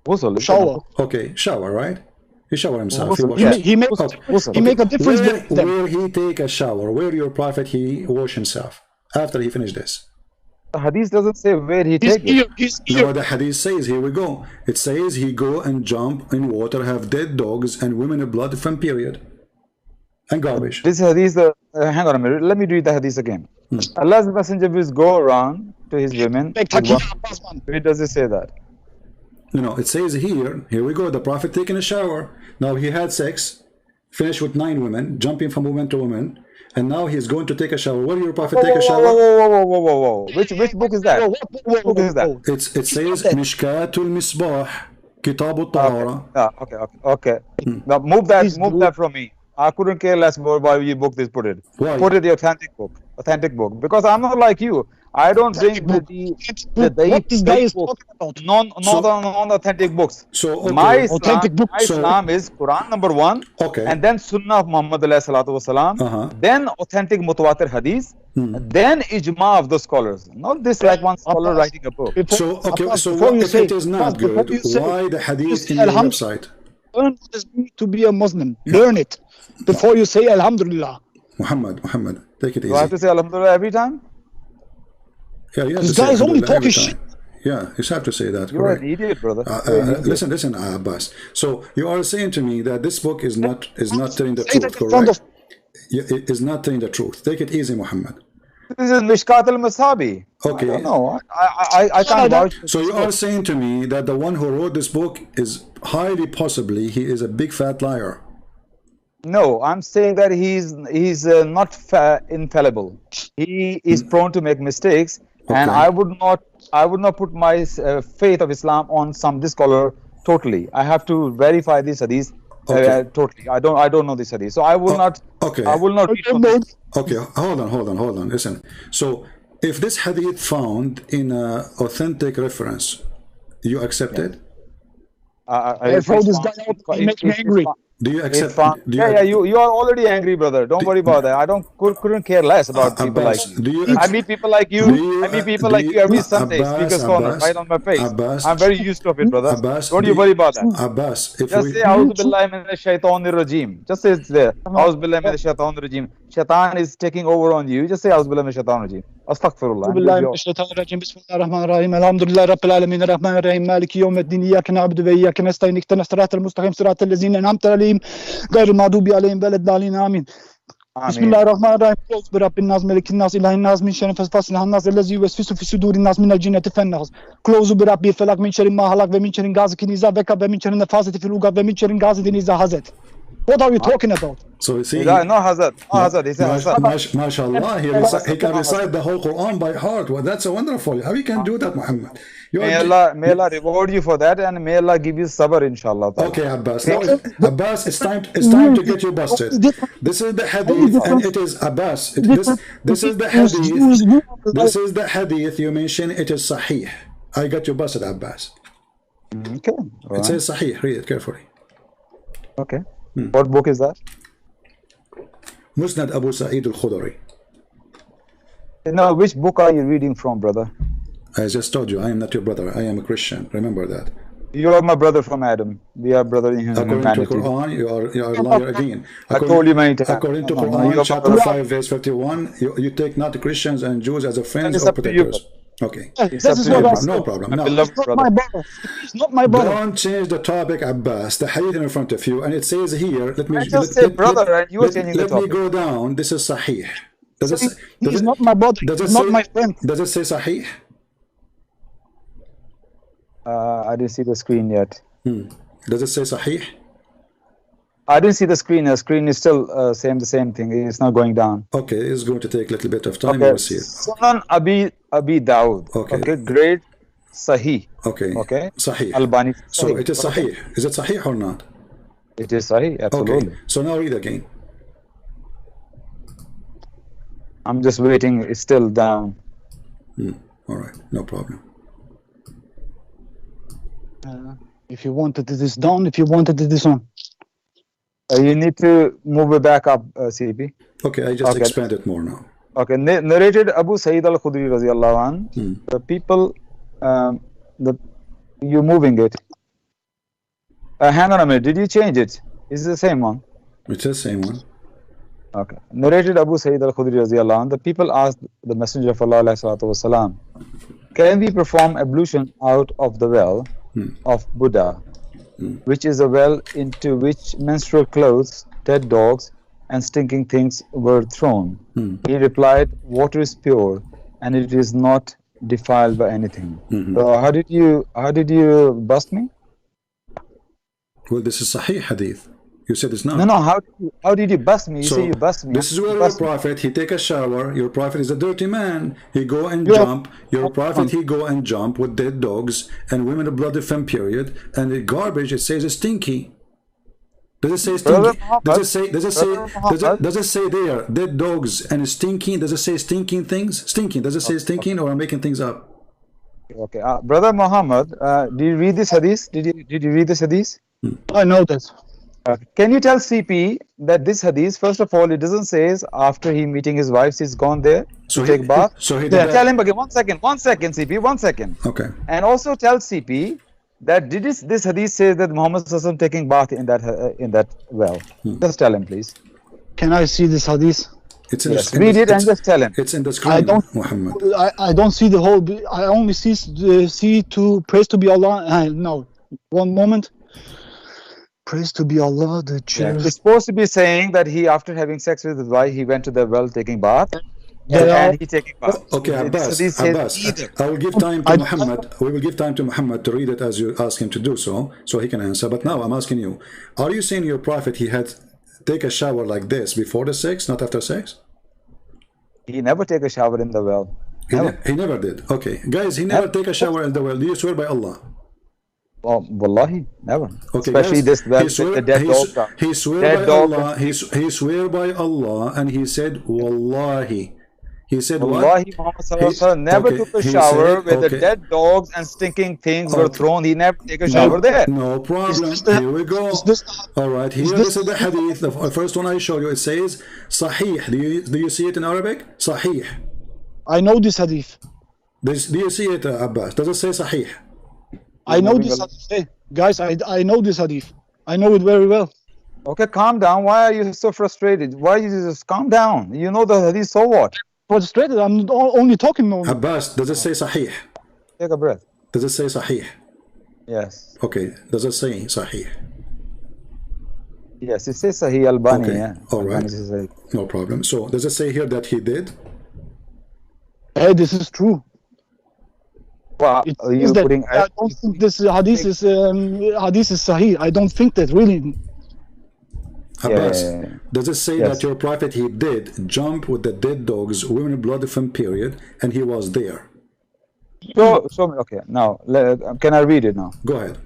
Ghusl. Shower. Okay, shower, right? He shower himself. He Ghusl, wash He, yeah. ma- he make Okay. he make a difference Where with them. where he take a shower? Where your prophet he wash himself after he finished this? The hadith doesn't say where he His take it. ear, his No, ear. the hadith says, here we go. It says he go and jump in water, have dead dogs and women blood from period and garbage. This hadith, hang on a minute. Let me read the hadith again. Allah's messenger will go around to his women. Bek with takiyya one- Abbas man. Where does it say that? It says here we go, the prophet taking a shower. Now he had sex, finished with 9 women, jumping from woman to woman, and now he's going to take a shower. Where did your prophet take a shower? Whoa. Which book is that? Whoa, Which book is that? It says Mishkatul Misbah, Kitab Tahara. Okay. Now move that from me. I couldn't care less more why you book this. Put it. Why? Put it the authentic book. Because I'm not like you. I don't bring What this guy is talking about? non-authentic books. So, okay. My Authentic book. Islam is Quran number 1, Okay. and then Sunnah of Muhammad alayhi salatu wasalam, then authentic mutawatir hadith, then ijma of the scholars. Not this like one scholar Abbas, writing a book. So, okay, Abbas, so before what you if say- it is not Abbas, before good? you say- Why the hadith in say your Alhamdulillah. website? Learn what it means to be a Muslim. Learn it before you say Alhamdulillah. Muhammad, take it easy. Do I have to say Alhamdulillah every time? Yeah, you have This to say guy is only Alhamdulillah every talking time. Yeah, you have to say that, You're correct. an idiot, brother. Listen, Abbas. So you are saying to me that this book is not telling the Say that truth, in front correct? of It is not telling the truth. Take it easy, Muhammad. This is Mishkat al-Masabi. Okay. I don't know. I can't vouch for So this you book. are saying to me that the one who wrote this book is highly possibly he is a big fat liar. No, I'm saying that he's not infallible. He is prone to make mistakes, and Okay. I would not put my faith of Islam on this scholar totally. I have to verify this hadith Okay. totally. I don't know this hadith, so I will not. okay. I will not read from this. Okay, hold on. Listen. So if this hadith found in an authentic reference, you accept it? I throw this guy out, he makes me angry. Do you accept? You are already angry, brother. Don't worry about that. I couldn't care less about people like Abbas, you. do you I meet people like you. I meet people like you every Sunday. Speaker's corner, right on my face. Abbas, I'm very used to it, brother. Abbas, Don't you worry about that. Abbas, if Just we say A'udhu billahi minash shaitanir rajim. Just say it's there. A'udhu billahi minash shaitanir rajim. Shaitan is taking over on you. Just say A'udhu billahi minash shaitanir rajim. Astaghfirullah. بالله من الشيطان الرجيم بسم الله الرحمن الرحيم الحمد لله رب العالمين الرحمن الرحيم مالك يوم الدين إياك نعبد وإياك نستعين اهدنا الصراط المستقيم صراط الذين أنعمت عليهم غير المغضوب عليهم ولا الضالين آمين بسم الله الرحمن الرحيم قل برب الناس ملك الناس إله الناس من شر الوسواس الخناس الذي يوسوس في صدور الناس من الجنة والناس كلوز برب الفلق من شر ما خلق ومن شر غاسق إذا وقب ومن شر النفاثات في العقد ومن شر غاسق إذا حسد. What are you talking about? So you see, No hazard. No hazard. He said hazard. mashallah, he can recite the whole Quran by heart. Well, that's wonderful. How you can do that, Muhammad? May Allah reward you for that, and may Allah give you sabr, inshallah. Okay, Abbas. Now, Abbas, it's time to get you busted. This is the hadith, and it is Abbas. This is the hadith. This is the hadith you mentioned. It is sahih. I got you busted, Abbas. Okay. It says sahih. Read it carefully. Okay. What book is that? Musnad Abu Sa'id al-Khudri. Now, which book are you reading from, brother? I just told you, I am not your brother. I am a Christian. Remember that. You are my brother from Adam. We are brother in According humanity. to Quran, you are a liar again. I told you many times. According to No, Quran, you are chapter my 5, verse 51, you take not Christians and Jews as a friends It's or up to you, protectors. Okay. This is what I said. No problem. My No. beloved Not brother. my brother. It's not my brother. Don't change the topic, Abbas. The hadith in front of you, and it says here. Let me I just said brother, and you were changing the Let me topic. go down. This is sahih. Does it? He's not my brother. He's not my friend. Does it say sahih? I didn't see the screen yet. Does it say sahih? I didn't see the screen. The screen is still the same thing. It's not going down. Okay, it's going to take a little bit of time. Okay. We'll see it. Sunan Abi Dawud. Okay. Great Sahih. Okay. Okay. Sahih. Albani. So it is Okay. sahih. Is it sahih or not? It is Sahih. Absolutely. Okay. So now read again. I'm just waiting. It's still down. All right. No problem. If you wanted this down, if you wanted this on. You need to move it back up, CP. Okay, I just Okay. expand it more now. Okay, narrated Abu Sa'id al-Khudri radiallahu anh. The people, you're moving it. Hang on a minute, did you change it? Is it the same one? It's the same one. Okay. Narrated Abu Sa'id al-Khudri radiallahu anh. The people asked the Messenger of Allah alayhi salatu wasalam, can we perform ablution out of the well of Buddha, which is a well into which menstrual clothes, dead dogs, and stinking things were thrown? He replied, water is pure and it is not defiled by anything. So how did you bust me? Well, this is Sahih hadith. You said it's not. No, how did you bust me? You say you bust me. This is where your prophet, he take a shower. Your prophet is a dirty man. He go and jump. Your prophet, he go and jump with dead dogs and women of bloody femme period. And the garbage, it says it's stinky. Does it say stinky? Does it say there dead dogs and stinking? Does it say stinking things? Stinking. Does it say stinking, or I'm making things up? Okay, Brother Muhammad, did you read this hadith? Did you read this hadith? I know that. Can you tell CP that this hadith, first of all, it doesn't say after he meeting his wife, he's gone there to take bath. So he did tell him again. 1 second, CP, 1 second. Okay. And also tell CP that this hadith says that Muhammad Sallallahu taking bath in that well. Just tell him, please. Can I see this hadith? It's in read it and just tell him. It's in the screen, Muhammad. I don't see the whole. I only see to praise to be Allah. No, 1 moment. Praise to be Allah, the chair. It's supposed to be saying that he, after having sex with his wife, he went to the well taking bath. And he taking bath. Okay, Abbas, I will give time to Muhammad. We will give time to Muhammad to read it as you ask him to do so he can answer. But now I'm asking you, are you saying your prophet, he had take a shower like this before the sex, not after sex? He never take a shower in the well. He never did. Okay, guys, he never take a shower in the well. Do you swear by Allah? Oh, wallahi, never. Okay, especially guys, this well with the dead dog. He swear by Allah. He swear by Allah, and he said, wallahi. He said, wallahi, Muhammad Sallallahu never took a shower where the dead dogs and stinking things were thrown. He never take a shower there. No problem. Here we go. All right, here this is the hadith. The first one I show you, it says Sahih. Do you see it in Arabic? Sahih. I know this hadith. Do you see it, Abbas? Does it say Sahih? I know this hadith. Hey, guys, I know this hadith. I know it very well. Okay, calm down. Why are you so frustrated? Why you just calm down? You know the hadith, so what? Frustrated? I'm only talking now. Abbas, does it say Sahih? Take a breath. Does it say Sahih? Yes. Okay, does it say Sahih? Yes, it says Sahih Albani. Okay. Yeah. All right. No problem. So, does it say here that he did? Hey, this is true. Well, I don't think this hadith is Sahih. I don't think that really. Abbas, does it say that your prophet, he did jump with the dead dogs, women in blood from period, and he was there? Show me. Okay, now can I read it now? Go ahead.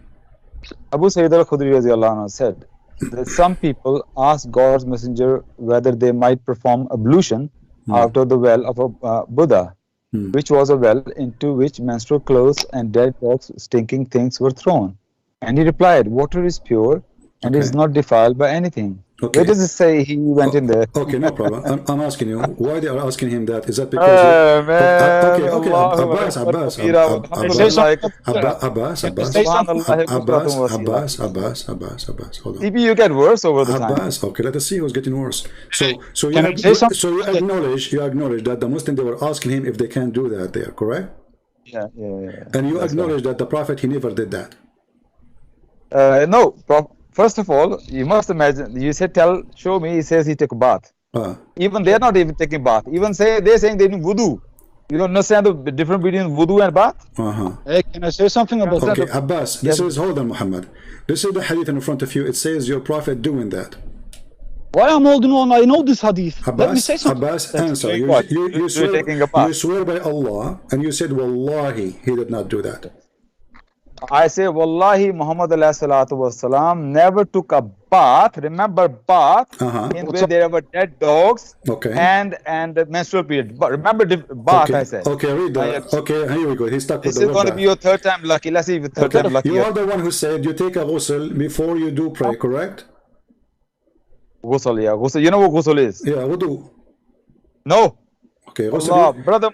Abu Sa'id al-Khudri said that some people asked God's messenger whether they might perform ablution out of the well of a Buddha, which was a well into which menstrual clothes and dead dogs, stinking things were thrown. And he replied, water is pure and is not defiled by anything. Where does it say he went in there? Okay, no problem. I'm asking you, why they are asking him that? Is that because Abbas, hold on. Maybe you get worse over the time. Abbas, okay, let us see who's getting worse. So you acknowledge that the Muslims, they were asking him if they can do that there, correct? Yeah. And you acknowledge that the Prophet, he never did that. No, first of all, you must imagine, you said, show me, he says he took a bath. Even they're not even taking bath. Even they're saying they do wudu. You don't understand the difference between wudu and bath? Hey, can I say something about that? Okay, Abbas, hold on, Muhammad. This is the hadith in front of you. It says your prophet doing that. Why I'm holding on? I know this hadith. Let me say something. Abbas, answer. You swear by Allah, and you said, wallahi, he did not do that. I say, wallahi, Muhammad ﷺ never took a bath. Remember bath, in where there were dead dogs and menstrual period. But remember bath, I said. Okay, read that. Okay, here we go. He's stuck with the word. This is going to be your third time lucky. Let's see if it's third time lucky. You are the one who said you take a ghusl before you do pray, correct? Ghusl, yeah, ghusl. You know what ghusl is? Yeah, wudu. No. Okay, ghusl. Allah, brother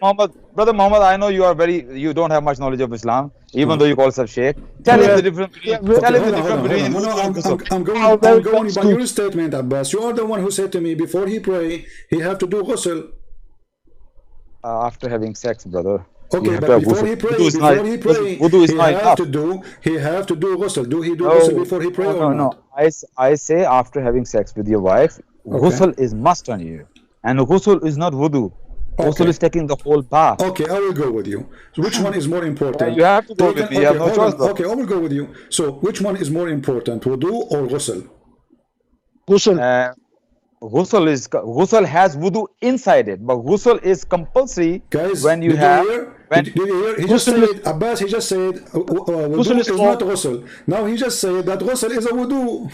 Muhammad, I know you don't have much knowledge of Islam, even though you call yourself Sheikh. Tell him the difference between, tell him the difference between No, wudu and ghusl. I'm going by your statement, Abbas. You are the one who said to me before he pray, he have to do ghusl. After having sex, brother. Okay, but before he pray, wudu is not enough. He have to do ghusl. Do he do ghusl before he pray or not? I say after having sex with your wife, ghusl is must on you, and ghusl is not wudu. Ghusl is taking the whole bath. Okay, I will go with you. So which one is more important? You have to go with me. You have no choice. Okay, I will go with you. So which one is more important, wudu or ghusl? Ghusl. Ghusl has wudu inside it, but ghusl is compulsory. Guys, when you did have. Did you hear? He just said, Abbas, he just said, wudu is not ghusl. Now he just said that ghusl is a wudu.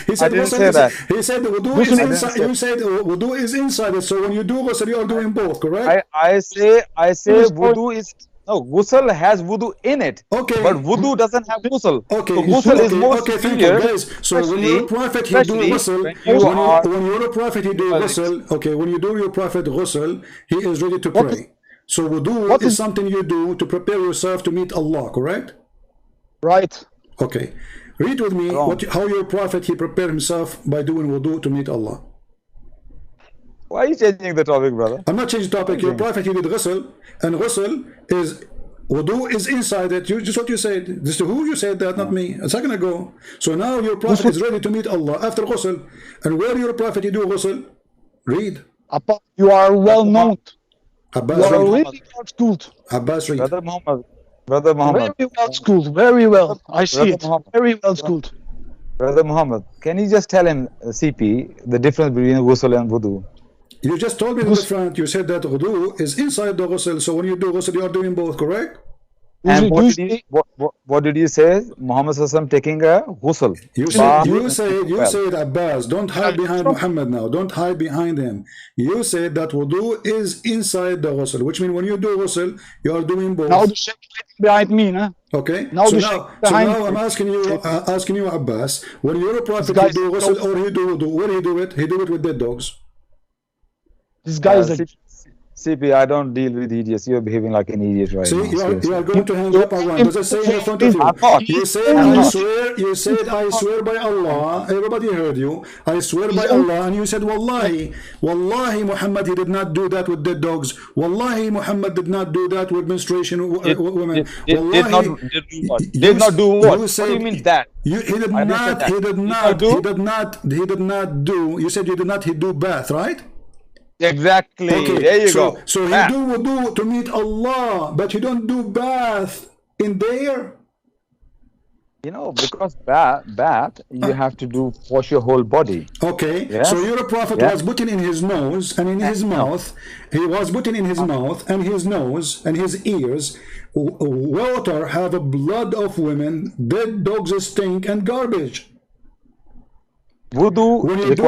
He said ghusl is, he said the wudu is inside. You said wudu is inside it. So when you do ghusl, you are doing both, correct? I say wudu is. No, ghusl has wudu in it. Okay. But wudu doesn't have ghusl. Okay. So ghusl is more superior. Guys. So when you're a prophet, you do ghusl. When you're a prophet, you do ghusl. Okay. When you do your prophet ghusl, he is ready to pray. So wudu is something you do to prepare yourself to meet Allah, correct? Right. Okay. Read with me how your prophet, he prepared himself by doing wudu to meet Allah. Why are you changing the topic, brother? I'm not changing the topic. Your prophet, he did ghusl, and ghusl is, wudu is inside it. Just what you said. This is who you said that, not me. A second ago. So now your prophet is ready to meet Allah after ghusl. And where your prophet, he do ghusl? Read. You are well known. Abbas, you are read. really well schooled. Abbas, read. Brother Muhammad. Very well schooled. Very well. I see it. Very well schooled. Brother Muhammad, can you just tell him, CP, the difference between ghusl and wudu? You just told me the difference. You said that wudu is inside the ghusl. So when you do ghusl, you are doing both, correct? And what did you say? Muhammad Sallallahu taking a ghusl. You said Abbas, don't hide behind Muhammad now. Don't hide behind him. You said that wudu is inside the ghusl, which means when you do ghusl, you are doing both. Now the Shayk behind me, huh? Okay. Now so now I'm asking you, Abbas, when you're a prophet, you do ghusl or you do wudu, where do you do it? He do it with dead dogs. This guy is a... CP, I don't deal with idiots. You're behaving like an idiot right now. You are going to hang up on one. Does it say in front of you? You said, I swear by Allah. Everybody heard you. I swear by Allah. And you said, Wallahi, Muhammad, he did not do that with dead dogs. Wallahi, Muhammad did not do that with menstruation women. Did not do what? What do you mean that? He did not do. You said he do bath, right? Exactly. Okay. There you go. So you do wudu to meet Allah, but you don't do bath in there. You know, because bath you have to wash your whole body. Okay. Yes? So your prophet was putting in his nose and in his mouth. He was putting in his mouth and his nose and his ears. Water have a blood of women, dead dogs stink and garbage. Wudu when you do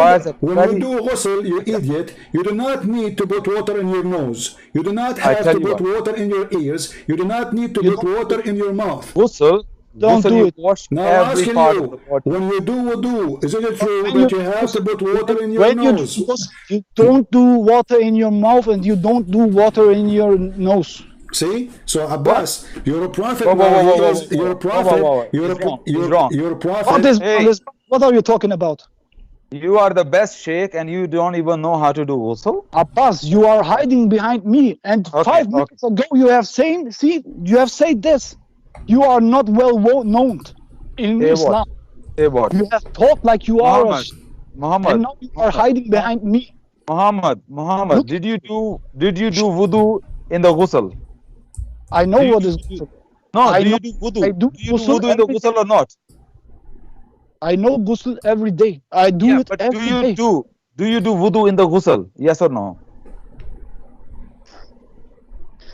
ghusl, you idiot, you do not need to put water in your nose. You do not have to put water in your ears. You do not need to put water in your mouth. Ghusl, don't do it. Wash now I'm asking you, when you do wudu, is it true that you have to put water in your nose? You don't do water in your mouth and you don't do water in your nose. See? So Abbas, you're a prophet. You're a prophet. You're a prophet. What are you talking about? You are the best Sheikh and you don't even know how to do ghusl. Abbas, you are hiding behind me. And 5 minutes ago you have said this. You are not well known in Islam. What? You have talked like you are Muhammad. And now you are hiding behind me. Muhammad, did you do wudu in the ghusl? I know what is ghusl. No, do you do wudu? Do you do wudu in the ghusl or not? I know ghusl every day. I do it every day. Do you do wudu in the ghusl? Yes or no?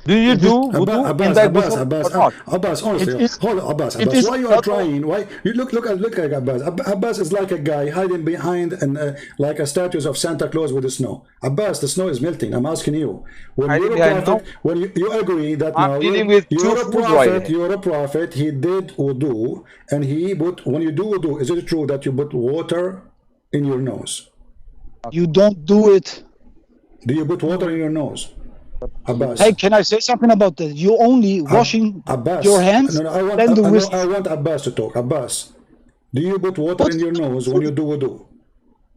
Do you do wudu in that ghusl or not? Abbas, honestly, hold on, Abbas. Why you are trying? Why you look at Abbas? Abbas is like a guy hiding behind and like a statues of Santa Claus with the snow. Abbas, the snow is melting. I'm asking you. When you're a prophet, when you agree that now you're a prophet, he did wudu, and he put, when you do wudu, is it true that you put water in your nose? You don't do it. Do you put water in your nose? Abbas. Hey, can I say something about that? You only washing Abbas. your hands, No, I want, then the wrist. I want Abbas to talk. Abbas, do you put water in your nose when you do wudu?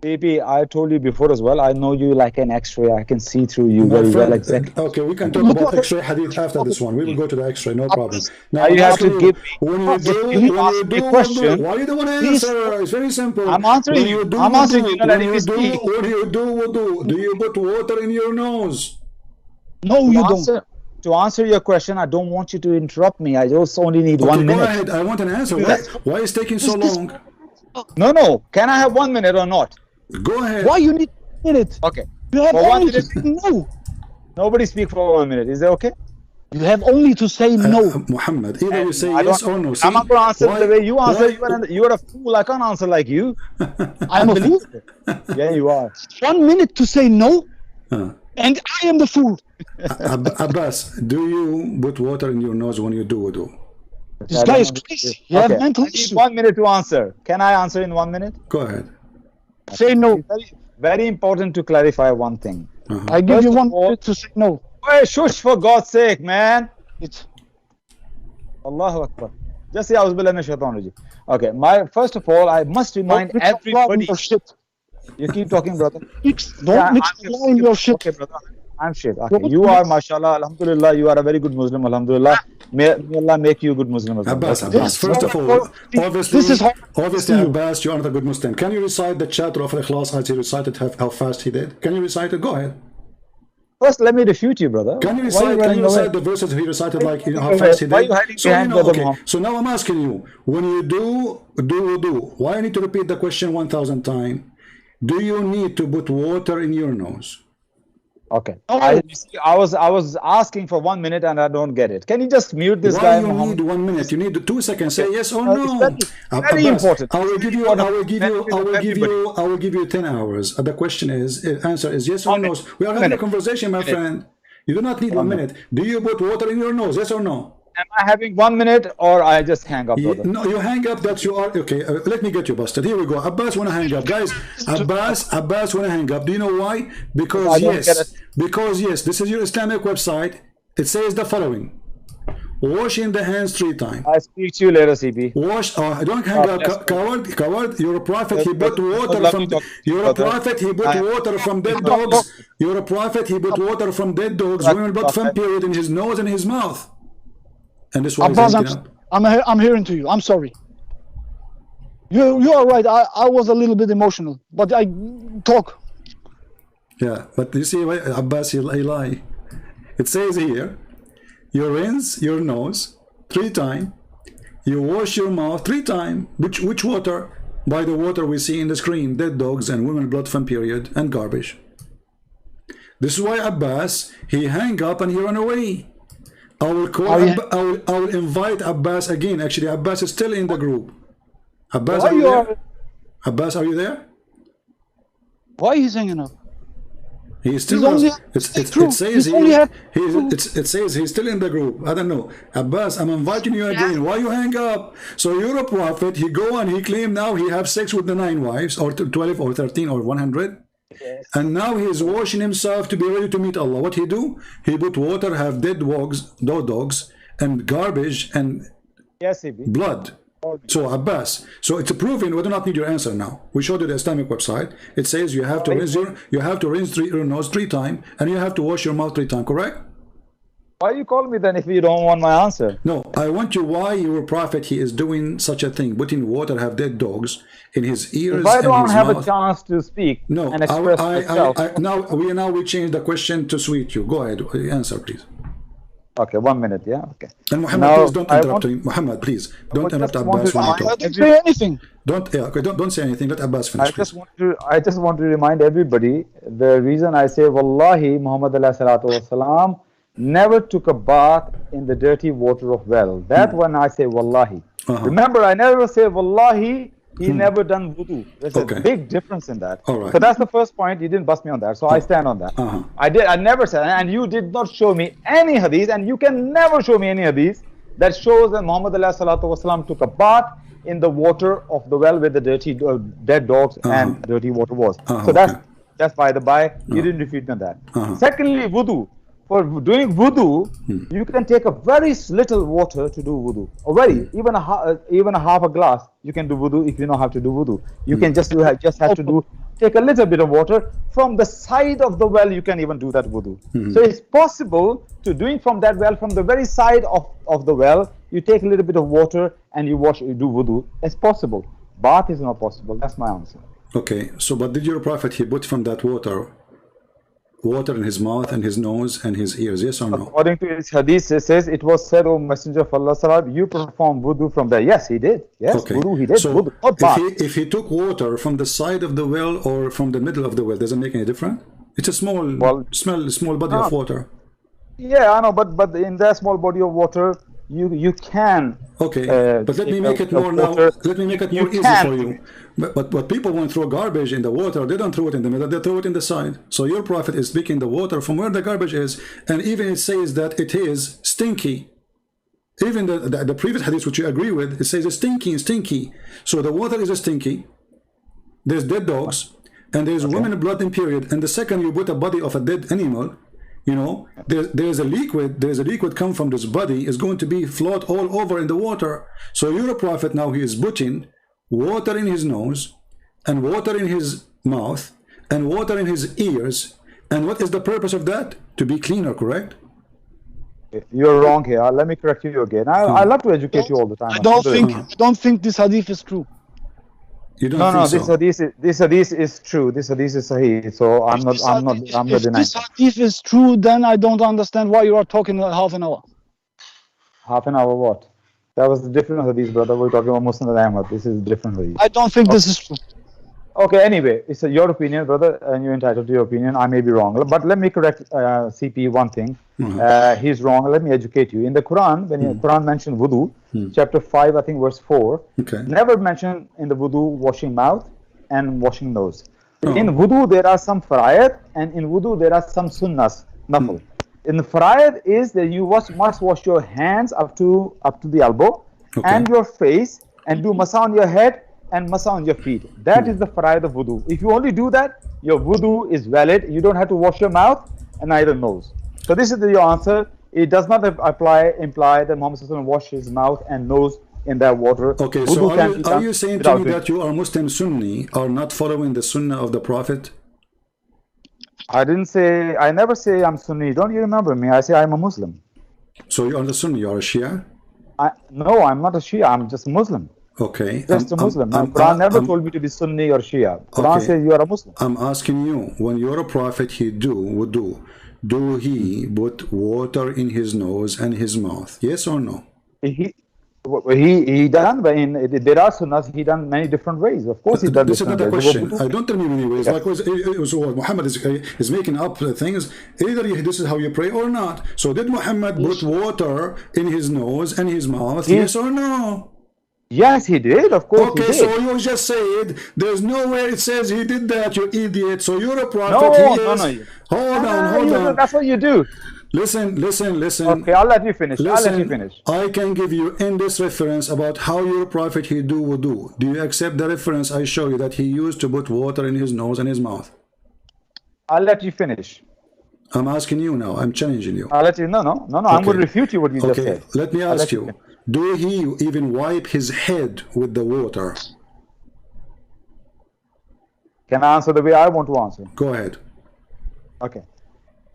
Baby, I told you before as well. I know you like an X-ray. I can see through you My very friend, well. Exactly. Okay, we can talk about X-ray hadith after this one. We will go to the X-ray, no problem. Now you have to give me. When you do, You need to ask me a question. why you don't want to Please. answer? It's very simple. I'm answering When you. do I'm answering wudu, you. Not letting me speak. when you do wudu, do you put water in your nose? No, you don't. To answer your question, I don't want you to interrupt me. I just only need 1 minute. Go ahead. I want an answer. Why is taking so long? No. Can I have 1 minute or not? Go ahead. Why you need a minute? Okay. You have For 1 only to minute. say no. Nobody speak for 1 minute. Is that okay? You have only to say no. Muhammad, either you say I yes don't- or no. I'm not going to answer the way you answer. why- You're a fool. I can't answer like you. I'm a fool. Yeah, you are. 1 minute to say no, Uh, and I am the fool. Abbas, do you put water in your nose when you do wudu? This guy is crazy. You have mental I need issue. 1 minute to answer. Can I answer in 1 minute? Go ahead. Say no. Very important to clarify one thing. I give you First of 1 all- minute to say no. Hey, shush, for God's sake, man. It's Allahu Akbar. Just say Auzubillah minash shaitanir rajim. Okay, first of all, I must remind don't mix Allah in everybody. your shit. You keep talking, brother. Don't mix Allah in your shit. Okay, brother. I'm shit. Okay, you are, mashallah, alhamdulillah, you are a very good Muslim, alhamdulillah. May Allah make you a good Muslim as well. Abbas, first of all, obviously, This is how- Abbas, you are not a good Muslim. Can you recite the chapter of Ikhlas as he recited how fast he did? Can you recite it? Go ahead. First, let me refute you, brother. Can you Why recite, running away? the verses he recited like how away? fast he Why did? you hiding So, behind Brother Muhammad? so now I'm asking you, when you do wudu, why I need to repeat the question 1,000 times? Do you need to put water in your nose? Okay. Oh. I was asking for 1 minute and I don't get it. Can you just mute this Why guy, you Muhammad? need 1 minute? You need 2 seconds. Say yes or No, no. it's very important. I will give you. I will give you. I will give Everybody. you. I will give you 10 hours. The question is, answer is yes or no. We are having a conversation, my friend. You do not need 1 minute. Do you put water in your nose? Yes or no? Am I having 1 minute or I just hang up, brother? No, you hang up. That you are okay. Let me get you busted. Here we go. Abbas wanna hang up, guys. Abbas wanna hang up. Do you know why? Because yes, this is your Islamic website. It says the following: washing the hands 3 times. I speak to you later, CP. Wash. Don't hang up, coward. You're a prophet. He put water from. You're a prophet. He put water from dead dogs. You're a prophet. He put water from dead dogs. Women blood from period in his nose and his mouth. And this one is Abbas, hanging up. I'm hearing to you. I'm sorry. You are right. I was a little bit emotional, but I talk. Yeah, but you see, Abbas, he lie. It says here, you rinse your nose 3 times, you wash your mouth 3 times. Which water? By the water we see in the screen, dead dogs and women blood from period and garbage. This is why Abbas, he hang up and he run away. I will call. I will invite Abbas again. Actually, Abbas is still in the group. Abbas, are you there? Abbas, are you there? Why is he hanging up? He still it says he's still in the group. I don't know. Abbas, I'm inviting you again. Why you hang up? So you're a prophet. He go and he claim now he have sex with the 9 wives, or 12 or 13 or 100. Yes. And now he is washing himself to be ready to meet Allah. What he do? He put water, have dead dogs, and garbage and blood. So Abbas, so it's proven. We do not need your answer now. We showed you the Islamic website. It says you have to rinse your nose 3 times, and you have to wash your mouth 3 times. Correct? Why you call me then if you don't want my answer? No, I want you. Why your prophet he is doing such a thing, putting water, have dead dogs in his ears. If I don't have mouth. a chance to speak, no, and express myself. now we change the question to suit you. Go ahead, answer, please. Okay, 1 minute, yeah. Okay. And Muhammad, please don't interrupt him. Muhammad, please don't interrupt Abbas when you talk. I didn't say anything. Don't say anything. Let Abbas finish. I just want to remind everybody the reason I say Wallahi, Muhammad ﷺ never took a bath in the dirty water of well. That when I say Wallahi. Remember, I never say Wallahi. He never done wudu. There's a big difference in that. All right. So that's the first point. You didn't bust me on that. So I stand on that. I never said, and you did not show me any hadith, and you can never show me any hadith that shows that Muhammad ﷺ took a bath in the water of the well where the dirty dead dogs and dirty water was. So okay. that's by the by. You didn't refute me on that. Secondly, wudu. For doing wudu, you can take a very little water to do wudu. Or very, even a half a glass, you can do wudu if you know how to do wudu. You can just have to take a little bit of water from the side of the well. You can even do that wudu. So it's possible to doing from that well, from the very side of the well. You take a little bit of water and you do wudu. It's possible. Bath is not possible. That's my answer. Okay. So, but did your prophet, he put from that water in his mouth and his nose and his ears, yes or no? According to his hadith, it says, it was said, O Messenger of Allah, you perform wudu from there. Yes, he did. Yes, okay. Wudu, he did. So wudu, not bath. if he took water from the side of the well or from the middle of the well, does it make any difference? It's a small body of water. Yeah, I know, but in that small body of water, you can. Okay, but let me make it more now. Let me make it more easy for you. But people won't throw garbage in the water. They don't throw it in the middle. They throw it in the side. So your prophet is picking the water from where the garbage is, and even it says that it is stinky. Even the previous hadith, which you agree with, it says it's stinky. So the water is stinky. There's dead dogs, and there's women blood in period. And the second you put a body of a dead animal, you know, there's a liquid come from this body is going to be float all over in the water. So your prophet now, he is putting water in his nose and water in his mouth and water in his ears. And what is the purpose of that? To be cleaner, correct? You're wrong here. Let me correct you again. I love to educate you all the time. I don't think this hadith is true. You don't think so? This hadith is true. This hadith is sahih. So I'm not denying. If this hadith is true, then I don't understand why you are talking half an hour. Half an hour what? That was a different hadith, brother. We're talking about Muslim and Ahmad. This is different hadith. I don't think this is true. Okay, anyway, it's your opinion, brother, and you're entitled to your opinion. I may be wrong, but let me correct CP one thing. He's wrong. Let me educate you. In the Quran, when the Quran mentioned wudu, chapter 5, I think verse 4, never mentioned in the wudu washing mouth and washing nose. In wudu, there are some farayat, and in wudu, there are some sunnas, nafil. In the farayat is that you must wash your hands up to the elbow and your face, and do masa on your head and masa on your feet. That is the farayat of wudu. If you only do that, your wudu is valid. You don't have to wash your mouth and neither nose. So this is your answer. It does not imply that Muhammad washed his mouth and nose in that water. Okay, so are you saying to me that you are Muslim Sunni, are not following the Sunnah of the Prophet? I never say I'm Sunni. Don't you remember me? I say I'm a Muslim. So you are the Sunni, you are a Shia? No, I'm not a Shia. I'm just Muslim. Okay. Just a Muslim. Quran never told me to be Sunni or Shia. Quran says you are a Muslim. I'm asking you, when you're a prophet, he do he put water in his nose and his mouth? Yes or no? He done, but there are sunnahs, he done many different ways. Of course he done. This is not a question. I don't tell me many ways. Like Muhammad is making up things. Either this is how you pray or not. So did Muhammad put water in his nose and his mouth? Yes or no? Yes, he did. Of course. Okay, he did. So you just said there's nowhere it says he did that. You idiot. So you're a prophet. No. Hold on. That's what you do. Listen. Okay, I'll let you finish. I can give you in this reference about how your prophet he do wudu. Do you accept the reference I show you that he used to put water in his nose and his mouth? I'll let you finish. I'm asking you now. I'm challenging you. I'll let you. No. Okay. I'm going to refute you what you just said. Let me ask you. Do he even wipe his head with the water? Can I answer the way I want to answer? Go ahead. Okay.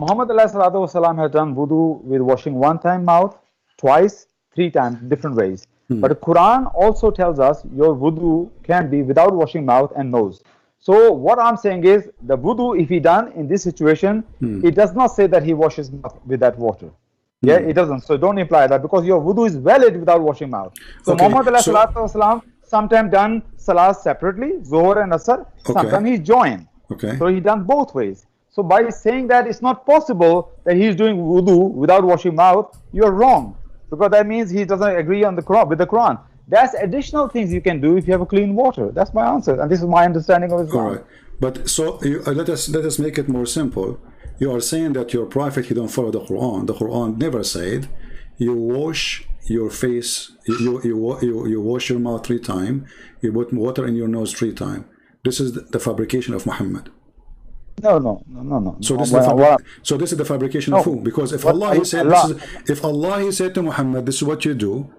Muhammad ﷺ has done wudu with washing one time mouth, twice, 3 times, different ways. But the Quran also tells us your wudu can be without washing mouth and nose. So what I'm saying is the wudu, if he done in this situation, it does not say that he washes mouth with that water. Yeah, it doesn't. So don't imply that, because your wudu is valid without washing mouth. So Muhammad ﷺ sometimes done salah separately, Zohar and Asr. Sometimes he joined. So he done both ways. So by saying that it's not possible that he's doing wudu without washing mouth, you're wrong, because that means he doesn't agree on the Quran with the Quran. That's additional things you can do if you have a clean water. That's my answer, and this is my understanding of Islam. All right, but so let us make it more simple. You are saying that your prophet he don't follow the Quran. The Quran never said you wash your face, you wash your mouth 3 times, you put water in your nose 3 times. This is the fabrication of Muhammad. No. So this, so this is the fabrication of who? Because if Allah he said, if Allah he said to Muhammad, this is what you do,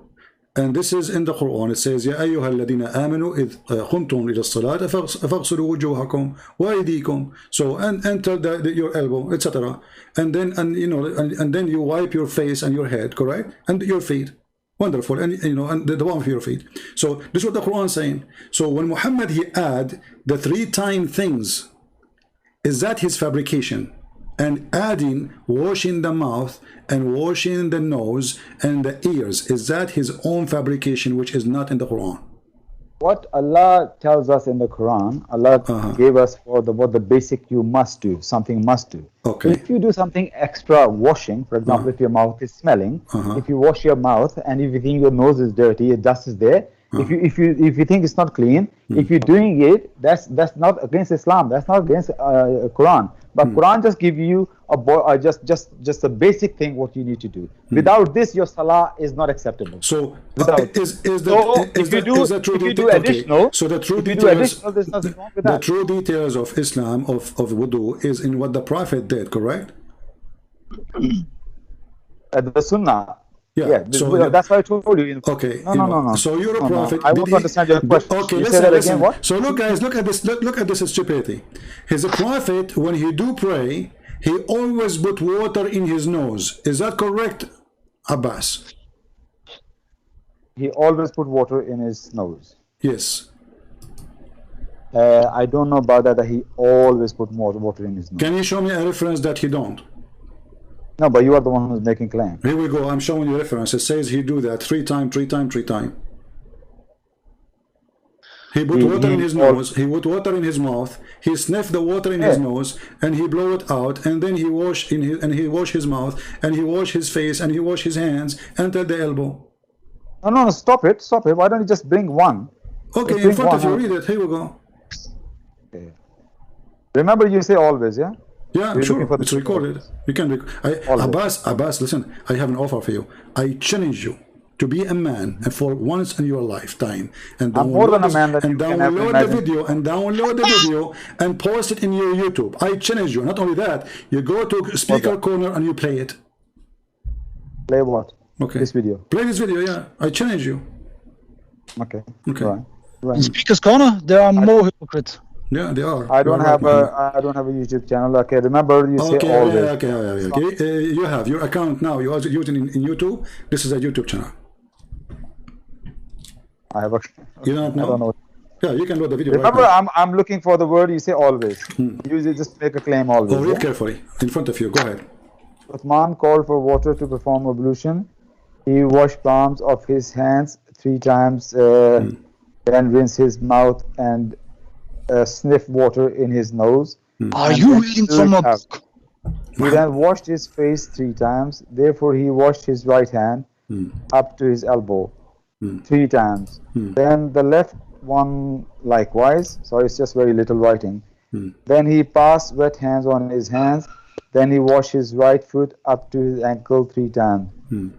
and this is in the Quran, it says, يا أيها الذين آمنوا إذ قمتم إلى الصلاة فاغسلوا وجوهكم وأيديكم. So and tell your elbow, etc. And then and then you wipe your face and your head, correct? And your feet. Wonderful. And and the bottom of your feet. So this is what the Quran is saying. So when Muhammad he add the 3 time things, is that his fabrication? And adding washing the mouth and washing the nose and the ears, is that his own fabrication, which is not in the Quran? What Allah tells us in the Quran, Allah gave us what the basic you must do, something must do. Okay. If you do something extra washing, for example, if your mouth is smelling, if you wash your mouth and if you think your nose is dirty, dust is there, if you think it's not clean, if you're doing it, that's not against Islam, that's not against Quran. But Quran just give you just a basic thing what you need to do. Without this, your salah is not acceptable. So if you do additional, so the true details, there's nothing wrong with that. The true details of Islam of wudu is in what the Prophet did, correct? The Sunnah. Yeah, so that's why I told you. Okay. No. So you're a prophet. I want to understand your question. Okay, you say that again. What? So look, guys, look at this. Look at this stupidity. He's a prophet. When he do pray, he always put water in his nose. Is that correct, Abbas? He always put water in his nose. Yes. I don't know about that. He always put more water in his nose. Can you show me a reference that he don't? No, but you are the one who's making claim. Here we go. I'm showing you reference. It says he do that 3 times, 3 times, 3 times. He put water in his nose. He put water in his mouth. He sniffed the water in his nose, and he blow it out. And then he wash he wash his mouth, and he wash his face, and he wash his hands until the elbow. No, stop it. Why don't you just bring one? Okay, in front of you. Read it. Here we go. Okay. Remember, you say always, yeah. Yeah, I'm sure. It's recorded. You can Abbas, listen, I have an offer for you. I challenge you to be a man and for once in your lifetime and download the video and post it in your YouTube. I challenge you. Not only that, you go to speaker corner and you play it. Play what? Okay. This video. Play this video, yeah. I challenge you. Okay. Right. In Speaker's Corner, there are more hypocrites. Yeah, they are. I don't have a YouTube channel. Okay, remember you say always. Okay. You have your account now. You are using in YouTube. This is a YouTube channel. I have a. You don't know? I don't know. Yeah, you can load the video. Remember, I'm looking for the word. You say always. You just make a claim always. Oh, read carefully in front of you. Go ahead. Uthman called for water to perform ablution. He washed palms of his hands 3 times, then rinsed his mouth and sniff water in his nose. Are you reading from a book? He then washed his face 3 times. Therefore, he washed his right hand up to his elbow 3 times. Then the left one likewise. So it's just very little writing. Then he passed wet hands on his hands. Then he washed his right foot up to his ankle 3 times.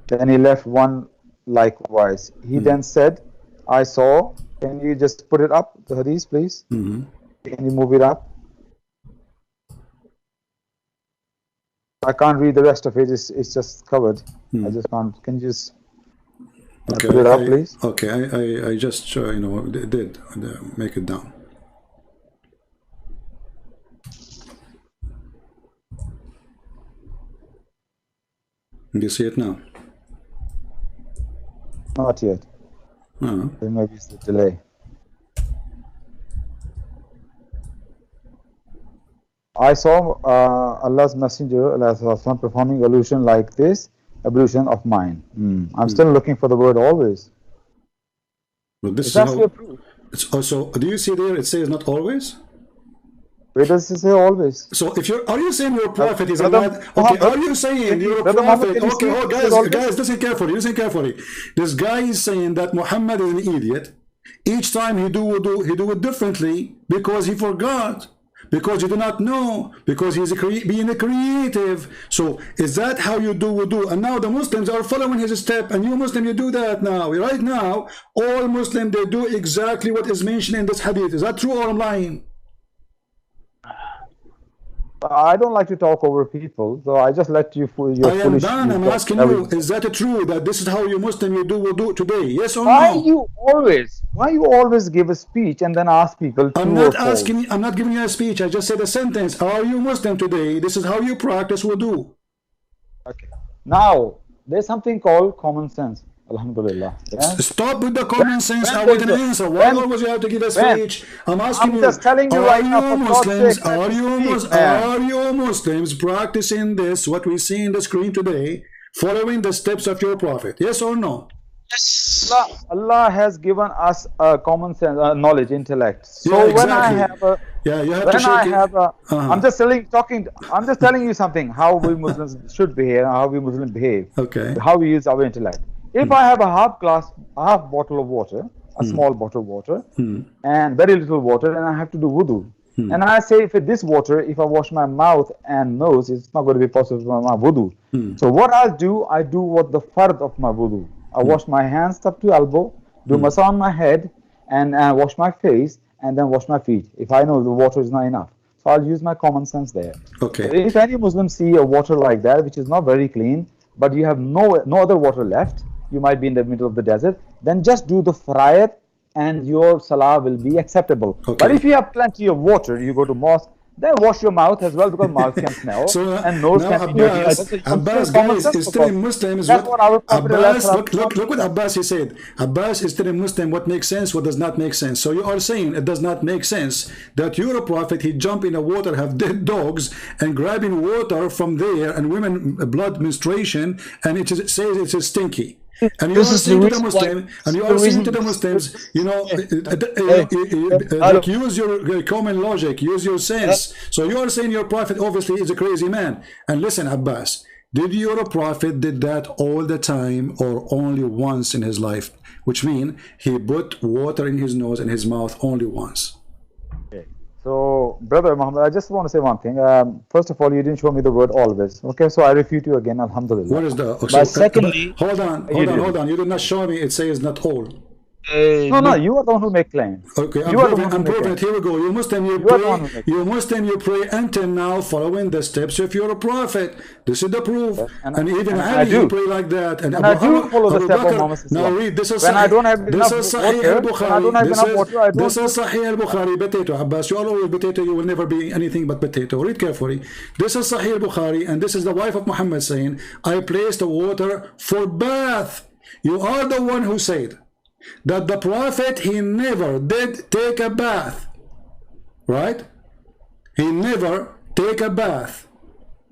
Then he left one likewise. He then said, I saw. Can you just put it up, the hadith, please? Can you move it up? I can't read the rest of it. It's just covered. I just can't. Can you just put it up, please? Okay, I just did make it down. Do you see it now? Not yet. There might be a delay. I saw Allah's Messenger performing ablution like this, ablution of mine. I'm still looking for the word always. But this is it's also. Do you see there? It says not always. Where does it say always? So if are you saying your prophet is a mad? Okay, are you saying you're a prophet? Okay, guys, listen carefully. This guy is saying that Muhammad is an idiot. Each time he do it differently because he forgot. Because you do not know, because he's being a creative. So is that how you do wudu? And now the Muslims are following his step, and you Muslim, you do that now. Right now, all Muslims, they do exactly what is mentioned in this hadith. Is that true or I'm lying? I don't like to talk over people, so I just let you your I am done. I'm asking you, is that true that this is how you Muslim you do wudu today? Yes or why no? why you always give a speech and then ask people true I'm or not false? asking, I'm not giving you a speech. I just said a sentence. Are you Muslim today? This is how you practice wudu. Okay. Now, there's something called common sense. Alhamdulillah. Yeah? Stop with the common sense. I there's want an answer. Why always you have to give a speech? I'm asking I'm just telling you are right now, you for God's Muslims, sake, let me speak, are you Muslims practicing this, what we see in the screen today, following the steps of your Prophet? Yes or no? Allah has given us a common sense, knowledge, intellect. So Yeah, exactly. when I have a, yeah, you have when to shake I it. have a, I'm just telling you something, how we Muslims should behave, how we Muslims behave, Okay. how we use our intellect. If I have a half bottle of water, a small bottle of water, and very little water, and I have to do wudu. And I say, if this water, if I wash my mouth and nose, it's not going to be possible for my wudu. So what I do what the fard of my wudu. I wash my hands up to elbow, do massage on my head, and wash my face, and then wash my feet. If I know the water is not enough, so I'll use my common sense there. Okay. So if any Muslim see a water like that, which is not very clean, but you have no other water left, you might be in the middle of the desert, then just do the farayat and your salah will be acceptable. Okay. But if you have plenty of water, you go to mosque, then wash your mouth as well, because mouth can smell and nose can be dirty. Abbas, guys, is telling Muslims that's what our Prophet Abbas, look what Abbas he said. Abbas is telling Muslim what makes sense, what does not make sense. So you are saying it does not make sense that your Prophet, he jump in the water, have dead dogs, and grabbing water from there, and women blood menstruation, and it says it's stinky. And you are saying to the Muslim, and you are saying to the Muslims, you know, like use your common logic, use your sense. So you are saying your Prophet obviously is a crazy man. And listen, Abbas, did your Prophet did that all the time or only once in his life? Which means he put water in his nose and his mouth only once. So, Brother Muhammad, I just want to say one thing. First of all, you didn't show me the word always. Okay, so I refute you again, alhamdulillah. What is the... But secondly... hold on. You did not show me. It says not all. No, you are the one who make claims. Okay, I'm proving it. Here we go. You Muslim, you pray until now following the steps of your Prophet. This is the proof. And even Ali, you pray like that. And I do follow the steps of Muhammad. Now read, this is when I don't have enough Sahih al-Bukhari. This is Sahih al-Bukhari, potato. Abbas, you are always potato, you will never be anything but potato. Read carefully. This is Sahih al-Bukhari, and this is the wife of Muhammad saying, I placed the water for bath. You are the one who said that the Prophet, he never did take a bath, right? He never take a bath.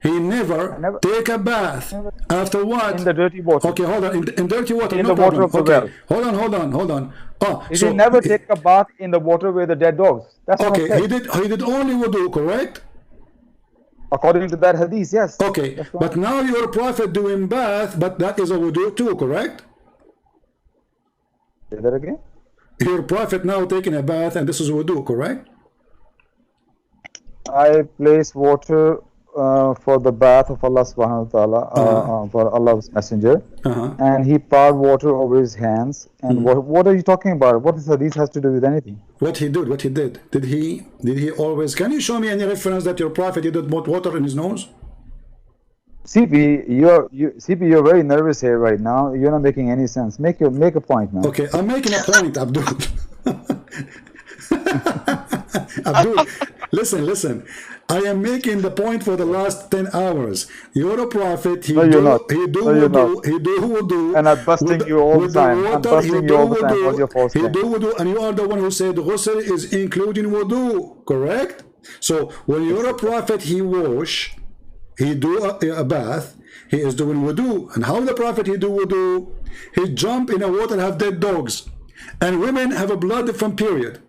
He never take a bath. After what? In the dirty water. Okay, hold on. In dirty water, in no the water problem. of the well. Hold on. Oh, he did never take a bath in the water with the dead dogs. That's okay. He did only wudu, correct? According to that hadith, yes. Okay, but now your Prophet doing bath, but that is a wudu too, correct? Say that again? Your Prophet now taking a bath, and this is wudu, correct? I place water for the bath of Allah subhanahu wa ta'ala, for Allah's messenger, and he poured water over his hands. And what are you talking about? What this has to do with anything? What he did. Did he always? Can you show me any reference that your Prophet did put water in his nose? CP, you're very nervous here right now. You're not making any sense. Make a point, man. Okay, I'm making a point, Abdul. Abdul, listen. I am making the point for the last 10 hours. You're a Prophet. He do wudu. And I'm busting you all the time. I'm busting you all the time for your false claim. He do wudu, and you are the one who said ghusl is including wudu, correct? So when you're a Prophet, he do a bath, he is doing wudu. And how the Prophet he do wudu? He jump in the water, have dead dogs, and women have a blood from period,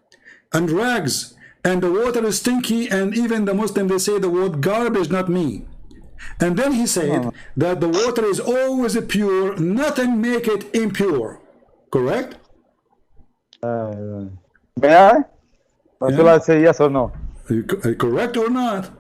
and rags, and the water is stinky, and even the Muslim, they say the word garbage, not me. And then he said that the water is always pure, nothing make it impure, correct? May I? Or shall I say yes or no? Are you correct or not?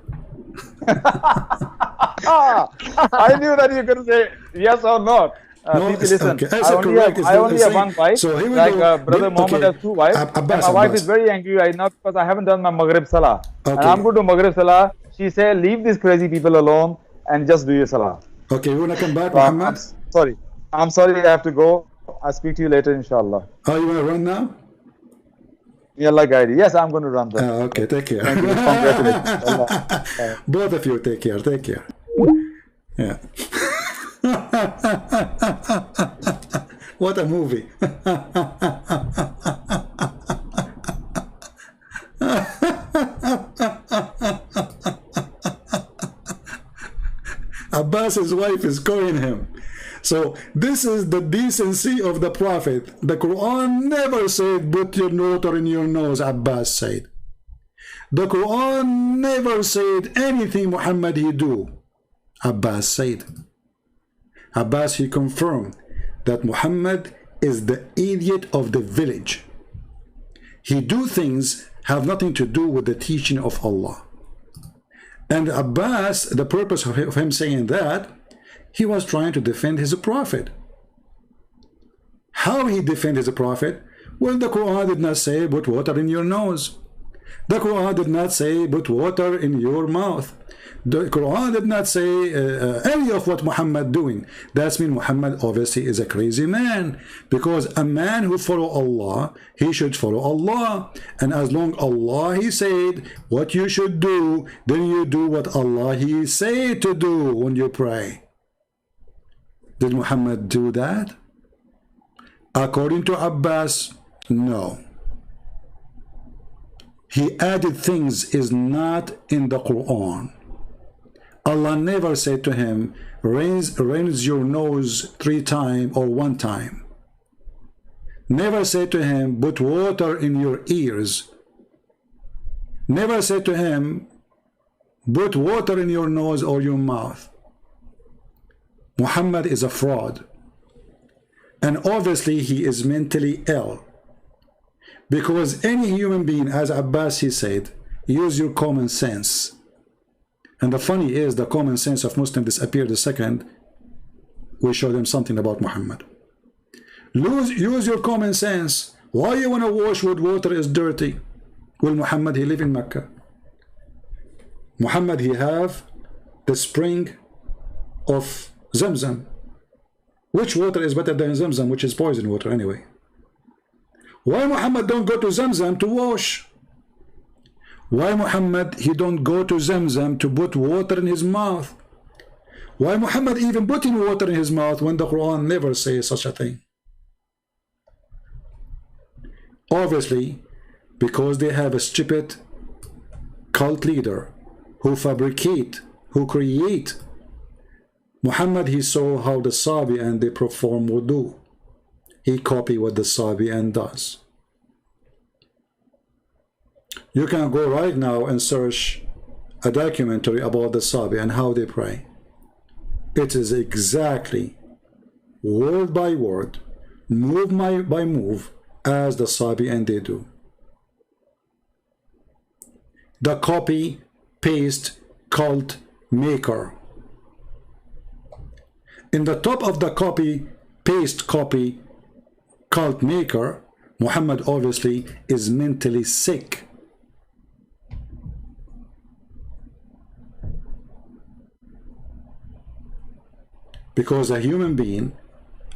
I knew that you could say yes or not. No, People, listen. okay. I correct. I only have saying, one wife. so here we like go. Brother Muhammad Okay. has two wives. Abbas, and my wife Abbas. is very angry right now because I haven't done my Maghrib Salah. And Okay. I'm going to Maghrib Salah. She said, leave these crazy people alone and just do your Salah. Okay, you want to come back, So Muhammad? sorry. I'm sorry I have to go. I'll speak to you later, inshallah. Oh, you want to run now? Yeah, like guide. Yes, I'm going to run that. Okay, take care. Thank you. Congratulations. Allah. Both of you, take care. Take care. Yeah. What a movie. Abbas's wife is calling him. So this is the decency of the Prophet. The Quran never said put your water in your nose, Abbas said. The Quran never said anything Muhammad he do, Abbas said. Abbas he confirmed that Muhammad is the idiot of the village. He do things have nothing to do with the teaching of Allah. And Abbas, the purpose of him saying that, he was trying to defend his prophet. How he defend his prophet? Well, the Quran did not say put water in your nose. The Quran did not say put water in your mouth. The Quran did not say any of what Muhammad doing. That means Muhammad obviously is a crazy man, because a man who follow Allah, he should follow Allah, and as long Allah he said what you should do, then you do what Allah he said to do when you pray. Did Muhammad do that? According to Abbas, no. He added things is not in the Quran. Allah never said to him, rinse your nose 3 times or 1 time. Never said to him, put water in your ears. Never said to him, put water in your nose or your mouth. Muhammad is a fraud. And obviously he is mentally ill. Because any human being, as Abbas he said, use your common sense. And the funny is, the common sense of Muslims disappeared the second we show them something about Muhammad. Use your common sense. Why you want to wash with water is dirty? Well, Muhammad, he live in Mecca. Muhammad, he have the spring of Zamzam. Which water is better than Zamzam, which is poison water anyway? Why Muhammad don't go to Zamzam to wash? Why Muhammad he don't go to Zamzam to put water in his mouth? Why Muhammad even putting water in his mouth when the Quran never says such a thing? Obviously, because they have a stupid cult leader who fabricate, who create. Muhammad, he saw how the Sabi'an they perform wudu. He copy what the Sabi'an does. You can go right now and search a documentary about the Sabi and how they pray. It is exactly word by word, move by move, as the Sabi and they do. The copy paste cult maker. In the top of the copy paste copy cult maker, Muhammad obviously is mentally sick. Because a human being,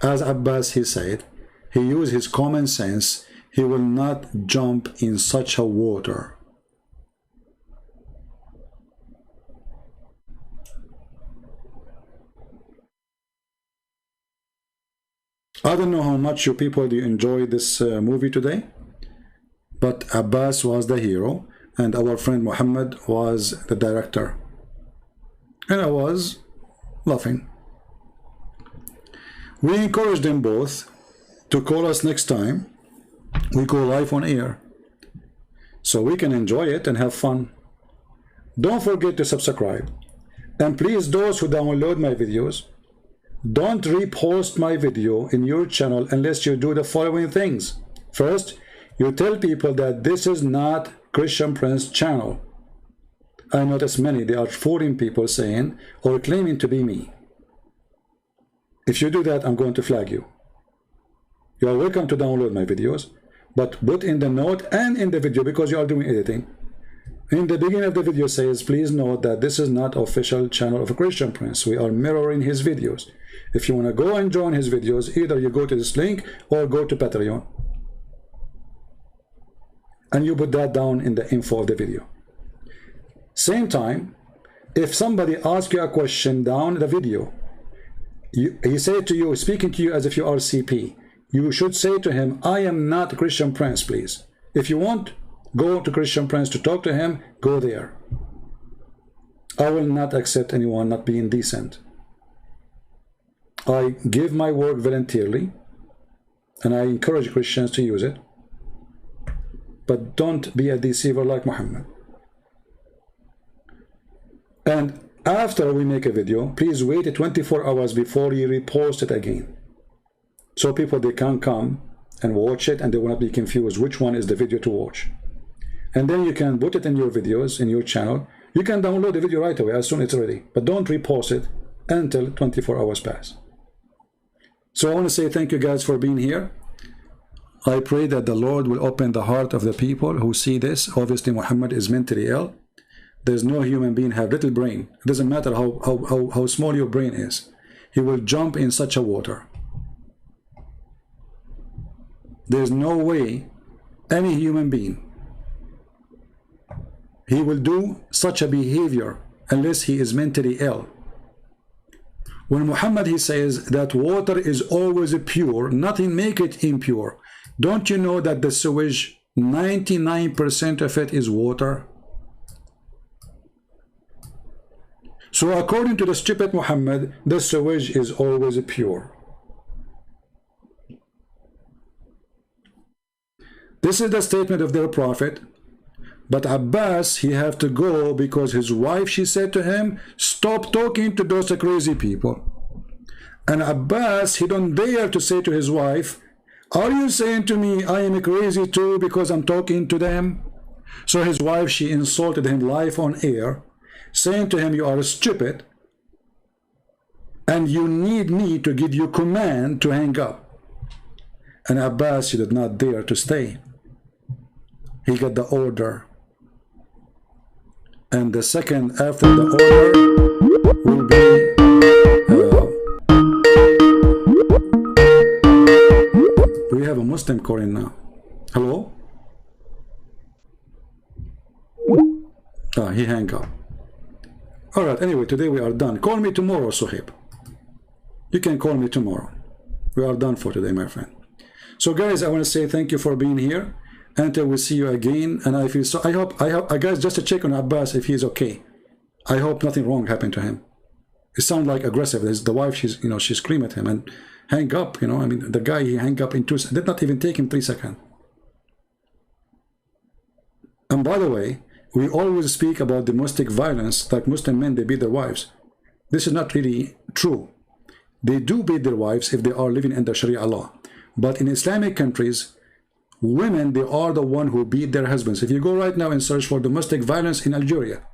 as Abbas he said, he used his common sense, he will not jump in such a water. I don't know how much you people do enjoy this movie today, but Abbas was the hero and our friend Muhammad was the director. And I was laughing. We encourage them both to call us next time we go live on air, so we can enjoy it and have fun. Don't forget to subscribe, and please, those who download my videos, don't repost my video in your channel unless you do the following things. First, you tell people that this is not Christian Prince channel. I notice many, they are fooling people saying or claiming to be me. If you do that, I'm going to flag you. You are welcome to download my videos, but put in the note and in the video, because you are doing editing. In the beginning of the video says, please note that this is not official channel of a Christian Prince. We are mirroring his videos. If you want to go and join his videos, either you go to this link or go to Patreon. And you put that down in the info of the video. Same time, if somebody asks you a question down the video, he said to you, speaking to you as if you are CP, you should say to him, I am not a Christian Prince, please. If you want, go to Christian Prince to talk to him, go there. I will not accept anyone not being decent. I give my work voluntarily, and I encourage Christians to use it. But don't be a deceiver like Muhammad. And after we make a video, please wait 24 hours before you repost it again. So people, they can come and watch it and they will not be confused which one is the video to watch. And then you can put it in your videos, in your channel. You can download the video right away as soon as it's ready. But don't repost it until 24 hours pass. So I want to say thank you guys for being here. I pray that the Lord will open the heart of the people who see this. Obviously, Muhammad is mentally ill. There's no human being have little brain. It doesn't matter how small your brain is. He will jump in such a water. There's no way any human being, he will do such a behavior unless he is mentally ill. When Muhammad, he says that water is always pure, nothing make it impure. Don't you know that the sewage, 99% of it is water? So according to the stupid Muhammad, the sewage is always pure. This is the statement of their prophet. But Abbas, he have to go because his wife, she said to him, stop talking to those crazy people. And Abbas, he don't dare to say to his wife, are you saying to me I am crazy too because I'm talking to them? So his wife, she insulted him live on air, saying to him, you are stupid and you need me to give you command to hang up. And Abbas, he did not dare to stay. He got the order. And the second after the order will be we have a Muslim calling now. Hello? Ah, he hang up. Alright, anyway, today we are done. Call me tomorrow, Suhaib. You can call me tomorrow. We are done for today, my friend. So guys, I want to say thank you for being here. Until we see you again, and I feel so. I hope, guys, just to check on Abbas if he's okay. I hope nothing wrong happened to him. It sounds like aggressive. There's the wife, she's, you know, she screamed at him and hang up. You know, I mean, the guy, he hang up in 2 seconds. Did not even take him 3 seconds. And by the way, we always speak about domestic violence, like Muslim men, they beat their wives. This is not really true. They do beat their wives if they are living under Sharia law. But in Islamic countries, women, they are the one who beat their husbands. If you go right now and search for domestic violence in Algeria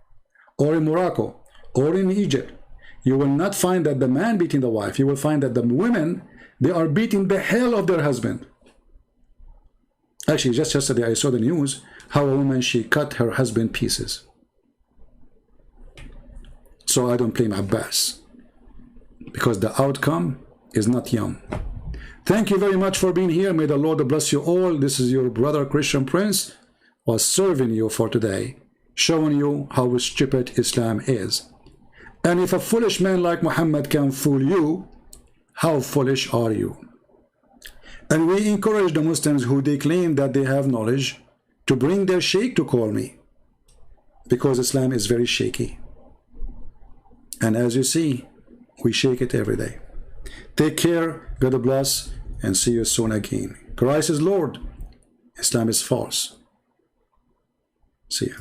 or in Morocco or in Egypt, you will not find that the man beating the wife. You will find that the women, they are beating the hell of their husband. Actually, just yesterday I saw the news how a woman, she cut her husband pieces. So I don't blame Abbas because the outcome is not yum. Thank you very much for being here. May the Lord bless you all. This is your brother Christian Prince was serving you for today, showing you how stupid Islam is. And if a foolish man like Muhammad can fool you, how foolish are you? And we encourage the Muslims who they claim that they have knowledge to bring their Shayk to call me, because Islam is very shaky. And as you see, we shake it every day. Take care, God bless, and see you soon again. Christ is Lord, Islam is false. See ya.